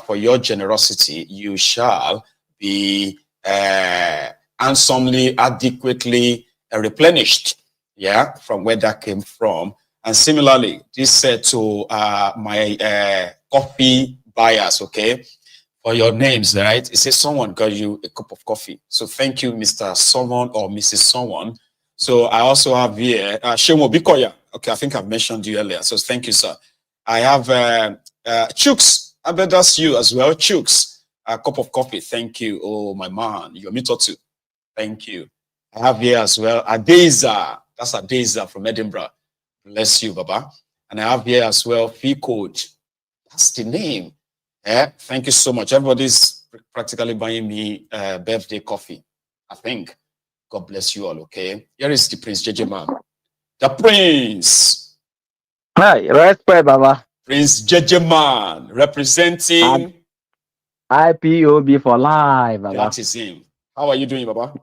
for your generosity, you shall be handsomely, adequately replenished, from where that came from. And similarly, this said to my coffee buyers, okay? for your names, right? It says someone got you a cup of coffee. So thank you, Mr. Someone or Mrs. Someone. So I also have here, Shemo Bikoya. Okay, I think I've mentioned you earlier. So thank you, sir. I have Chooks. I bet that's you as well. Chooks, a cup of coffee. Thank you. Oh, my man. You're me too. Thank you. I have here as well Adeza. That's Adeza from Edinburgh. Bless you, Baba. And I have here as well Fee Code. That's the name. Thank you so much. Everybody's practically buying me birthday coffee, I think. God bless you all, okay? Here is the Prince JJ Man. The Prince. Hi, respect, Baba. Prince JJ Man, representing IPOB for life, Baba. That is him. How are you doing, Baba?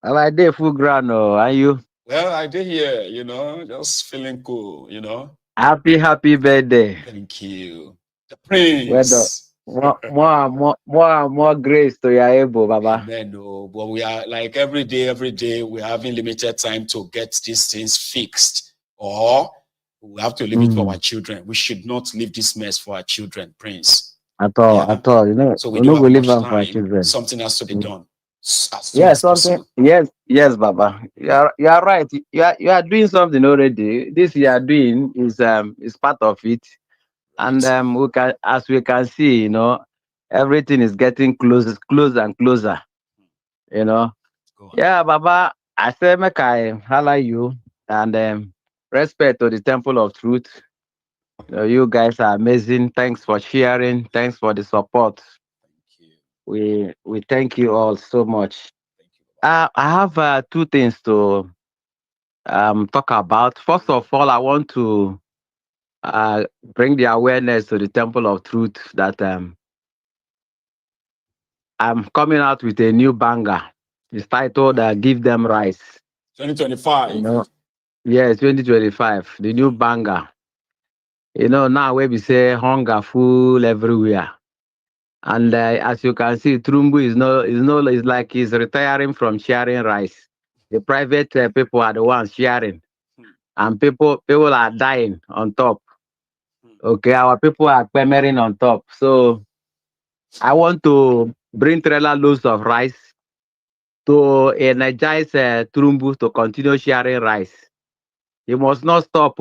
I did full ground, are you? Well, I did here, you know, just feeling cool, you know. Happy birthday. Thank you. The Prince. More grace to your able, Baba. Amen. No, but we are like every day, we're having limited time to get these things fixed. Or we have to leave it for our children. We should not leave this mess for our children, Prince. At all, you know. So we don't have much time. For our children. Something has to be done. Yes, something. Yes, Baba. You are right. You are doing something already. This you are doing is part of it, and we can see, you know, everything is getting closer and closer. You know. Yeah, Baba. I say make I holler you and respect to the Temple of Truth. You guys are amazing. Thanks for sharing. Thanks for the support. We thank you all so much. I have two things to talk about. First of all, I want to bring the awareness to the Temple of Truth that I'm coming out with a new banger. It's titled "Give Them Rice." 2025. You know, yes, 2025. The new banger. You know, now where we say hunger full everywhere. And as you can see, Tinubu is like he's retiring from sharing rice. The private people are the ones sharing, and people are dying on top. Okay, our people are clamoring on top. So I want to bring trailer loads of rice to energize Tinubu to continue sharing rice. He must not stop.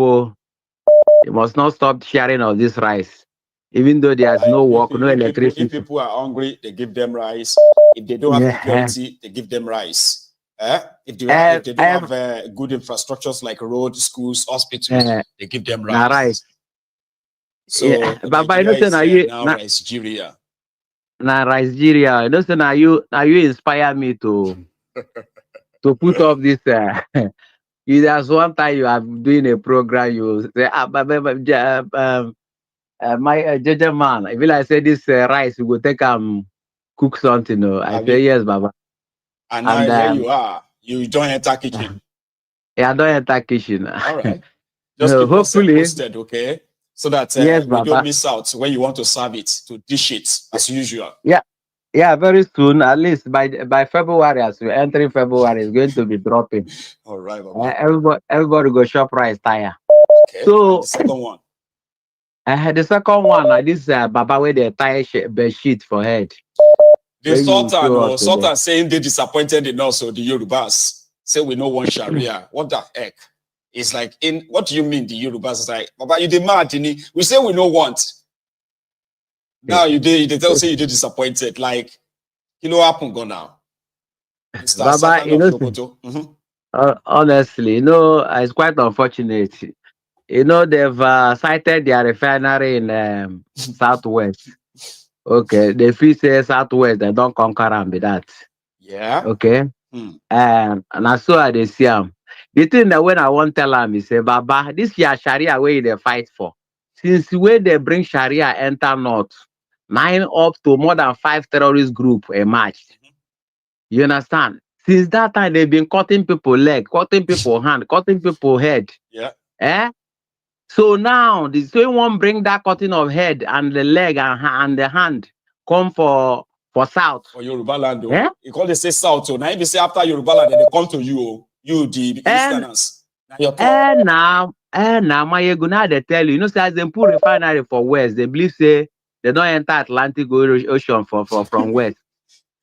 He must not stop sharing of this rice. Even though there's no work, no electricity. If people are hungry, they give them rice. If they don't have security, they give them rice. If they don't have good infrastructures like roads, schools, hospitals, they give them rice. So Nigeria is now Nigeria. Now Nigeria. You know, so now you inspire me to put up this. There's one time you are doing a program, you say, my JJ man, if I say this rice, you go take cook something. I say yes, Baba. And now here you are. You don't enter kitchen. Yeah, I don't enter kitchen. All right. Just keep hopefully posted, okay? So that yes, we don't miss out when you want to serve it, to dish it as usual. Yeah, very soon. At least by February, as we're entering February, it's going to be dropping. All right, Baba. Everybody go shop rice tire. Okay. So and the second one. The second one, this Baba with the tire bed sheet for head. The Sultan saying they disappointed in us, so the Yorubas say we no want Sharia. What the heck? It's like, what do you mean the Yorubas is like, Baba, you demand, we say we no want. Now you tell say you did disappointed. Like, you know what happened go now? Baba, you know, honestly, you know, it's quite unfortunate. You know, they've cited their refinery in Southwest. Okay, they feel say Southwest, they don't conquer and be that. Yeah. Okay. And I saw they see them. The thing that when I want to tell them is say, Baba, this year Sharia way they fight for. Since when they bring Sharia enter North, 9 up to more than 5 terrorist group emerged. You understand? Since that time they've been cutting people leg, cutting people hand, cutting people head. Yeah. So now the same one bring that cutting of head and the leg and the hand come for South. For Yoruba land, you call they say South. Now if you say after Yoruba land, then they come to you, the Easterners. Now my Eguna they tell you, you know, say as they put refinery for West, they believe say They don't enter Atlantic Ocean from west.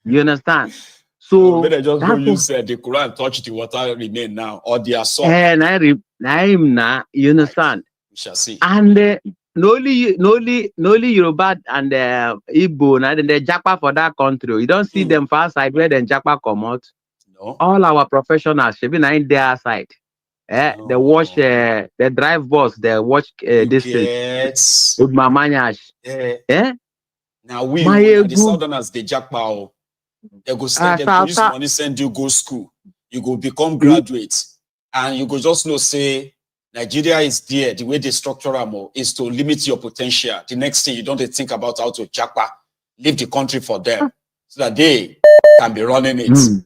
You understand? So better just go that's use the Quran, touch the water, remain now, or the assault. and you understand? We shall see. And no only Yoruba and Igbo, and the Japa for that country. You don't see them far side where the Japa come out. No. All our professionals should be in their side. They watch, they drive bus, they watch this thing. With Mamanyash. Now the Southerners, they jackpot. They go send them police money, send you go school. You go become graduates. And you go just know, say, Nigeria is there. The way they structure them is to limit your potential. The next thing, you don't think about how to jackpot, leave the country for them. So that they can be running it.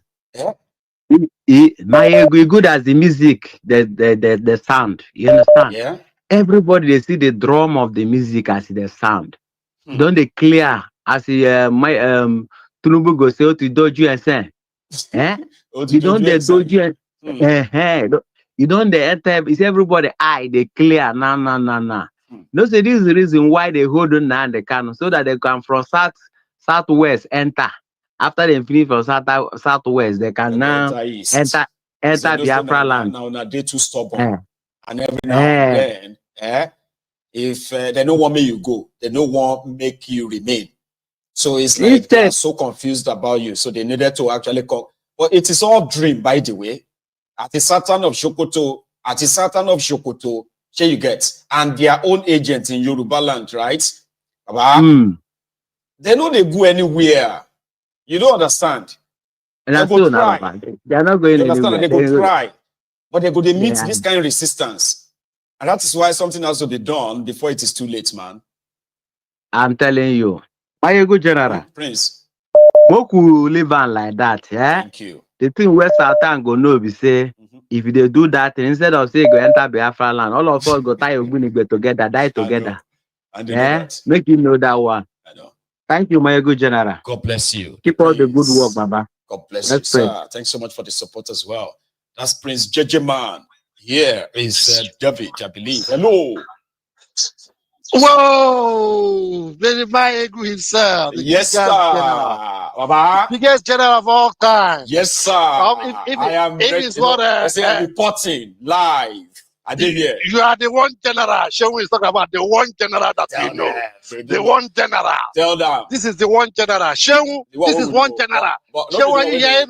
My good as the music, the sound. You understand? Yeah. Everybody they see the drum of the music as the sound. Don't they clear as my Tinubu go say to doju and say, you don't the doju you don't the enter. It's everybody eye they clear nah. No, say this is the reason why they hold on now the can so that they come from southwest enter. After they finish from southwest, they can now enter Biafra land. Now they too stubborn. And every now and then, if they don't want me, you go. They don't want make you remain. So it's like they're so confused about you. So they needed to actually come. But it is all dream, by the way. At the Sultan of Sokoto, you get, and their own agents in Yoruba land, right? They know they go anywhere. You don't understand. They go try. They are not going anywhere. They go try. But they go to meet this kind of resistance. And that is why something has to be done before it is too late, man. I'm telling you. Why you good general? Prince. Moku live on like that, yeah? Thank you. The thing where Sultan go know be say, if they do that, instead of say go enter Biafra land, all of us go tie together, die together. Yeah? Make you know that one. I know. Thank you, my good general. God bless you. Keep all the good work, Baba. God bless you, sir. Thanks so much for the support as well. That's Prince JJ Man. Here is David, I believe. Hello. Whoa! Very Maegu himself. Yes, sir. Baba. Biggest general of all time. Yes, sir. I am reporting live. I did hear. You are the one general. Shehu is talking about the one general that you know. The one general. Tell them. This is the one general. Shehu, this is one general. Shehu, are you hearing?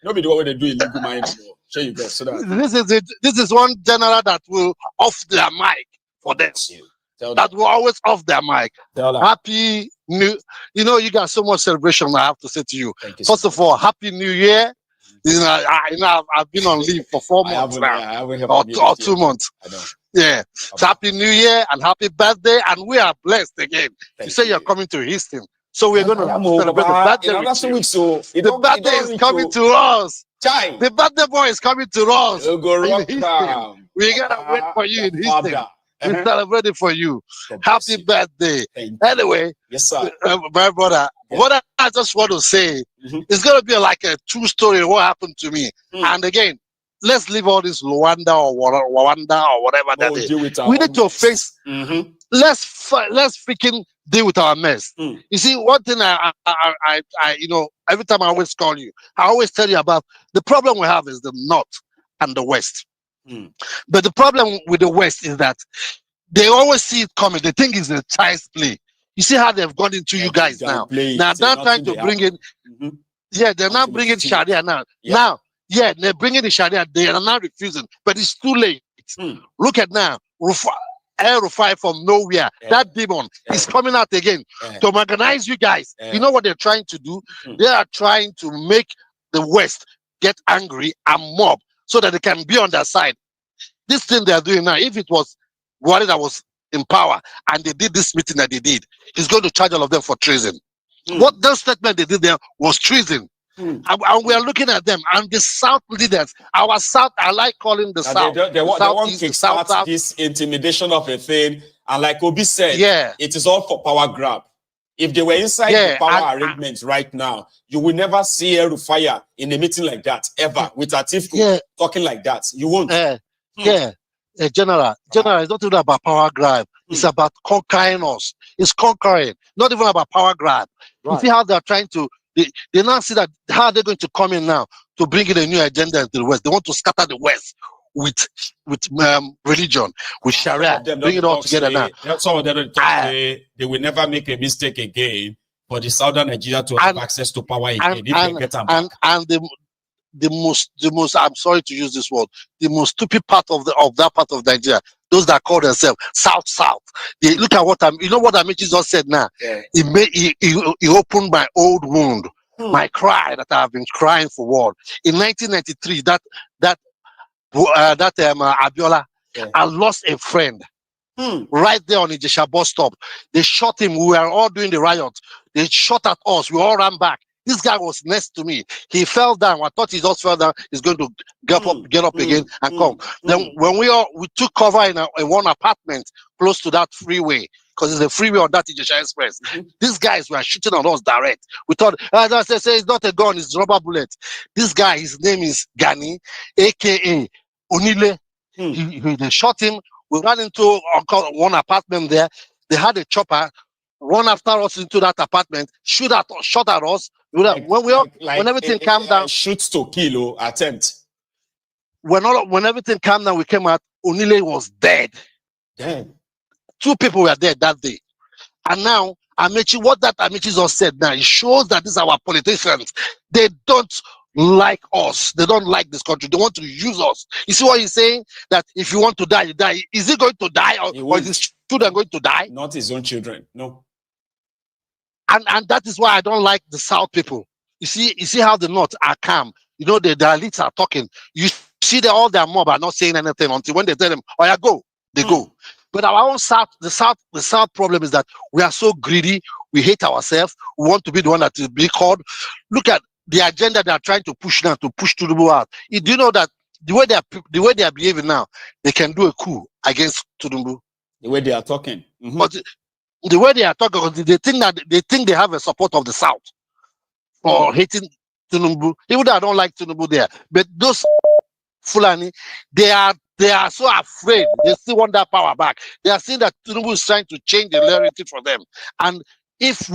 Nobody what they do illegal mind. Show you guys. So that this is one general that will off their mic for them. That will always off their mic. Happy New. You know, you got so much celebration. I have to say to you. First of all, Happy New Year. You know, I've been on leave for 4 months now, or 2 months. I know. Yeah. So Happy New Year and happy birthday, and we are blessed again. You say you're coming to Houston, so we're going to celebrate the birthday with you. The birthday is coming to us. The birthday boy is coming to us in Houston. We're gonna wait for you in Houston. We celebrate it for you. Happy birthday. Anyway, yes, sir. My brother, what I just want to say, it's going to be like a true story of what happened to me. And again, let's leave all this Rwanda or whatever that is. We need to face, let's freaking deal with our mess. You see, one thing I you know, every time I always call you, I always tell you about the problem we have is the North and the West. But the problem with the West is that they always see it coming. They think it's a child's play. You see how they've gone into you guys now. Now they're trying to bring in, they're not bringing Sharia now. Now, they're bringing the Sharia. They are not refusing, but it's too late. Look at now, Hellrufai from nowhere. That demon is coming out again to organize you guys. You know what they're trying to do? They are trying to make the West get angry and mob, so that they can be on their side. This thing they are doing now, if it was Buhari that was in power and they did this meeting that they did, he's going to charge all of them for treason. What that statement they did there was treason. And we are looking at them, and the South leaders, our South, I like calling the South. They want to start this intimidation of a thing. And like Obi said, it is all for power grab. If they were inside the power arrangements right now, you will never see a rufire in a meeting like that, ever, with a thief talking like that. You won't. General, it's not even about power grab. It's about conquering us. It's conquering, not even about power grab. You see how they're trying to, they now see that how they're going to come in now to bring in a new agenda into the West. They want to scatter the West with religion, with Sharia, bring it all together now. Some of them they will never make a mistake again for the Southern Nigeria to have access to power again if they get them back. And the most I'm sorry to use this word, the most stupid part of that part of Nigeria, those that call themselves South. They look at what you know what Amaechi just said now. Yeah. He opened my old wound, my cry that I have been crying for what. In 1993, that Abiola, I lost a friend. Right there on the Ijesha bus stop. They shot him. We were all doing the riot. They shot at us. We all ran back. This guy was next to me. He fell down. I thought he just fell down. He's going to get up again and come. Then when we took cover in one apartment close to that freeway, because it's a freeway on that Ijesha Express. These guys were shooting on us direct. We thought, it's not a gun, it's rubber bullet. This guy, his name is Gani, aka Onile. They shot him. We ran into one apartment there. They had a chopper run after us into that apartment, shot at us. When everything calmed down, shoots to kill or attempt. When everything calmed down, we came out. Onile was dead. Damn. 2 people were dead that day. And now Amaechi, what that Amaechi just said now, it shows that these are our politicians. They don't like us. They don't like this country. They want to use us. You see what he's saying? That if you want to die, you die. Is he going to die or is his children going to die? Not his own children. No. And that is why I don't like the South people. You see how the North are calm. You know, the elites are talking. You see that all their mob are not saying anything until when they tell them, oh yeah, go, they go. But our own South, the South problem is that we are so greedy. We hate ourselves. We want to be the one that is being called. Look at the agenda they are trying to push now, to push Tinubu out. Do you know that the way they are behaving now, they can do a coup against Tinubu? The way they are talking. But the way they are talking, they think they have a support of the South for hating Tinubu. Even though I don't like Tinubu there, but those Fulani, they are so afraid. They still want that power back. They are seeing that Tinubu is trying to change the narrative for them. And if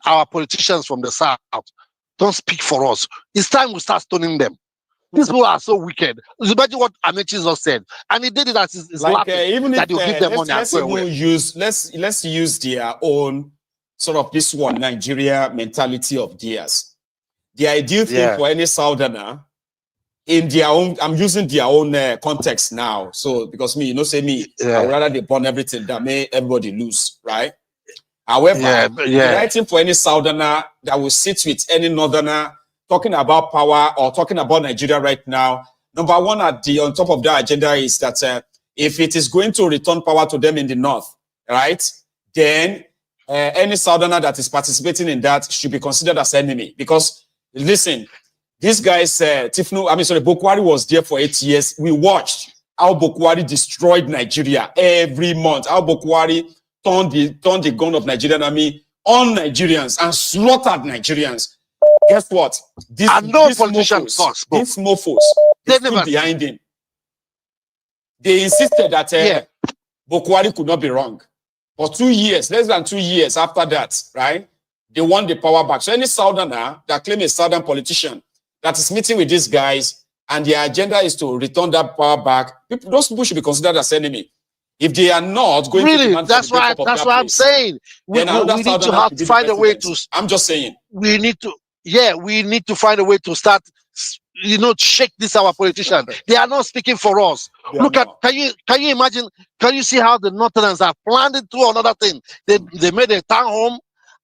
our politicians from the South, don't speak for us, it's time we start stoning them. These people are so wicked. Imagine what Amaechi just said, and he did it as his even that you give them money. Let's use their own sort of this one Nigeria mentality of theirs. The ideal thing for any Southerner in their own, I'm using their own context now. So because I would rather they burn everything that may everybody lose, right? However, the right thing for any Southerner that will sit with any Northerner talking about power or talking about Nigeria right now, number one on top of that agenda is that if it is going to return power to them in the North, right, then any Southerner that is participating in that should be considered as enemy. Because, listen, this guy's Bokwari was there for 8 years. We watched how Bokwari destroyed Nigeria every month, how Bokwari turned the gun of Nigerian army on Nigerians and slaughtered Nigerians. Guess what? These mofos, they stood behind him. They insisted that Bokwari could not be wrong. For 2 years, less than 2 years after that, right, they won the power back. So any Southerner that claim a Southern politician that is meeting with these guys and their agenda is to return that power back, those people should be considered as enemy. If they are not going to that's why I'm saying we need to find a way to. I'm just saying we need to find a way to start, shake this our politicians. They are not speaking for us. Can you imagine? Can you see how the Northerners have planned it to another thing? They made a town home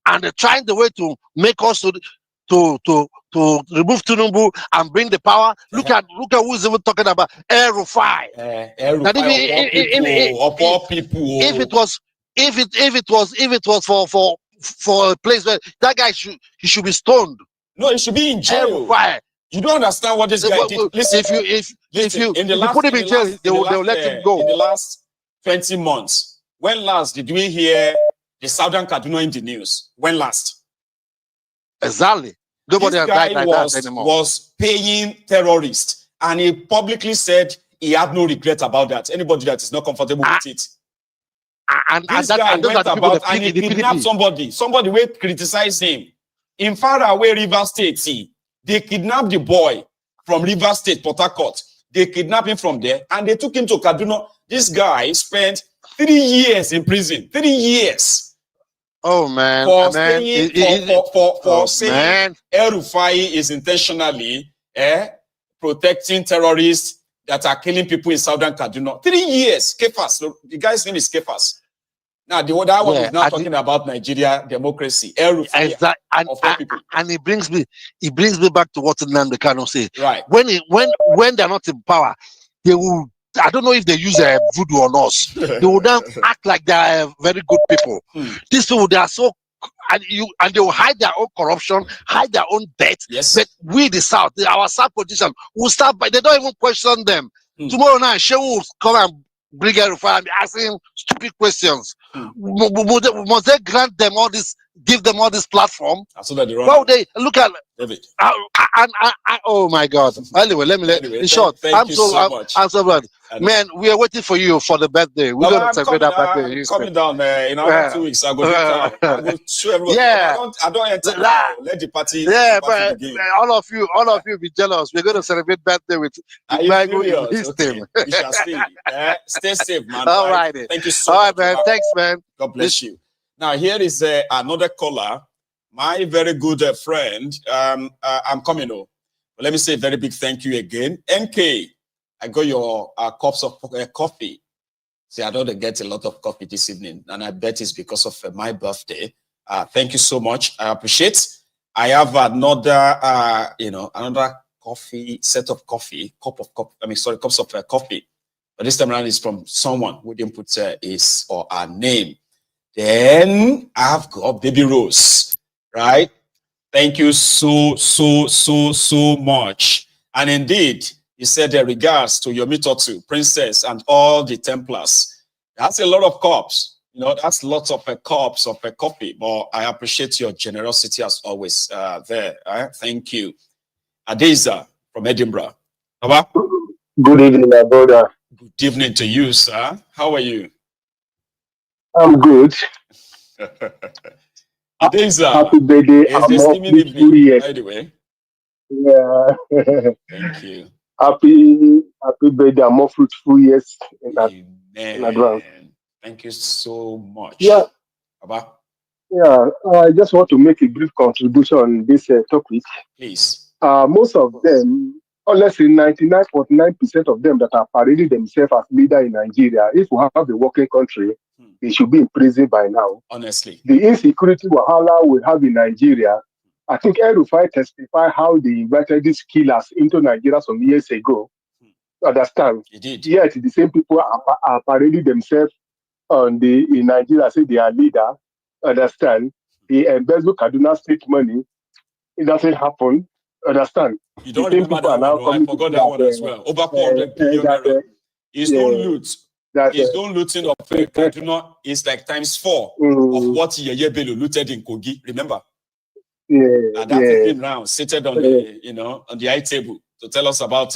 and they're trying the way to make us to remove Tinubu and bring the power. Look at who's even talking about Hellrufai. If it was for a place where that guy should be stoned. No, he should be in jail. You don't understand what this guy did. Listen, if you put him in jail, they will let him go. In the last 20 months, when last did we hear the Southern Kaduna in the news? When last? Exactly. Nobody this guy was paying terrorists, and he publicly said he had no regret about that. Anybody that is not comfortable with it. This guy went about and he kidnapped somebody. Somebody will criticize him. In far away River State, they kidnapped the boy from River State, Port Harcourt. They kidnapped him from there and they took him to Kaduna. This guy spent 3 years in prison. 3 years. Oh man! For saying Hellrufai is intentionally protecting terrorists that are killing people in southern Kaduna. 3 years. Kefas. The guy's name is Kefas. Now the other one is now talking about Nigeria democracy. Exactly. And it brings me back to what Nnamdi Kanu said. Right. When they're not in power, they will. I don't know if they use voodoo on us. They will then act like they are very good people. These people, they are so, and they will hide their own corruption, hide their own debt. Yes. But we, the South, our South politicians, will start by, they don't even question them. Tomorrow night, Shehu will come and bring rufire and be asking stupid questions. Must they grant them all this, give them all this platform? So that well, they look at David. Oh my God! Anyway, in short, I'm so glad. Man, we are waiting for you for the birthday. We're going to celebrate that birthday. I'm coming down in another 2 weeks. I go show everyone. Yeah, I don't enter. Let the party. Yeah, but all of you be jealous. We're going to celebrate birthday with his team. We shall stay. Stay safe, man. All right. Thank you so much. All right, man. Thanks, man. God bless you. Now here is another caller. My very good friend, I'm coming over. Let me say a very big thank you again. NK, I got your cups of coffee. See, I don't get a lot of coffee this evening, and I bet it's because of my birthday. Thank you so much. I appreciate. I have another, another coffee, set of coffee, cups of coffee. But this time around is from someone who didn't put his or her name. Then I've got Baby Rose. Right? Thank you so much. And indeed, he said regards to your Mitotu, Princess, and all the Templars. That's a lot of cups. That's lots of cups of coffee. But I appreciate your generosity as always there. Thank you. Adeza from Edinburgh. Good evening, my brother. Good evening to you, sir. How are you? I'm good. Happy birthday. By the way. Yeah. Thank you. Happy birthday. More fruitful years in advance. Thank you so much. Yeah. Baba? Yeah. I just want to make a brief contribution on this topic. Please. Most of them, honestly, 99.9% of them that are parading themselves as leader in Nigeria, if we have a working country, they should be in prison by now. Honestly. The insecurity wahala we have in Nigeria, I think Hellrufai testified how they invited these killers into Nigeria some years ago. Understand? He did. Yet the same people are parading themselves in Nigeria, say they are leader. Understand? They embezzle Kaduna state money. It doesn't happen. Understand? You don't remember that one. I forgot that one as well. Over 400 billion. It's no loot. His own looting of Kaduna is like times 4 of what Yeye Bello looted in Kogi. Remember? And that's him now, seated on the on the high table to tell us about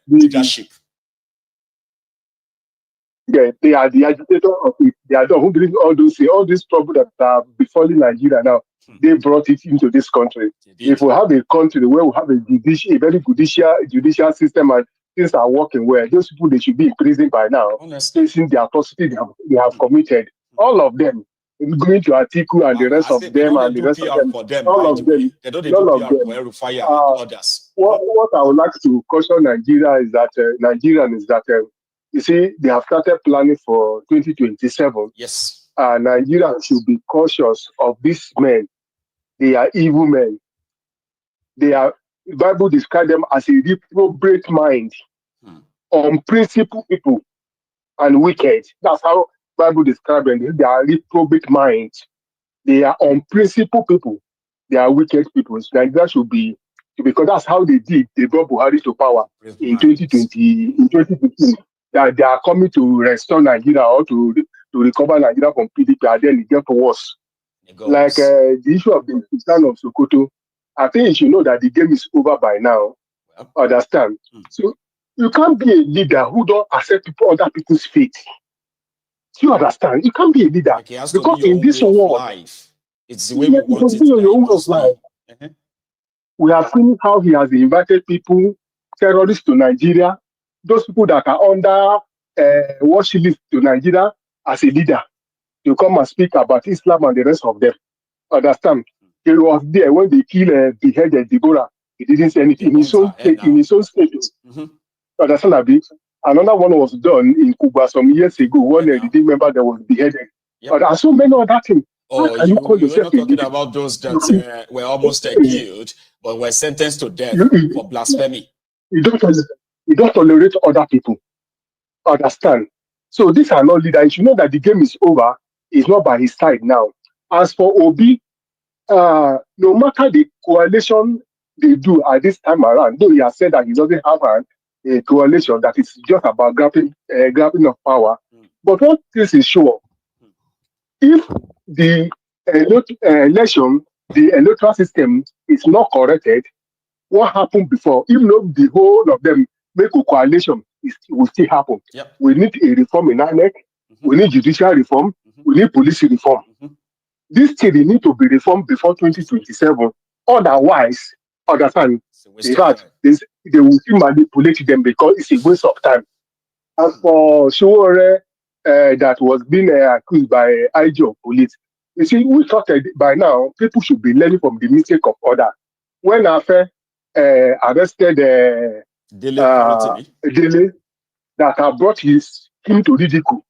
leadership. Yeah, they are the agitator of it. They are the who bring all these problems that are befalling Nigeria now. They brought it into this country. If we have a country where we have a very judicial system and things are working well, those people, they should be in prison by now, facing the atrocity they have committed. All of them, going to Atiku and the rest of them and the rest of them, all of them, all of them. What I would like to caution Nigeria is that you see, they have started planning for 2027. Yes. Nigeria should be cautious of these men. They are evil men. The Bible describes them as a reprobate mind, unprincipled people, and wicked. That's how the Bible describes them. They are reprobate minds. They are unprincipled people. They are wicked people. Nigeria should be, because that's how they did. They brought Buhari to power in 2015. That they are coming to restore Nigeria or to recover Nigeria from PDP, and then it gets worse. Like the issue of the Sultan of Sokoto, I think you should know that the game is over by now. Understand? So You can't be a leader who don't accept other people's faith. Do you understand? You can't be a leader Like it has because to be your in own this way of world, life. It's the way we it want must it be your that it own way of must life. be. We have seen how he has invited people, terrorists to Nigeria, those people that are under watch list to Nigeria as a leader to come and speak about Islam and the rest of them. Understand? He was there when they beheaded Deborah. He didn't say anything in his own state. Understand, Abi? Another one was done in Cuba some years ago when the member that was beheaded. But there are so many other things. Oh, you were not talking about those that were almost killed, but were sentenced to death for blasphemy. You don't tolerate other people. Understand? So these are not leaders. You know that the game is over. It's not by his side now. As for Obi, no matter the coalition they do at this time around, though he has said that he doesn't have a coalition, that is just about grabbing of power. But one thing is sure, if the election, the electoral system is not corrected, what happened before, even though the whole of them make a coalition, it will still happen. Yep. We need a reform in INEC, we need judicial reform, we need police reform. This thing they need to be reformed before 2027. Otherwise, understand, in fact, they will still manipulate them because it's a waste of time. As for Showore, that was being accused by IG of police, you see, we thought that by now people should be learning from the mistake of others. When Afe arrested Dele, that have brought him to ridicule.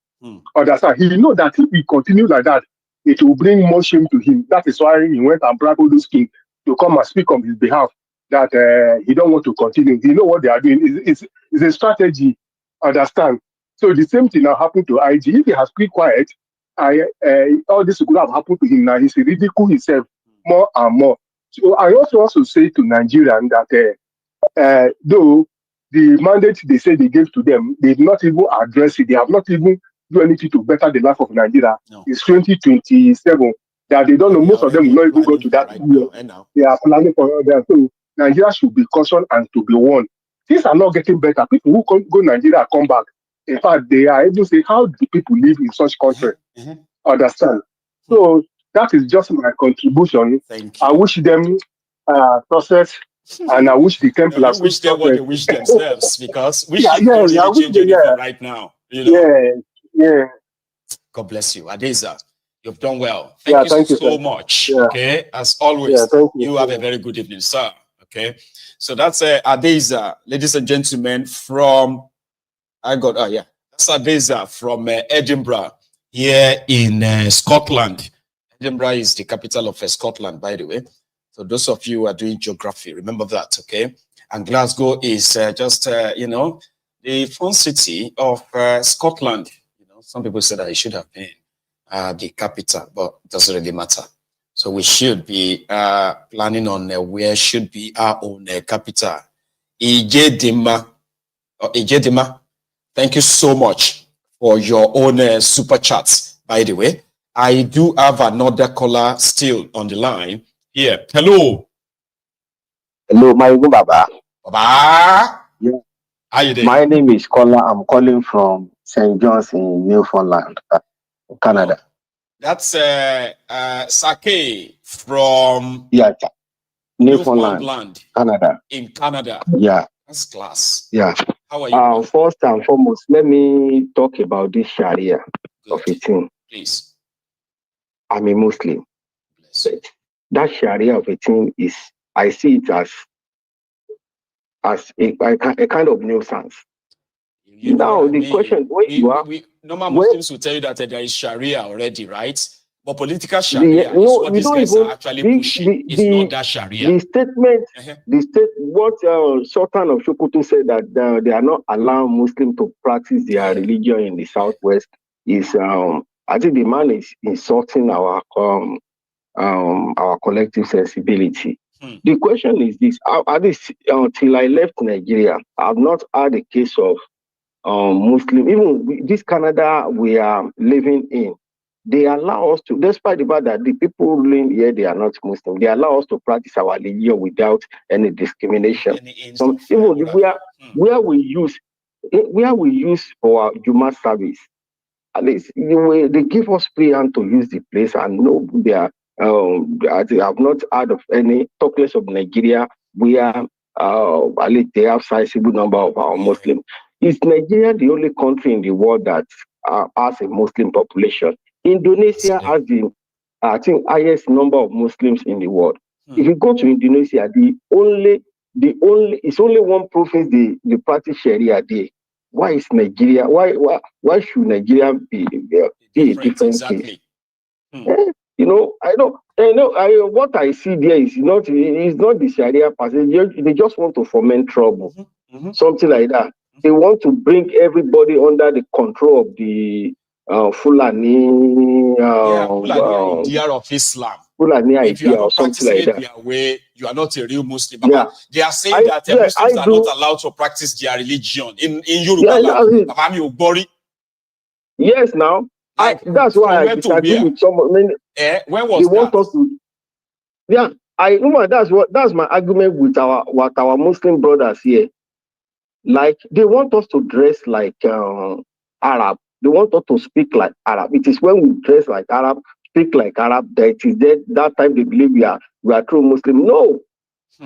Understand? He know that if he continue like that, it will bring more shame to him. That is why he went and bribed those king to come and speak on his behalf. That he don't want to continue. He know what they are doing. It's a strategy. Understand? So the same thing now happened to IG. If he has kept quiet, all this could have happened to him now. He's ridicule himself more and more. So I also say to Nigerians that though the mandate they say they gave to them, they did not even address it. They have not even do anything to better the life of Nigeria. No. It's 2027 that they don't know. Most of them will not even go to that. They are planning for that. So Nigeria should be cautioned and to be warned. Things are not getting better. People who go Nigeria come back. In fact, they are able to say, how do people live in such country? Understand? So that is just my contribution. I wish them success. And I wish the Templars wish them what they wish themselves, because we should really change anything right now. You know? Yeah. God bless you. Adeza, you've done well. Thank you so much. Yeah. Okay. As always, you have a very good evening, sir. Okay. So that's Adeza, ladies and gentlemen, from that's Adeza from Edinburgh here in Scotland. Edinburgh is the capital of Scotland, by the way. So those of you who are doing geography, remember that, okay? And Glasgow is just, the fun city of Scotland. You know, some people say that it should have been the capital, but it doesn't really matter. So we should be planning on where should be our own capital. Ijedima, thank you so much for your own super chats, by the way. I do have another caller still on the line. Here. Hello. Hello, my name is Baba. Baba. Yeah. How you doing? My name is Kola. I'm calling from St. John's in Newfoundland, Canada. Oh, that's Sake from Newfoundland, Canada. In Canada. Yeah. That's class. Yeah. How are you? First and foremost, let me talk about this Sharia of a thing. Please. I'm a Muslim. That Sharia of a thing is, I see it as a kind of nuisance. Now, the question, normal Muslims will tell you that there is Sharia already, right? But political Sharia is what these guys are actually pushing. It's not that Sharia. The statement, what Sultan of Sokoto said that they are not allowing Muslims to practice their religion in the Southwest is, I think the man is insulting our collective sensibility. The question is this: until I left Nigeria, I've not had a case of Muslim. Even this Canada we are living in, they allow us to, despite the fact that the people ruling here, they are not Muslim, they allow us to practice our religion without any discrimination. So even where we use for our human service, at least they give us free hand to use the place, and no, they are. I have not heard of any, talk less of Nigeria, where at least they have sizable number of our Muslims. Is Nigeria the only country in the world that has a Muslim population? Indonesia has the, I think, highest number of Muslims in the world. If you go to Indonesia, it's only one province they practice Sharia there. Why is Nigeria? Why should Nigeria be a different case? You know, what I see there is not the Sharia passage. They just want to foment trouble, something like that. They want to bring everybody under the control of the Fulani. Fulani idea of Islam. Fulani if you idea are or not something like practicing that. their way, you are not a real Muslim. Yeah. They are saying that Muslims are not allowed to practice their religion in Yoruba land. Yes, now. That's why I disagree with some. When was that? That's my argument with our Muslim brothers here. Like, they want us to dress like Arab. They want us to speak like Arab. It is when we dress like Arab, speak like Arab, that it is that time they believe we are true Muslim. No.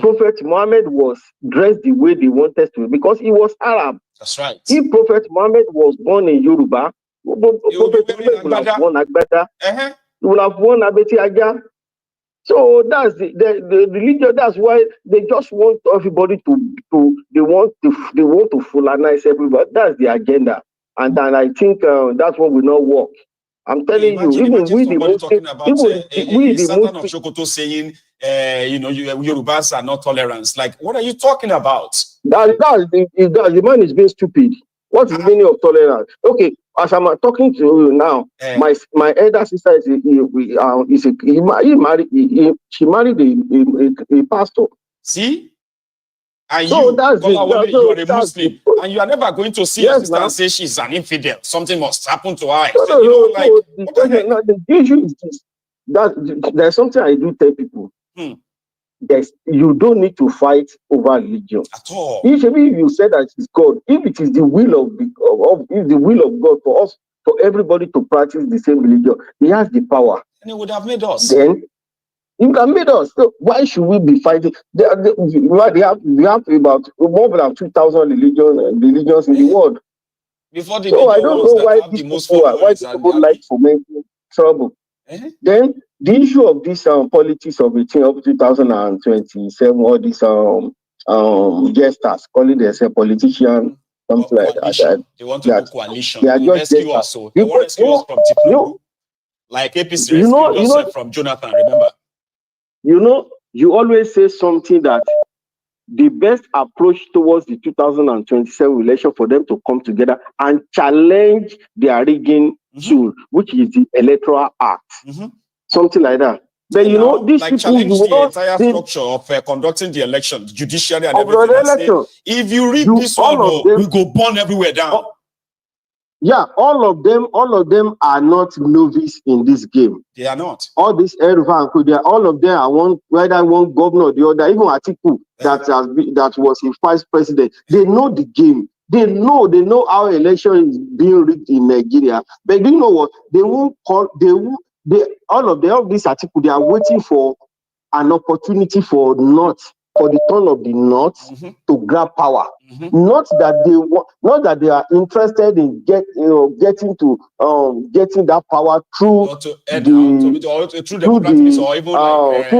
Prophet Muhammad was dressed the way they wanted to because he was Arab. That's right. If Prophet Muhammad was born in Yoruba, Prophet Muhammad would have worn Agbada. He would have worn Abeti Aja. So that's the religion. That's why they just want everybody they want to Fulanize everybody. That's the agenda, and then I think that's what will not work. I'm telling you, even we the Muslims, talking about Sultan of Sokoto saying, Yorubas are not tolerant. Like, what are you talking about? The man is being stupid. What's the meaning of tolerance? Okay, as I'm talking to you now, my elder sister she married a pastor. See? And so you are a Muslim, and you are never going to see your sister and say she's an infidel. Something must happen to her. The issue is this. There's something I do tell people. You don't need to fight over religion at all. If you say that it's God, if it is the will of God for us, for everybody to practice the same religion, He has the power. And He would have made us. Then He can made us. So why should we be fighting? We have about more than 2,000 religions in the world. Before the so I don't know why people like fomenting trouble. Then the issue of this politics of between up to 2027, all these jesters calling themselves politicians, something like that. They want to do coalition. They are just rescue us. So they want to rescue us from Tinubu, like APC rescued us from Jonathan. Remember? You always say something that the best approach towards the 2027 election for them to come together and challenge their rigging tool, which is the Electoral Act. Something like that. But these like people challenge the entire structure of conducting the election, the judiciary and everything. If you read this one, we go burn everywhere down. All of them are not novice in this game. They are not. All these Hellrufai, all of them are whether one governor or the other, even Atiku that was a vice president. They know the game. They know how election is being rigged in Nigeria. But do you know what? They won't call. All of these Atiku, they are waiting for an opportunity for the turn of the North to grab power. Not that they are interested in getting that power through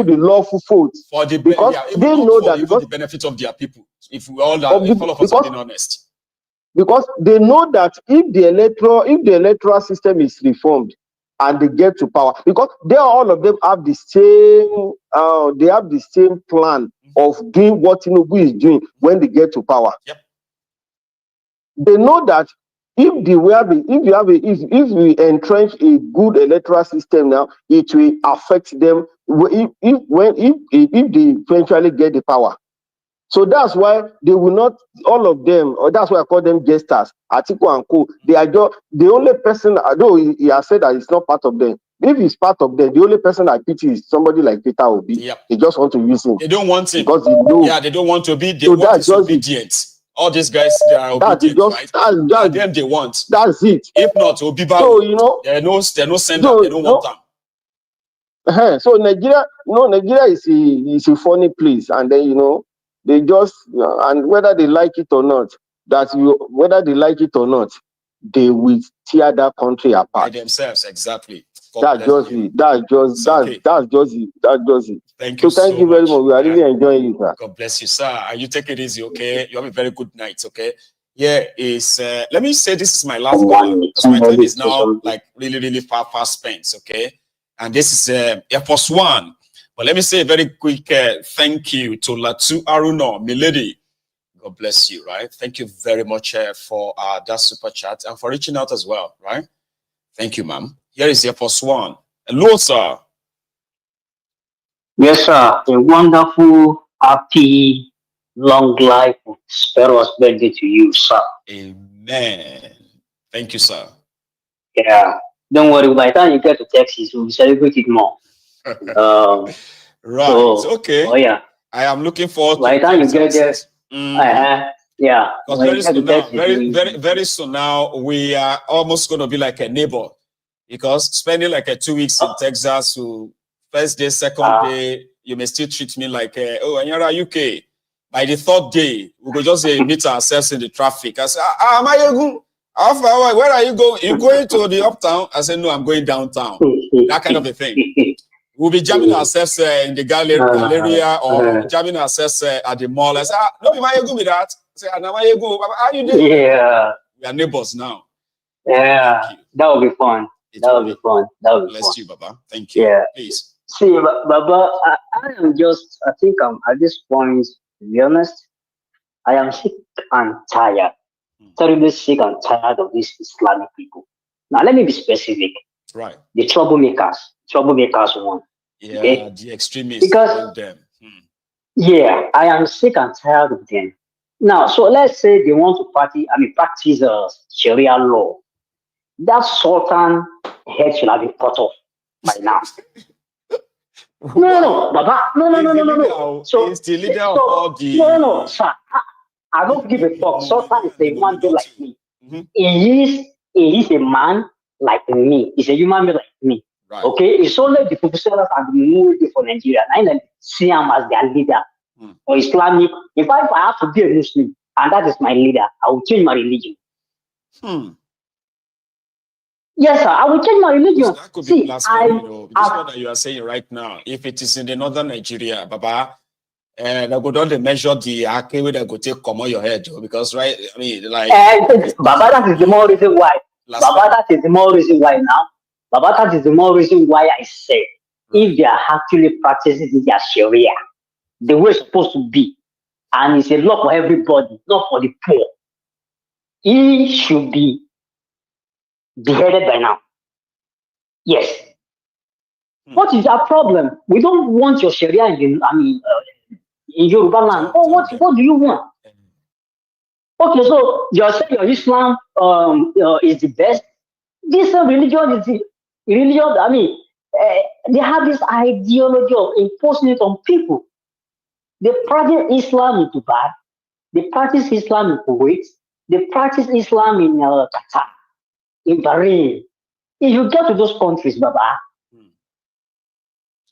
the lawful votes. Because they know that even the benefit of their people. If all of us are being honest. Because they know that if the electoral system is reformed and they get to power, because all of them have the same plan of doing what Tinubu is doing when they get to power. They know that if we entrench a good electoral system now, it will affect them if they eventually get the power. So that's why they will not, all of them, or that's why I call them jesters, Atiku and Co. They are just the only person, although he has said that it's not part of them. If he's part of them, the only person I pity is somebody like Peter Obi. Yep. They just want to use him. They don't want him. Because they know. Yeah, they don't want to be, they So want disobedient. All these guys, they are obedient, right? That's them they want. That's it. If not, Obiba, so, you know, they're no sender, so, they don't want them. So Nigeria, Nigeria is a funny place, and then they just and whether they like it or not, whether they like it or not, they will tear that country apart by themselves. Exactly. That's just it. That's just it. Thank you. So thank you very much. We are really enjoying it, sir. God bless you, sir. And you take it easy, okay? You have a very good night, okay? Yeah, let me say this is my last call because my time is now like really, really far spent, okay? And this is Air Force One. But let me say a very quick thank you to Latu Aruno, milady. God bless you, right? Thank you very much for that super chat and for reaching out as well, right? Thank you, ma'am. Here is Air Force One. Hello, sir. Yes, sir. A wonderful, happy, long life, prosperous birthday to you, sir. Amen. Thank you, sir. Yeah. Don't worry, by the time you get to Texas, we'll celebrate it more. Right. So, okay. Oh, yeah. I am looking forward by to the time you get there. Yeah. Because very soon now, we are almost going to be like a neighbor. Because spending like 2 weeks in Texas, so first day, second day, you may still treat me like, oh, and you're a UK. By the third day, we will just meet ourselves in the traffic. I say, where are you going? You going to the uptown? I said, no, I'm going downtown. That kind of a thing. We'll be jamming ourselves in the Galleria or jamming ourselves at the mall. I said, no, you go with that. I said, how you doing? Yeah. We are neighbors now. Yeah. That will be fun. That will be fun. Bless you, Baba. Thank you. Yeah. Please. See, Baba, I think I'm at this point, to be honest, I am sick and tired. Terribly sick and tired of these Islamic people. Now, let me be specific. Right. The troublemakers won. Yeah, okay? The extremists. Because, them. Yeah, I am sick and tired of them. Now, so let's say they want to practice Sharia law. That Sultan head should have been cut off by now. No, Baba. No. So it's the leader of all the. No, sir. I don't give a fuck. Sultan is a human being like me. He is a man like me. He's a human being like me. Right. Okay, it's only the professors and the movie for Nigeria. I see him as their leader or Islamic. In fact, if I have to be a Muslim and that is my leader, I will change my religion. Yes, sir. I will change my religion. That could be blasphemy, this one that you are saying right now. If it is in the northern Nigeria, Baba, and I go down to measure the way that go take come on your head, because right, I mean, like Baba, that is the more reason why. Baba, that is the more reason why now. Baba, that is the more reason why I say if they are actually practicing their Sharia the way it's supposed to be, and it's a law for everybody, not for the poor, he should be beheaded by now. Yes. What is our problem? We don't want your Sharia in Yoruba land. Oh, what do you want? Okay, so you're saying your Islam is the best. This religion is the religion. They have this ideology of imposing it on people. They practice Islam in Dubai. They practice Islam in Kuwait. They practice Islam in Qatar, in Bahrain. If you get to those countries, Baba.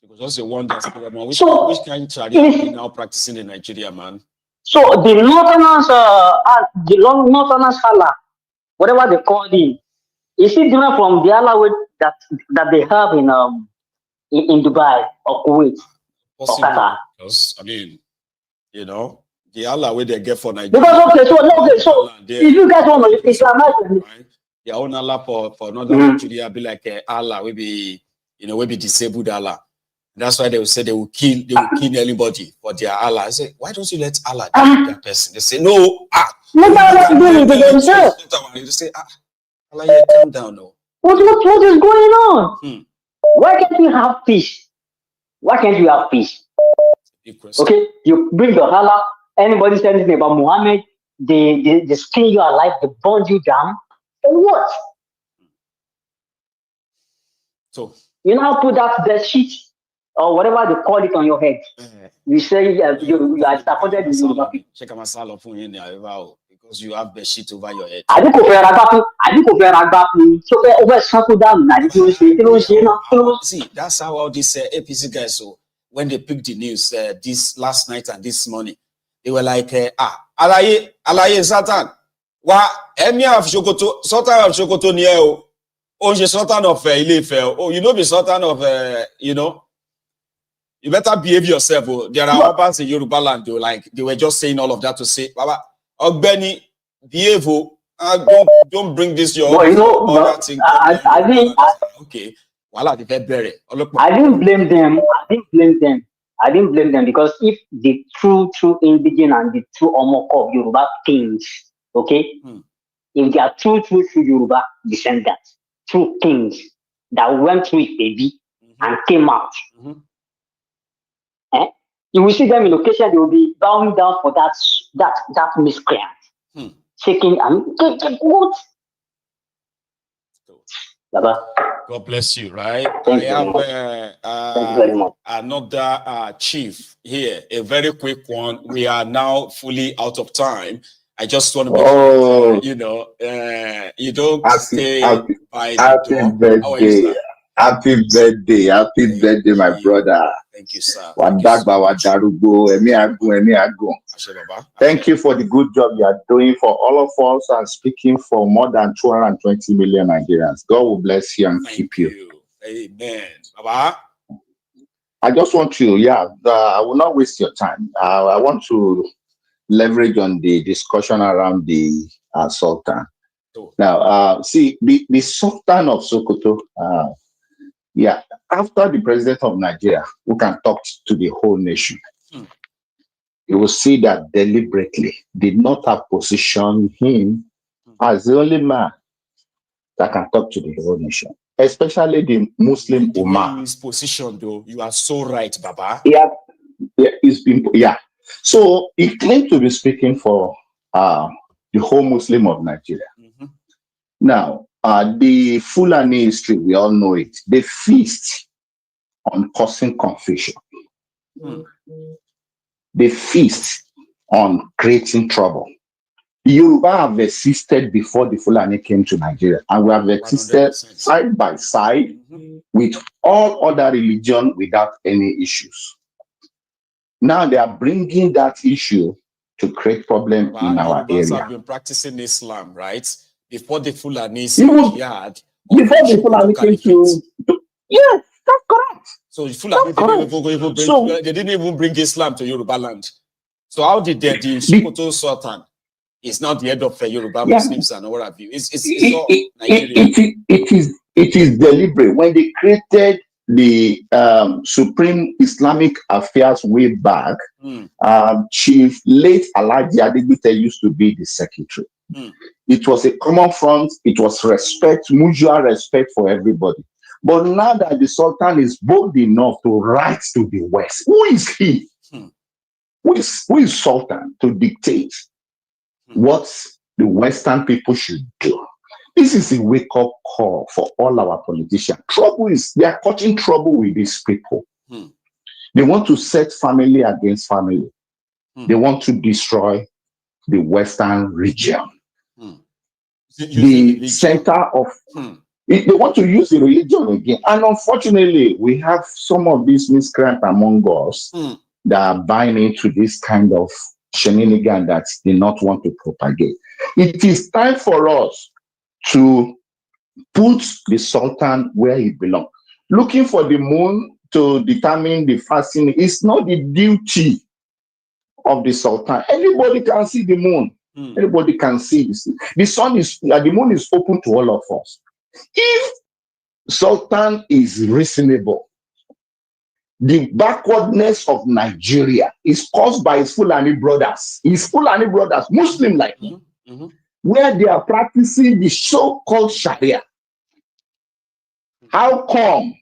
Because that's the one that's which kind of Sharia are we now practicing in Nigeria, man? So the Northerners, Allah, whatever they call it, is it different from the Allah that they have in Dubai or Kuwait or Qatar? Because the Allah where they get for Nigeria. Because so if you guys want to Islamize, right? Their own Allah for northern Nigeria be like Allah will be disabled Allah. That's why they will say they will kill anybody for their Allah. I say, why don't you let Allah die that person? They say, no. They say, Allah, yeah, calm down, no. What is going on? Why can't we have peace? Why can't we have peace? Okay, you bring your Allah, Anybody say anything about Muhammad, they skin you alive, they burn you down. And what? So you now put that bed sheet or whatever they call it on your head. You say you are supported in Yoruba people. Check my salon for you because you have bed sheet over your head. I think See, that's how all these APC guys. So when they picked the news this last night and this morning, they were like, alaye Sultan, wa emir of Sokoto, Sultan of Sokoto niye o je Sultan of Ile-Ife. Oh, you know the Sultan of you better behave yourself. Oh. There are others in Yoruba land, they were just saying all of that to say, Baba, Ogbeni, behave, don't bring this your other thing. I think okay. Well, I didn't blame them. I didn't blame them because if the true indigenous and the true Omoko of Yoruba kings, okay, if they are true Yoruba descendants, true kings that went through it, baby, and came out, you will see them in location. They will be bowing down for that miscreant, shaking and what? God bless you, right? Thank you very much. Another chief here, a very quick one. We are now fully out of time. I just want to make sure, you don't stay by the door. Birthday. Happy birthday, my brother. Thank you, sir. Thank you for the good job you are doing for all of us and speaking for more than 220 million Nigerians. God will bless you and keep you. Amen. Baba. I just want to, I will not waste your time. I want to leverage on the discussion around the Sultan. Now, see, the Sultan of Sokoto, after the president of Nigeria, who can talk to the whole nation, you will see that deliberately did not have positioned him as the only man that can talk to the whole nation, especially the Muslim Ummah. His position, though, you are so right, Baba. So he claimed to be speaking for the whole Muslim of Nigeria. Now, the Fulani history, we all know it. They feast on causing confusion. They feast on creating trouble. The Yoruba have existed before the Fulani came to Nigeria, and we have existed 100%. Side by side with all other religions without any issues. Now they are bringing that issue to create problem in our Yorubas area. Have been practicing Islam, right? Before the Fulani before the Fulani came to yes, that's correct. So the Fulani they didn't even bring Islam to Yoruba land. So how did the Sokoto Sultan is not the head of Yoruba Muslims and what have you? It is deliberate. When they created the Supreme Islamic Affairs way back, Chief late Alhaji Adegbite used to be the secretary. It was a common front. It was respect, mutual respect for everybody. But now that the Sultan is bold enough to write to the West, who is he? Who is Sultan to dictate what the Western people should do? This is a wake-up call for all our politicians. They are causing trouble with these people. They want to set family against family. They want to destroy the Western region. The center of they want to use the religion again. And unfortunately, we have some of these miscreants among us that are buying into this kind of shenanigan that they not want to propagate. It is time for us to put the Sultan where he belongs. Looking for the moon to determine the fasting is not the duty of the Sultan. Anybody can see the moon. Everybody can see this. The moon is open to all of us. If Sultan is reasonable, the backwardness of Nigeria is caused by his Fulani brothers. His Fulani brothers, Muslim like me, where they are practicing the so-called Sharia. How come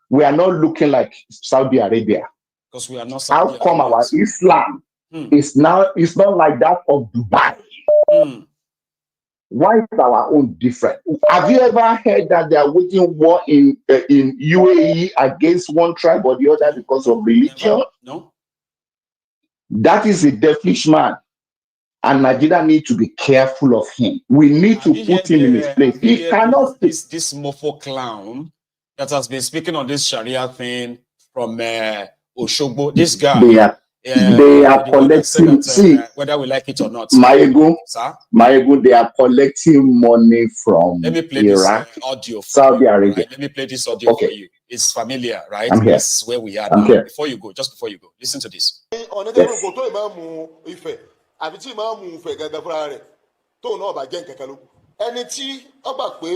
we are not looking like Saudi Arabia? Because we are not Saudi How come Arabians. Our Islam It's not like that of Dubai. Why is our own different? Have you ever heard that they are waging war in UAE against one tribe or the other because of religion? No. That is a devilish man. And Nigeria need to be careful of him. We need to put him in his place. He cannot. This mofo clown that has been speaking on this Sharia thing from Oshogbo. This guy. They are collecting. Whether we like it or not. Maego, they are collecting money from Let me play Iraq, this audio. Saudi Arabia. Right? Let me play this audio for you. It's familiar, right? I'm here. This is where we are I'm now. here. Before you go, listen to this. Yes. àbí tí máa mú un fẹ́ gẹ́gẹ́ fúnra rẹ̀ tóun náà bá jẹ́ nǹkan kan ló kù. ẹni tí ó gbà pé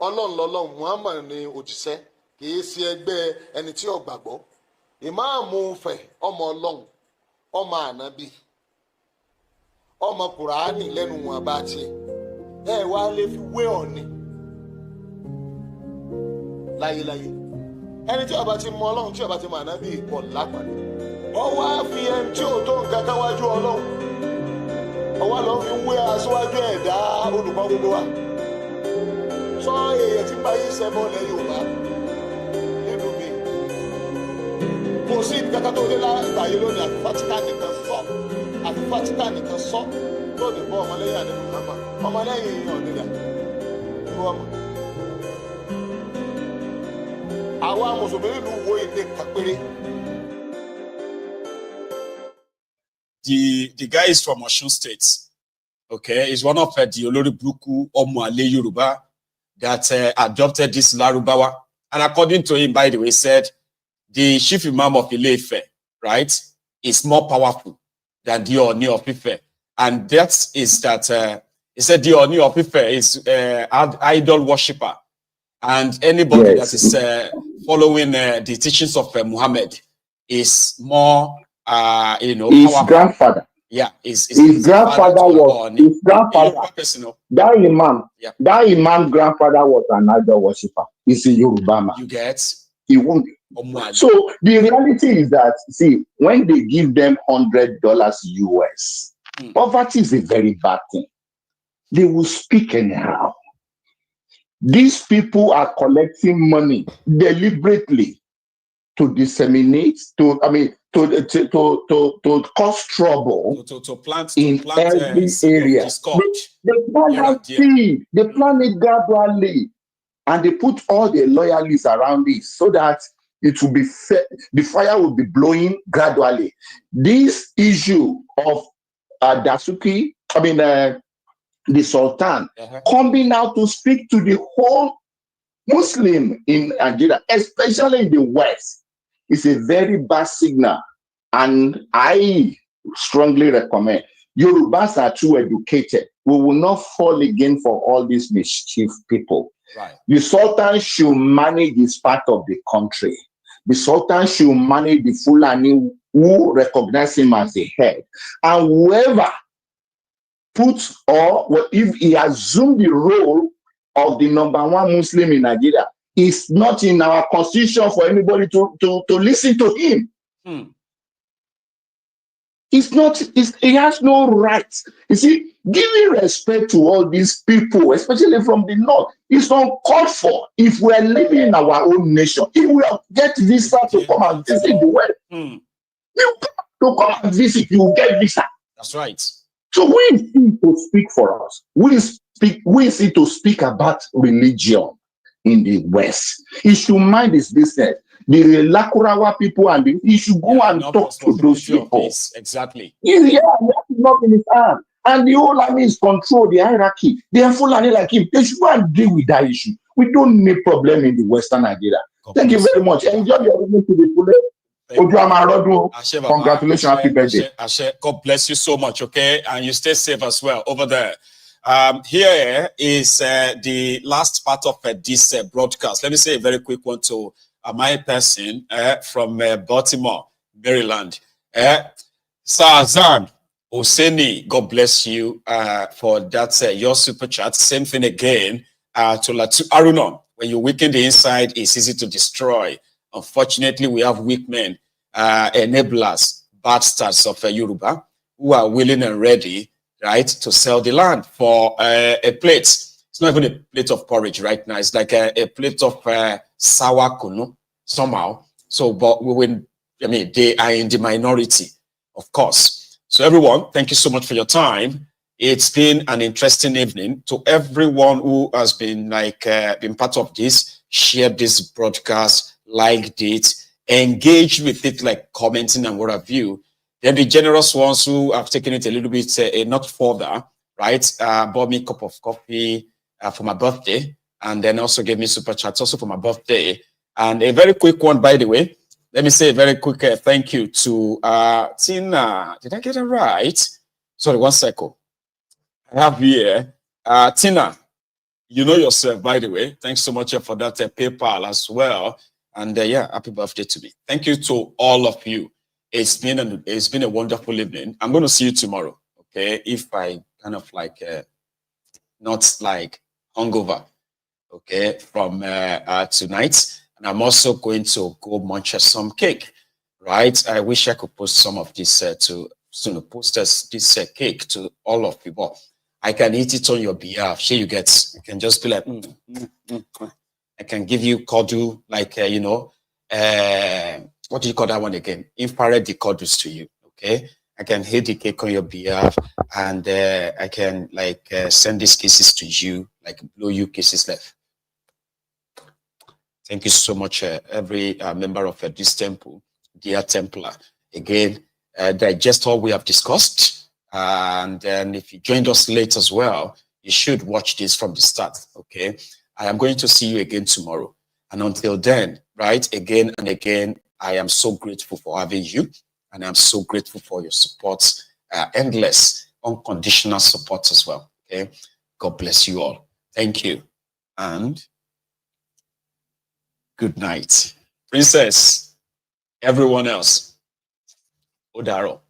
ọlọ́run lọ́lọ́run Muhammad ni òjíṣẹ́ kì í ṣe ẹgbẹ́ ẹni tí ó gbàgbọ́. ìmáàmù fẹ́ ọmọ ọlọ́run ọmọ ànábì ọmọ kùránì lẹ́nu wọn bá tiẹ̀ ẹ wá lè fi wé ọ̀nì láyéláyé ẹni tí ó bá ti mọ ọlọ́run tí ó bá ti mọ ànábì pọ̀ lápàdé ọ wá fi ẹni tí ò tó nǹkan kan wájú ọlọ́run ọwọ́ lọ fi wé aṣáájú ẹ̀dá olùkọ́ gbogbo wa sọ èèyàn tí báyìí sẹ́mọ́ lẹ Yorùbá nínú mi kò sí kankan tó dé láàyè lónìí àfi Vatican nìkan sọ lónìí bọ́ ọmọlẹ́yìn àdébù mọ́mọ́ ọmọlẹ́yìn èèyàn nílà nínú ọmọ àwa mùsùlùmí ìlú wo èdè kápẹ́rẹ́. The guy is from Osun State. Okay, he's one of the Olori Buruku Omuale Yoruba that adopted this Larubawa. And according to him, by the way, said the chief imam of Ile-Ife, right, is more powerful than the Oni of Ife. And that is that he said the Oni of Ife is idol worshipper. And anybody that is following the teachings of Muhammad is more his powerful. grandfather. Yeah, his grandfather was his grandfather. That imam grandfather was an idol worshipper. He's a Yoruba man. You get? He won't. So the reality is that, see, when they give them $100 US, poverty is a very bad thing. They will speak anyhow. These people are collecting money deliberately to disseminate, to cause trouble to plant in every area. They plant seed, they plant it gradually, and they put all the loyalists around it so that it will be the fire will be blowing gradually. This issue of Dasuki, the Sultan, coming out to speak to the whole Muslim in Nigeria, especially in the West, is a very bad signal. And I strongly recommend Yorubas are too educated. We will not fall again for all these mischief people. Right. The Sultan should manage this part of the country. The Sultan should manage the Fulani who recognize him as the head. And whoever puts, or if he assumed the role of the #1 Muslim in Nigeria, it's not in our constitution for anybody to listen to him. It's not, he has no right. You see, giving respect to all these people, especially from the north, is uncalled for if we are living in our own nation. If we get visa to come and visit the world, you to come and visit, you get visa. That's right. So we need to speak for us. We need to speak about religion in the West. He should mind his business. The Lakurawa people, and he should go and talk to those people. Exactly. He has not in his hand. And the whole army is control the hierarchy. They are Fulani like him. They should go and deal with that issue. We don't need problem in the Western Nigeria. Thank you very much. Enjoy your evening to the full. Congratulations, happy birthday. God bless you so much, okay? And you stay safe as well over there. Here is the last part of this broadcast. Let me say a very quick one to my person from Baltimore, Maryland. Sazan Oseni, God bless you for that, your super chat. Same thing again to Latu Arunon. When you weaken the inside, it's easy to destroy. Unfortunately, we have weak men, enablers, bastards of Yoruba who are willing and ready, right, to sell the land for a plate. It's not even a plate of porridge right now. It's like a plate of sour kunu somehow. So, but they are in the minority, of course. So everyone, thank you so much for your time. It's been an interesting evening. To everyone who has been been part of this, shared this broadcast, liked it, engaged with it, like commenting and what have you. Then the generous ones who have taken it a little bit not further, right? Bought me a cup of coffee for my birthday, and then also gave me super chats also for my birthday. And a very quick one, by the way. Let me say a very quick thank you to Tina. Did I get it right? Sorry, 1 second. I have here Tina. You know yourself, by the way. Thanks so much for that PayPal as well. And yeah, happy birthday to me. Thank you to all of you. It's been a wonderful evening. I'm going to see you tomorrow. Okay, if I kind of not like hungover. Okay, from tonight. And I'm also going to go munch some cake, right? I wish I could post some of this post this cake to all of you. But I can eat it on your behalf. Sure, you get. I can just be like, I can give you kodu, what do you call that one again? Infrared decoders to you. Okay, I can hit the cake on your behalf, and I can send these kisses to you, blow you kisses left. Thank you so much, every member of this temple, dear Templar. Again, digest all we have discussed. And then if you joined us late as well, you should watch this from the start, okay? I am going to see you again tomorrow. And until then, right, again and again, I am so grateful for having you. And I'm so grateful for your support, endless, unconditional support as well, okay? God bless you all. Thank you. And good night. Princess, everyone else. Odaro.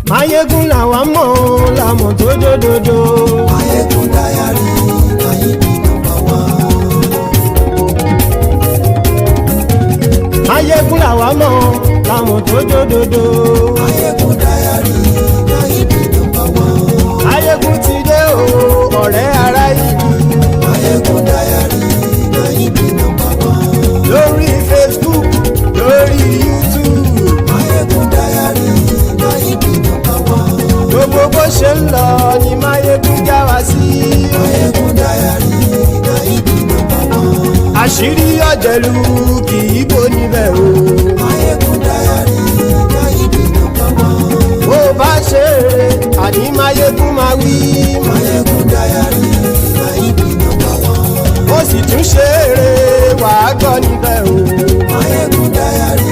Mayegun làwa mọ̀ làmọ̀ tó dòdòdò. Mayegun dayari Nayibi #1. Mayegun làwa mọ̀ làmọ̀ tó dòdòdò. Mayegun dayari Nayibi #1. Mayegun ti dé o ọ̀rẹ́ ara yìí. Mayegun dayari Nayibi #1. Lórí Facebook, lórí YouTube. Mayegun dayari Nayibi #1. Gbogbo bó ṣe ń lọ ni Mayegun já wa sí. Mayegun dayari Nayibi #1. Àṣírí ọ̀jẹ̀lú kì í bò níbẹ̀ o. Mayegun dayari Nayibi #1. Bó bá ṣe eré àní Mayegun máa wí. Mayegun dayari Nayibi #1. Ó sì tún ṣe eré wàá gbọ́ níbẹ̀ o. Mayegun dayari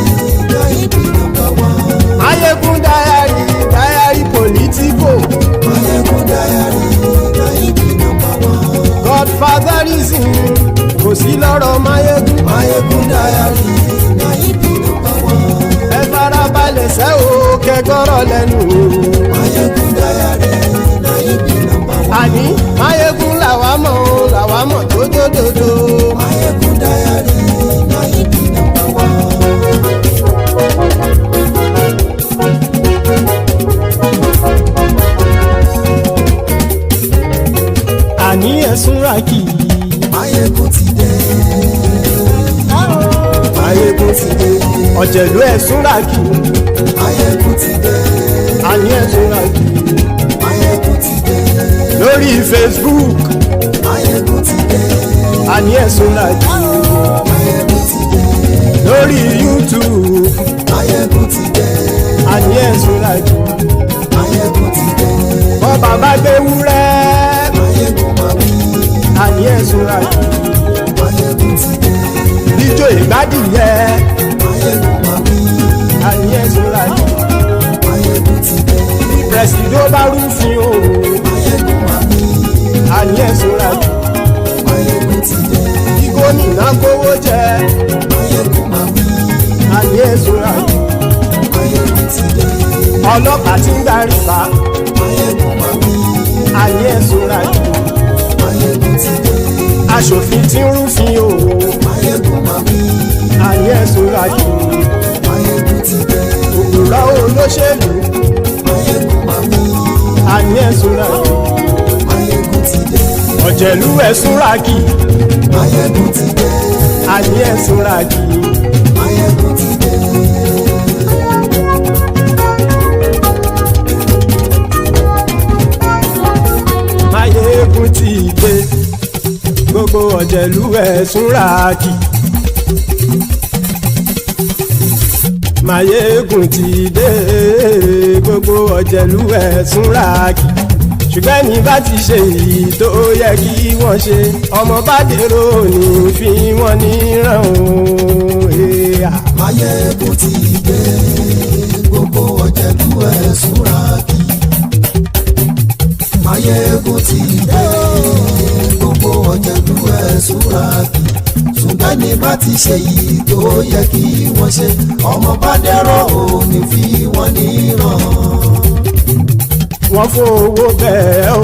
Nayibi #1. Mayegun dayari political. Mayegun dayari Nayibi #1. Godfatherism kò sí lọ́rọ̀ Mayegun. Mayegun dayari Nayibi #1. Ẹ farabalẹ̀ sẹ́ o kẹgọ́rọ̀ lẹ́nu o. Mayegun dayari Nayibi #1. Àní Mayegun làwa mọ̀ tó dòdòdò. Mayegun dayari Nayibi #1. Àní ẹ̀sùn ràkì. Mayegun ti dé. Mayegun ti dé. Ọ̀jẹ̀lú ẹ̀sùn ràkì. Mayegun ti dé. Àní ẹ̀sùn ràkì. Mayegun ti dé. Lórí Facebook. Mayegun ti dé. Àní ẹ̀sùn ràkì. Mayegun ti dé. Lórí YouTube. Mayegun ti dé. Àní ẹ̀sùn ràkì. Mayegun ti dé. Bọ́ bàbá gbé wúrẹ́. Mayegun máa wí. Àní ẹ̀sùn ràkì. Mayegun ti dé. Ijó ìgbádìyẹ. Mayegun máa wí. Àní ẹ̀sùn ràkì. Mayegun ti dé. Pẹ̀sìdó bá rúfin o. Mayegun máa wí. Àní ẹ̀sùn ọlọ́pàá tí ń darí bá ayé ẹ̀sùn rájì aṣòfin tí ń rúfin o ayé ẹ̀sùn rájì òkúrọ̀ olóṣèlú ayé ẹ̀sùn rájì ọ̀jẹ̀lú ẹ̀sùn rájì ayé ẹ̀sùn rájì. Máyégún ti dé gbogbo ọ̀jẹ̀lú ẹ̀sùn ráàkì. Máyégún ti dé gbogbo ọ̀jẹ̀lú ẹ̀sùn ráàkì. Ṣùgbọ́n ní bá ti ṣe èyí tó yẹ kí wọ́n ṣe ọmọ bá dèrò ní fi wọ́n níran o. Máyégún ti dé gbogbo ọ̀jẹ̀lú ẹ̀sùn ráàkì. Máyégún ti dé gbogbo ọ̀jẹ̀lú ẹ̀sùn ráàkì. Ṣùgbọ́n ní bá ti ṣe yìí tó yẹ kí wọ́n ṣe ọmọ bá dẹ́rọ̀ ò ní fi wọ́n níran. Wọ́n fowó bẹ́ẹ̀ o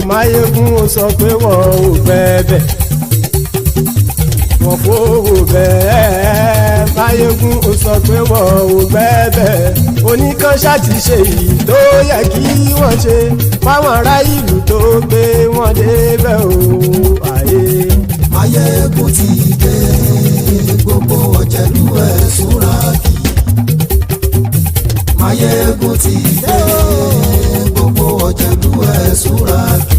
Máyégún ó sọ pé wọ́n ò fẹ́ bẹ́ẹ̀. Wọ́n fowó bẹ́ẹ̀ Máyégún ó sọ pé wọ́n ò fẹ́ bẹ́ẹ̀. Oníkanṣá ti ṣe yìí tó yẹ kí wọ́n ṣe fáwọn ará ìlú tó gbé wọn débẹ̀ o àyè. Máyégún ti dé gbogbo ọ̀jẹ̀lú ẹ̀sùn ráàkì. Máyégún ti dé gbogbo ọ̀jẹ̀lú ẹ̀sùn ráàkì.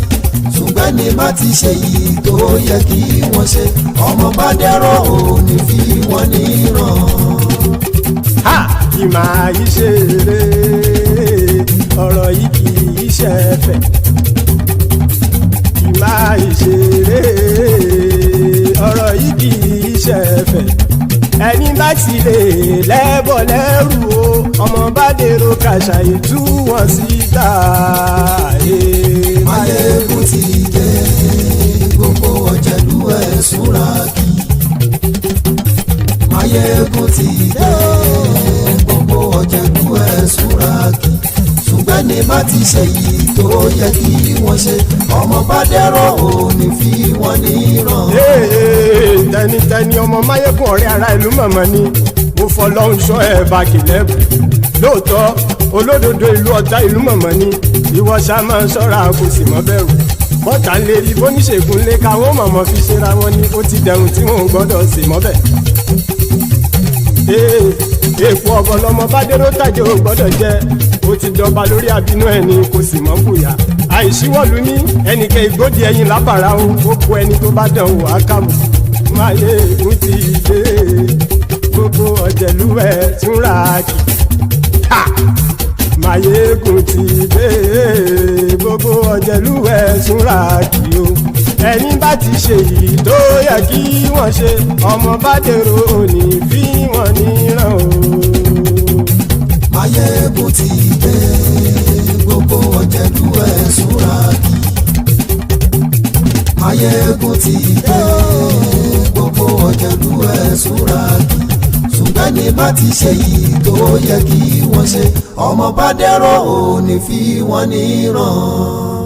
Ṣùgbọ́n ní bá ti ṣe yìí tó yẹ kí wọ́n ṣe ọmọ bá dẹ́rọ̀ ò ní fi wọ́n níran. Kì máa yí ṣe eré ọ̀rọ̀ yìí kì í ṣe ẹ̀fẹ̀. Kì máa yí ṣe eré ọ̀rọ̀ yìí kì í ṣe ẹ̀fẹ̀. Ẹni bá ti lè lẹ́bọ̀ lẹ́rù o ọmọ bá dèrò kàṣàyè tú wọn síta. Máyégún ti dé gbogbo ọ̀jẹ̀lú ẹ̀sùn ráàkì. Máyégún ti dé gbogbo ọ̀jẹ̀lú ẹ̀sùn ráàkì. Ṣùgbọ́n ní bá ti ṣe yìí tó yẹ kí wọ́n ṣe ọmọ bá dẹ́rọ̀ ò ní fi wọ́n níran. Tẹnitẹni ọmọ Máyégún ọ̀rẹ́ ara ìlú mọ̀mọ́ ni mo fọlọ́run ṣọ́ ẹ̀ bá kìlẹ́bù. Lóòótọ́ olódodo ìlú ọ̀tá ìlú mọ̀mọ́ ni ìwọ ṣá máa ń ṣọ́ra kò sì mọ́ bẹ̀rù. Bọ́tà ń lè rí bóníṣègùn lé káwọn mọ̀mọ́ fi ṣera wọn ni ó ti dẹrùn tí wọn ò gbọ́dọ̀ sì mọ́bẹ̀. Èèpo ọ̀bọ̀ lọmọ bá dérò tàjẹ́ ò gbọ́dọ̀ jẹ́ ó ti dọba lórí àbínú ẹni kò sì mọ́ bùyà. Àìsíwọ́lu ní ẹnìkẹ́ ìgbódì ẹyin lábàrá o ó kó ẹni tó bá dán wò á kàmù. Máyégún ti dé gbogbo ọ̀jẹ̀lú ẹ̀sùn ráàkì. Máyégún ti dé gbogbo ọ̀jẹ̀lú ẹ̀sùn ráàkì o. Ẹni bá ti ṣe yìí tó yẹ kí wọ́n ṣe ọmọ bá dèrò òní fi wọ́n níran o. Máyégún ti dé gbogbo ọ̀jẹ̀lú ẹ̀sùn ráàkì. Máyégún ti dé gbogbo ọ̀jẹ̀lú ẹ̀sùn ráàkì. Ṣùgbọ́n ní bá ti ṣe yìí tó yẹ kí wọ́n ṣe ọmọ bá dẹ́rọ̀ ò ní fi wọ́n níran.